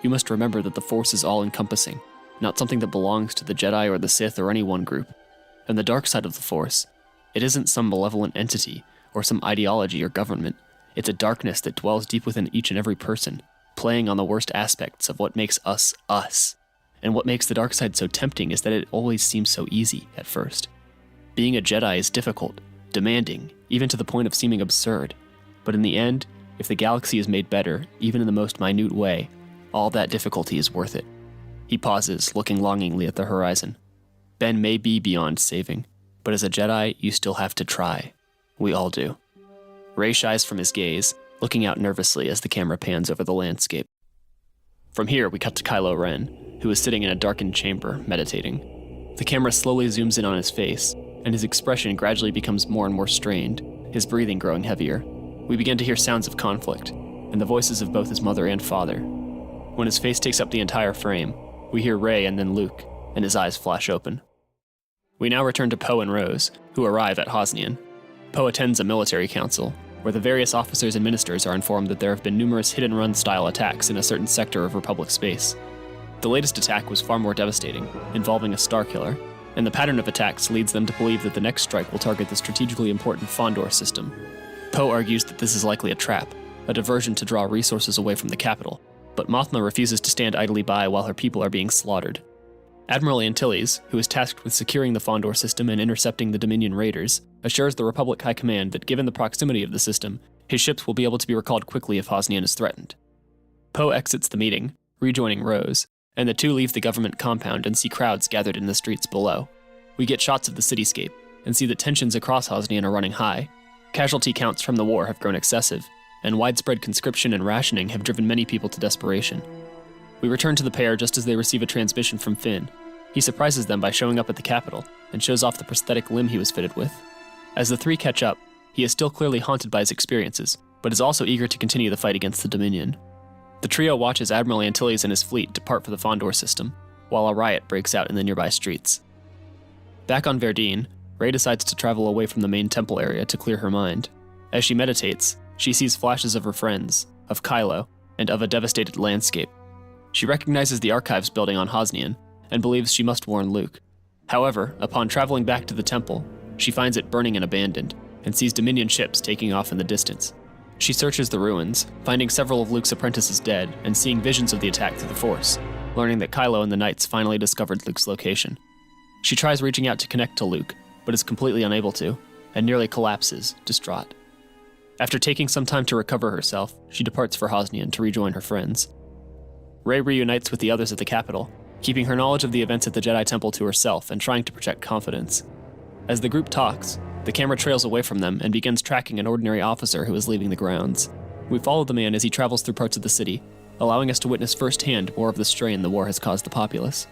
You must remember that the Force is all-encompassing, not something that belongs to the Jedi or the Sith or any one group. And the dark side of the Force, it isn't some malevolent entity, or some ideology or government. It's a darkness that dwells deep within each and every person, playing on the worst aspects of what makes us, us. And what makes the dark side so tempting is that it always seems so easy at first. Being a Jedi is difficult, demanding, even to the point of seeming absurd. But in the end, if the galaxy is made better, even in the most minute way, all that difficulty is worth it. He pauses, looking longingly at the horizon. Ben may be beyond saving, but as a Jedi, you still have to try. We all do. Rey shies from his gaze, looking out nervously as the camera pans over the landscape. From here, we cut to Kylo Ren, who is sitting in a darkened chamber, meditating. The camera slowly zooms in on his face, and his expression gradually becomes more and more strained, his breathing growing heavier. We begin to hear sounds of conflict, and the voices of both his mother and father. When his face takes up the entire frame, we hear Rey and then Luke, and his eyes flash open. We now return to Poe and Rose, who arrive at Hosnian. Poe attends a military council, where the various officers and ministers are informed that there have been numerous hit-and-run-style attacks in a certain sector of Republic space. The latest attack was far more devastating, involving a Starkiller, and the pattern of attacks leads them to believe that the next strike will target the strategically important Fondor system. Poe argues that this is likely a trap, a diversion to draw resources away from the capital, but Mothma refuses to stand idly by while her people are being slaughtered. Admiral Antilles, who is tasked with securing the Fondor system and intercepting the Dominion raiders, assures the Republic High Command that given the proximity of the system, his ships will be able to be recalled quickly if Hosnian is threatened. Poe exits the meeting, rejoining Rose, and the two leave the government compound and see crowds gathered in the streets below. We get shots of the cityscape, and see that tensions across Hosnian are running high. Casualty counts from the war have grown excessive, and widespread conscription and rationing have driven many people to desperation. We return to the pair just as they receive a transmission from Finn. He surprises them by showing up at the capital, and shows off the prosthetic limb he was fitted with. As the three catch up, he is still clearly haunted by his experiences, but is also eager to continue the fight against the Dominion. The trio watches Admiral Antilles and his fleet depart for the Fondor system, while a riot breaks out in the nearby streets. Back on Verdine, Rey decides to travel away from the main temple area to clear her mind. As she meditates, she sees flashes of her friends, of Kylo, and of a devastated landscape. She recognizes the archives building on Hosnian, and believes she must warn Luke. However, upon traveling back to the temple, she finds it burning and abandoned, and sees Dominion ships taking off in the distance. She searches the ruins, finding several of Luke's apprentices dead, and seeing visions of the attack through the Force, learning that Kylo and the Knights finally discovered Luke's location. She tries reaching out to connect to Luke, but is completely unable to, and nearly collapses, distraught. After taking some time to recover herself, she departs for Hosnian to rejoin her friends. Rey reunites with the others at the capital, keeping her knowledge of the events at the Jedi Temple to herself and trying to project confidence. As the group talks, the camera trails away from them and begins tracking an ordinary officer who is leaving the grounds. We follow the man as he travels through parts of the city, allowing us to witness firsthand more of the strain the war has caused the populace.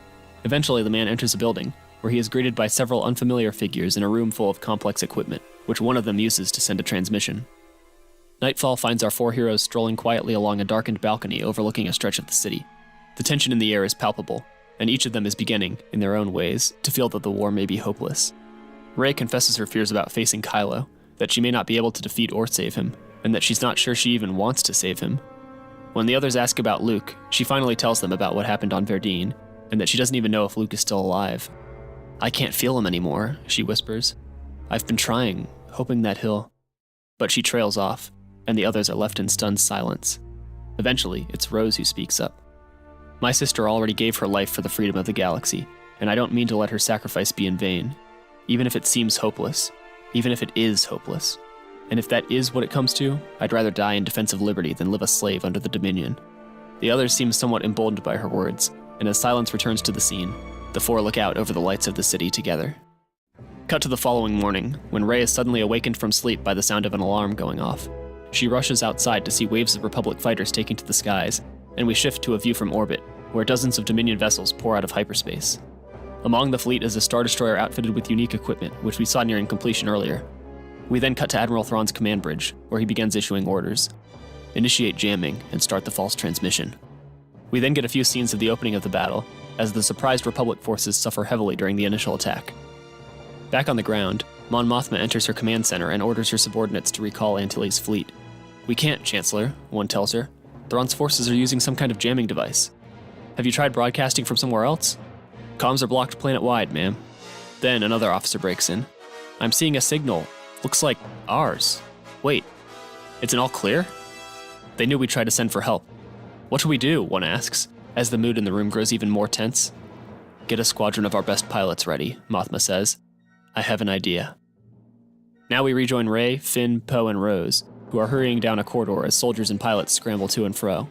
Eventually, the man enters a building, where he is greeted by several unfamiliar figures in a room full of complex equipment, which one of them uses to send a transmission. Nightfall finds our four heroes strolling quietly along a darkened balcony overlooking a stretch of the city. The tension in the air is palpable, and each of them is beginning, in their own ways, to feel that the war may be hopeless. Rey confesses her fears about facing Kylo, that she may not be able to defeat or save him, and that she's not sure she even wants to save him. When the others ask about Luke, she finally tells them about what happened on Verdine, and that she doesn't even know if Luke is still alive. "I can't feel him anymore," she whispers. "I've been trying, hoping that he'll..." But she trails off, and the others are left in stunned silence. Eventually, it's Rose who speaks up. "My sister already gave her life for the freedom of the galaxy, and I don't mean to let her sacrifice be in vain. Even if it seems hopeless, even if it is hopeless. And if that is what it comes to, I'd rather die in defense of liberty than live a slave under the Dominion." The others seem somewhat emboldened by her words, and as silence returns to the scene, the four look out over the lights of the city together. Cut to the following morning, when Rey is suddenly awakened from sleep by the sound of an alarm going off. She rushes outside to see waves of Republic fighters taking to the skies, and we shift to a view from orbit, where dozens of Dominion vessels pour out of hyperspace. Among the fleet is a Star Destroyer outfitted with unique equipment, which we saw nearing completion earlier. We then cut to Admiral Thrawn's command bridge, where he begins issuing orders. Initiate jamming and start the false transmission. We then get a few scenes of the opening of the battle, as the surprised Republic forces suffer heavily during the initial attack. Back on the ground, Mon Mothma enters her command center and orders her subordinates to recall Antilles' fleet. "We can't, Chancellor," one tells her. "Thrawn's forces are using some kind of jamming device. Have you tried broadcasting from somewhere else?" "Comms are blocked planet-wide, ma'am." Then another officer breaks in. "I'm seeing a signal. Looks like ours. Wait, it's an all clear?" They knew we'd try to send for help. "What do we do?" one asks, as the mood in the room grows even more tense. "Get a squadron of our best pilots ready," Mothma says. "I have an idea." Now we rejoin Rey, Finn, Poe, and Rose, who are hurrying down a corridor as soldiers and pilots scramble to and fro.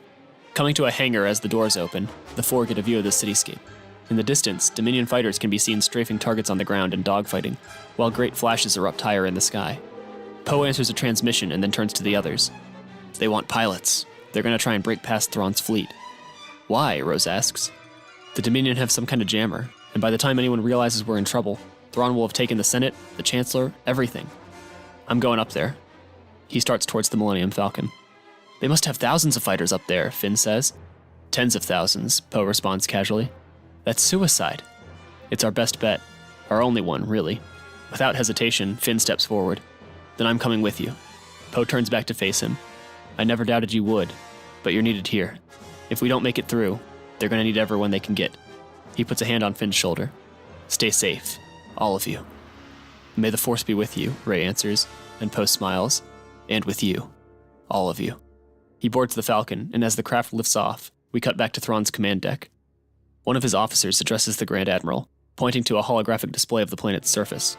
Coming to a hangar as the doors open, the four get a view of the cityscape. In the distance, Dominion fighters can be seen strafing targets on the ground and dogfighting, while great flashes erupt higher in the sky. Poe answers a transmission and then turns to the others. "They want pilots. They're going to try and break past Thrawn's fleet." "Why?" Rose asks. "The Dominion have some kind of jammer, and by the time anyone realizes we're in trouble, Thrawn will have taken the Senate, the Chancellor, everything. I'm going up there." He starts towards the Millennium Falcon. "They must have thousands of fighters up there," Finn says. "Tens of thousands," Poe responds casually. "That's suicide." "It's our best bet. Our only one, really." Without hesitation, Finn steps forward. "Then I'm coming with you." Poe turns back to face him. "I never doubted you would, but you're needed here. If we don't make it through, they're going to need everyone they can get." He puts a hand on Finn's shoulder. "Stay safe, all of you." "May the Force be with you," Rey answers, and Poe smiles. "And with you, all of you." He boards the Falcon, and as the craft lifts off, we cut back to Thrawn's command deck. One of his officers addresses the Grand Admiral, pointing to a holographic display of the planet's surface.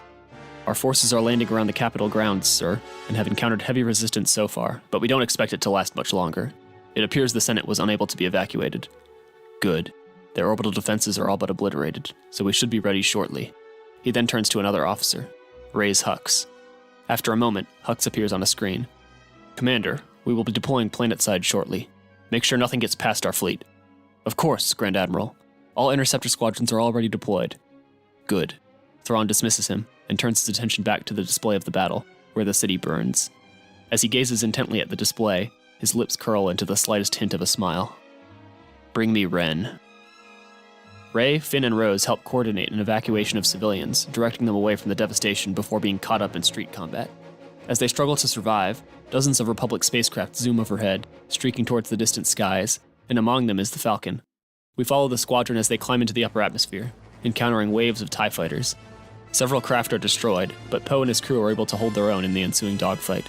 "Our forces are landing around the Capitol grounds, sir, and have encountered heavy resistance so far, but we don't expect it to last much longer. It appears the Senate was unable to be evacuated." "Good. Their orbital defenses are all but obliterated, so we should be ready shortly." He then turns to another officer, Rey's Hux. After a moment, Hux appears on a screen. "Commander, we will be deploying planetside shortly. Make sure nothing gets past our fleet." "Of course, Grand Admiral. All interceptor squadrons are already deployed." "Good." Thrawn dismisses him and turns his attention back to the display of the battle, where the city burns. As he gazes intently at the display, his lips curl into the slightest hint of a smile. "Bring me Ren." Rey, Finn, and Rose help coordinate an evacuation of civilians, directing them away from the devastation before being caught up in street combat. As they struggle to survive, dozens of Republic spacecraft zoom overhead, streaking towards the distant skies, and among them is the Falcon. We follow the squadron as they climb into the upper atmosphere, encountering waves of TIE fighters. Several craft are destroyed, but Poe and his crew are able to hold their own in the ensuing dogfight.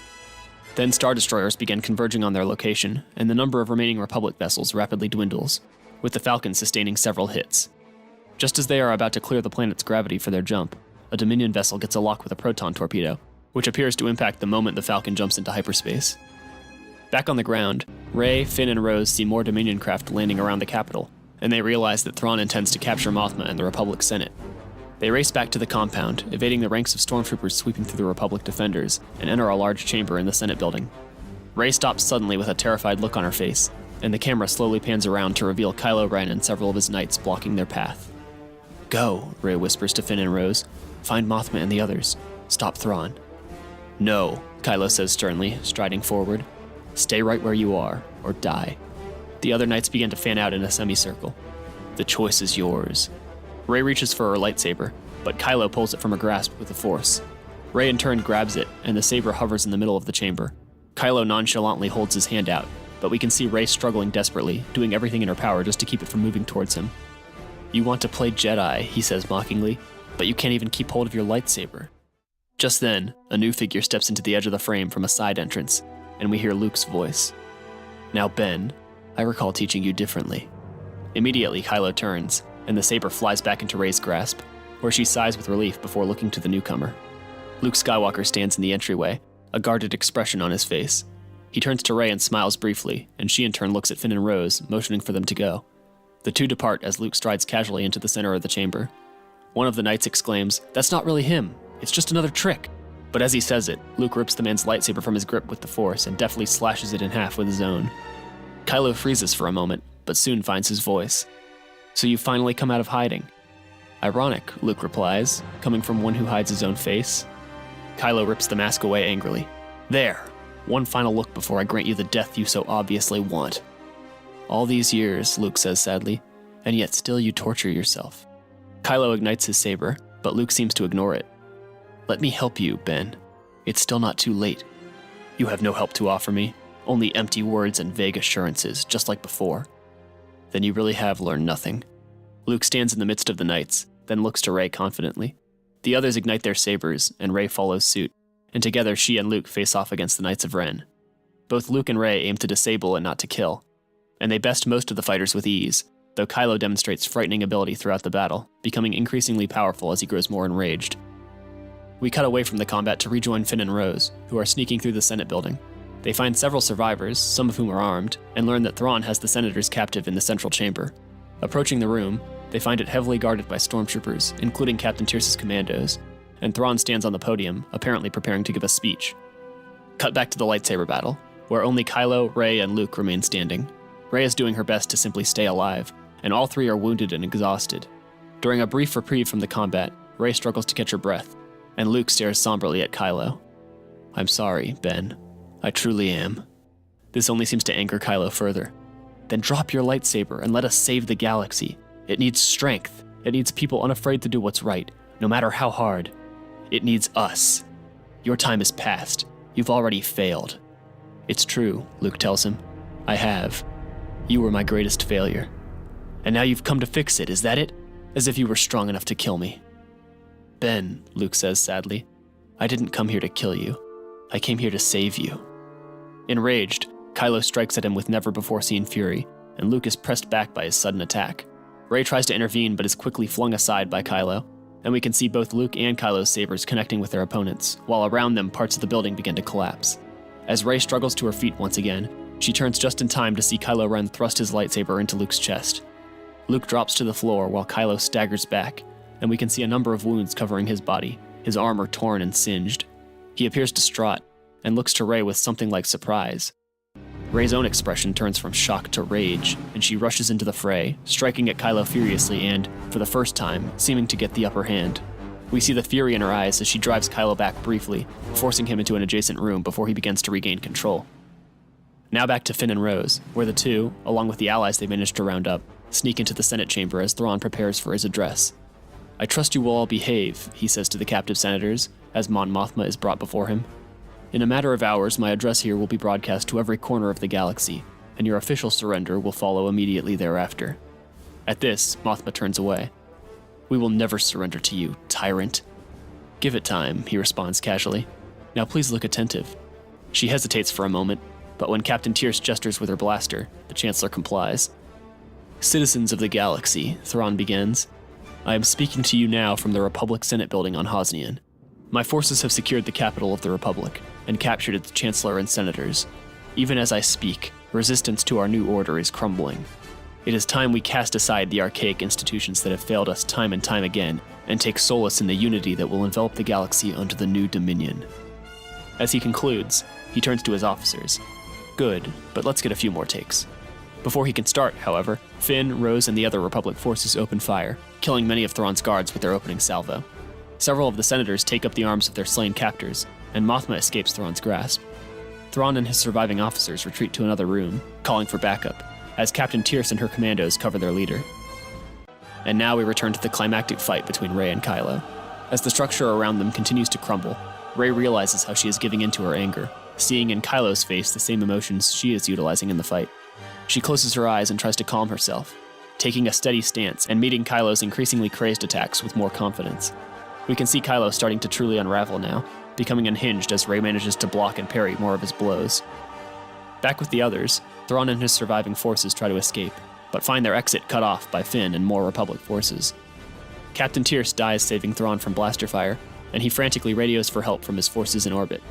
Then Star Destroyers begin converging on their location, and the number of remaining Republic vessels rapidly dwindles, with the Falcon sustaining several hits. Just as they are about to clear the planet's gravity for their jump, a Dominion vessel gets a lock with a proton torpedo, which appears to impact the moment the Falcon jumps into hyperspace. Back on the ground, Rey, Finn, and Rose see more Dominion craft landing around the capital, and they realize that Thrawn intends to capture Mothma and the Republic Senate. They race back to the compound, evading the ranks of stormtroopers sweeping through the Republic defenders, and enter a large chamber in the Senate building. Rey stops suddenly with a terrified look on her face, and the camera slowly pans around to reveal Kylo Ren and several of his knights blocking their path. "Go," Rey whispers to Finn and Rose. "Find Mothma and the others. Stop Thrawn." "No," Kylo says sternly, striding forward. "Stay right where you are, or die." The other knights begin to fan out in a semicircle. "The choice is yours." Rey reaches for her lightsaber, but Kylo pulls it from her grasp with the Force. Rey in turn grabs it, and the saber hovers in the middle of the chamber. Kylo nonchalantly holds his hand out, but we can see Rey struggling desperately, doing everything in her power just to keep it from moving towards him. "You want to play Jedi," he says mockingly, "but you can't even keep hold of your lightsaber." Just then, a new figure steps into the edge of the frame from a side entrance, and we hear Luke's voice. "Now, Ben, I recall teaching you differently." Immediately, Kylo turns, and the saber flies back into Rey's grasp, where she sighs with relief before looking to the newcomer. Luke Skywalker stands in the entryway, a guarded expression on his face. He turns to Rey and smiles briefly, and she in turn looks at Finn and Rose, motioning for them to go. The two depart as Luke strides casually into the center of the chamber. One of the knights exclaims, "That's not really him. It's just another trick." But as he says it, Luke rips the man's lightsaber from his grip with the Force and deftly slashes it in half with his own. Kylo freezes for a moment, but soon finds his voice. "So you've finally come out of hiding." "Ironic," Luke replies, coming from one who hides his own face. Kylo rips the mask away angrily. "There! One final look before I grant you the death you so obviously want." All these years, Luke says sadly, and yet still you torture yourself. Kylo ignites his saber, but Luke seems to ignore it. Let me help you, Ben. It's still not too late. You have no help to offer me, only empty words and vague assurances, just like before. Then you really have learned nothing. Luke stands in the midst of the knights, then looks to Rey confidently. The others ignite their sabers, and Rey follows suit, and together she and Luke face off against the Knights of Ren. Both Luke and Rey aim to disable and not to kill, and they best most of the fighters with ease, though Kylo demonstrates frightening ability throughout the battle, becoming increasingly powerful as he grows more enraged. We cut away from the combat to rejoin Finn and Rose, who are sneaking through the Senate building. They find several survivors, some of whom are armed, and learn that Thrawn has the senators captive in the central chamber. Approaching the room, they find it heavily guarded by stormtroopers, including Captain Tierce's commandos, and Thrawn stands on the podium, apparently preparing to give a speech. Cut back to the lightsaber battle, where only Kylo, Rey, and Luke remain standing. Rey is doing her best to simply stay alive, and all three are wounded and exhausted. During a brief reprieve from the combat, Rey struggles to catch her breath, and Luke stares somberly at Kylo. I'm sorry, Ben. I truly am. This only seems to anger Kylo further. Then drop your lightsaber and let us save the galaxy. It needs strength. It needs people unafraid to do what's right, no matter how hard. It needs us. Your time is past. You've already failed. It's true, Luke tells him. I have. You were my greatest failure. And now you've come to fix it, is that it? As if you were strong enough to kill me. Ben, Luke says sadly, I didn't come here to kill you. I came here to save you. Enraged, Kylo strikes at him with never-before-seen fury, and Luke is pressed back by his sudden attack. Rey tries to intervene but is quickly flung aside by Kylo, and we can see both Luke and Kylo's sabers connecting with their opponents, while around them parts of the building begin to collapse. As Rey struggles to her feet once again, she turns just in time to see Kylo Ren thrust his lightsaber into Luke's chest. Luke drops to the floor while Kylo staggers back, and we can see a number of wounds covering his body, his armor torn and singed. He appears distraught, and looks to Rey with something like surprise. Rey's own expression turns from shock to rage, and she rushes into the fray, striking at Kylo furiously and, for the first time, seeming to get the upper hand. We see the fury in her eyes as she drives Kylo back briefly, forcing him into an adjacent room before he begins to regain control. Now back to Finn and Rose, where the two, along with the allies they managed to round up, sneak into the Senate chamber as Thrawn prepares for his address. I trust you will all behave, he says to the captive senators, as Mon Mothma is brought before him. In a matter of hours, my address here will be broadcast to every corner of the galaxy, and your official surrender will follow immediately thereafter. At this, Mothma turns away. We will never surrender to you, tyrant. Give it time, he responds casually. Now please look attentive. She hesitates for a moment, but when Captain Tierce gestures with her blaster, the Chancellor complies. Citizens of the galaxy, Thrawn begins. I am speaking to you now from the Republic Senate building on Hosnian. My forces have secured the capital of the Republic and captured its Chancellor and senators. Even as I speak, resistance to our new order is crumbling. It is time we cast aside the archaic institutions that have failed us time and time again and take solace in the unity that will envelop the galaxy under the new dominion. As he concludes, he turns to his officers. Good, but let's get a few more takes. Before he can start, however, Finn, Rose, and the other Republic forces open fire, killing many of Thrawn's guards with their opening salvo. Several of the senators take up the arms of their slain captors, and Mothma escapes Thrawn's grasp. Thrawn and his surviving officers retreat to another room, calling for backup, as Captain Tierce and her commandos cover their leader. And now we return to the climactic fight between Rey and Kylo. As the structure around them continues to crumble, Rey realizes how she is giving in to her anger, seeing in Kylo's face the same emotions she is utilizing in the fight. She closes her eyes and tries to calm herself, taking a steady stance and meeting Kylo's increasingly crazed attacks with more confidence. We can see Kylo starting to truly unravel now, becoming unhinged as Rey manages to block and parry more of his blows. Back with the others, Thrawn and his surviving forces try to escape, but find their exit cut off by Finn and more Republic forces. Captain Tierce dies saving Thrawn from blaster fire, and he frantically radios for help from his forces in orbit.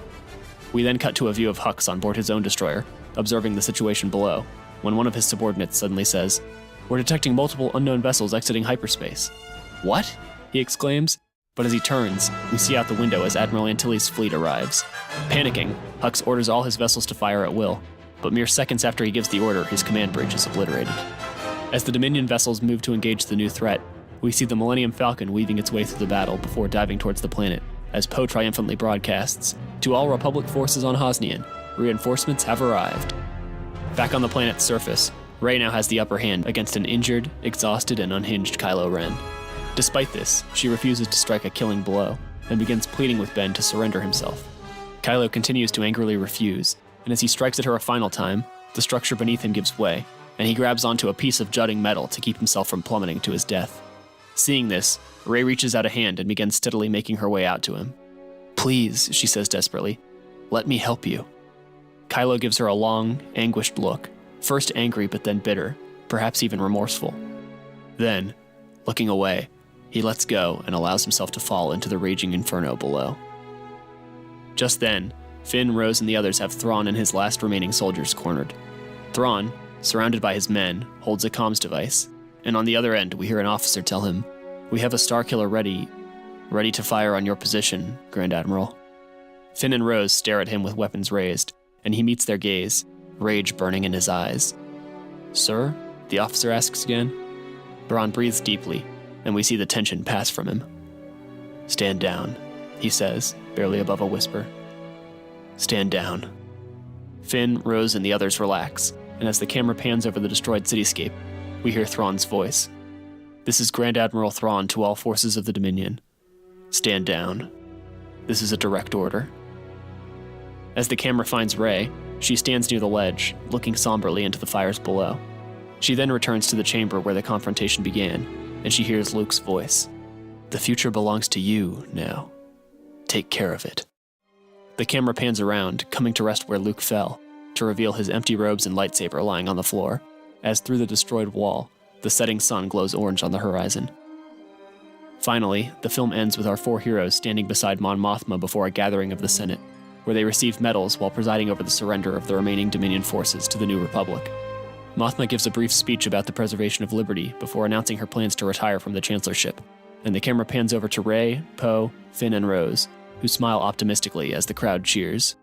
We then cut to a view of Hux on board his own destroyer, observing the situation below, when one of his subordinates suddenly says, "We're detecting multiple unknown vessels exiting hyperspace." "What?" he exclaims, but as he turns, we see out the window as Admiral Antilles' fleet arrives. Panicking, Hux orders all his vessels to fire at will, but mere seconds after he gives the order, his command bridge is obliterated. As the Dominion vessels move to engage the new threat, we see the Millennium Falcon weaving its way through the battle before diving towards the planet, as Poe triumphantly broadcasts, "To all Republic forces on Hosnian, reinforcements have arrived." Back on the planet's surface, Rey now has the upper hand against an injured, exhausted, and unhinged Kylo Ren. Despite this, she refuses to strike a killing blow, and begins pleading with Ben to surrender himself. Kylo continues to angrily refuse, and as he strikes at her a final time, the structure beneath him gives way, and he grabs onto a piece of jutting metal to keep himself from plummeting to his death. Seeing this, Rey reaches out a hand and begins steadily making her way out to him. "Please," she says desperately, "let me help you." Kylo gives her a long, anguished look, first angry but then bitter, perhaps even remorseful. Then, looking away, he lets go and allows himself to fall into the raging inferno below. Just then, Finn, Rose, and the others have Thrawn and his last remaining soldiers cornered. Thrawn, surrounded by his men, holds a comms device, and on the other end we hear an officer tell him, "We have a Starkiller ready to fire on your position, Grand Admiral." Finn and Rose stare at him with weapons raised, and he meets their gaze, rage burning in his eyes. "Sir?" the officer asks again. Thrawn breathes deeply, and we see the tension pass from him. "Stand down," he says, barely above a whisper. "Stand down." Finn, Rose, and the others relax, and as the camera pans over the destroyed cityscape, we hear Thrawn's voice. "This is Grand Admiral Thrawn to all forces of the Dominion. Stand down. This is a direct order." As the camera finds Rey, she stands near the ledge, looking somberly into the fires below. She then returns to the chamber where the confrontation began, and she hears Luke's voice. "The future belongs to you now. Take care of it." The camera pans around, coming to rest where Luke fell, to reveal his empty robes and lightsaber lying on the floor, as through the destroyed wall, the setting sun glows orange on the horizon. Finally, the film ends with our four heroes standing beside Mon Mothma before a gathering of the Senate, where they receive medals while presiding over the surrender of the remaining Dominion forces to the New Republic. Mothma gives a brief speech about the preservation of liberty before announcing her plans to retire from the Chancellorship, and the camera pans over to Rey, Poe, Finn, and Rose, who smile optimistically as the crowd cheers.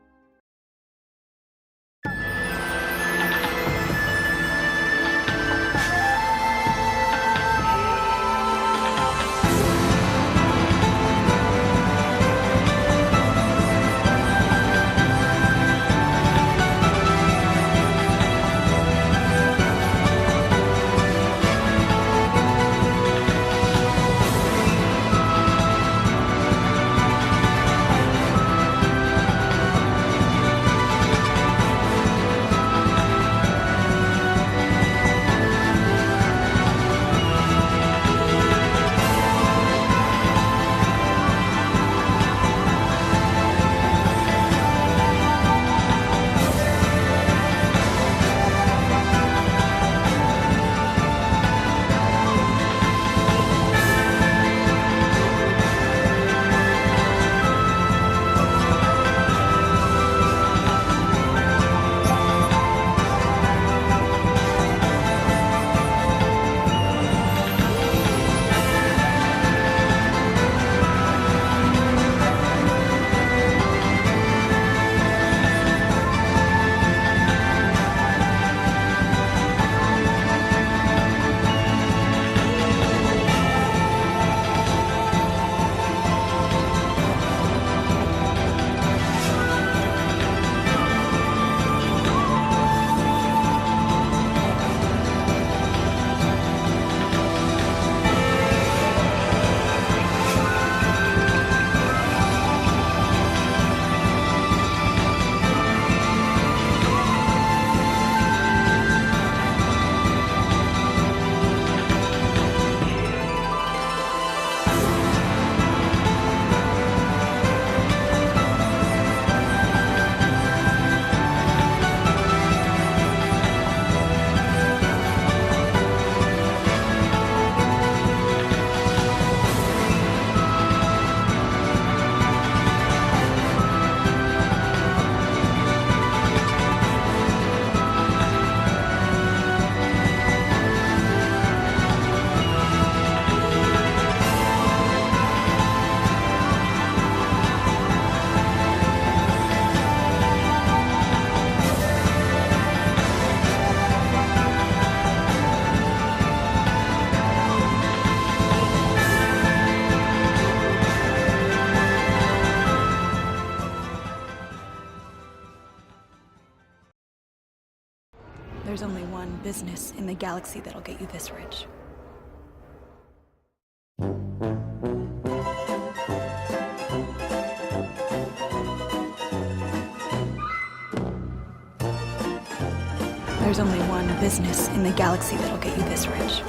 one business in the galaxy that'll get you this rich. There's only one business in the galaxy that'll get you this rich.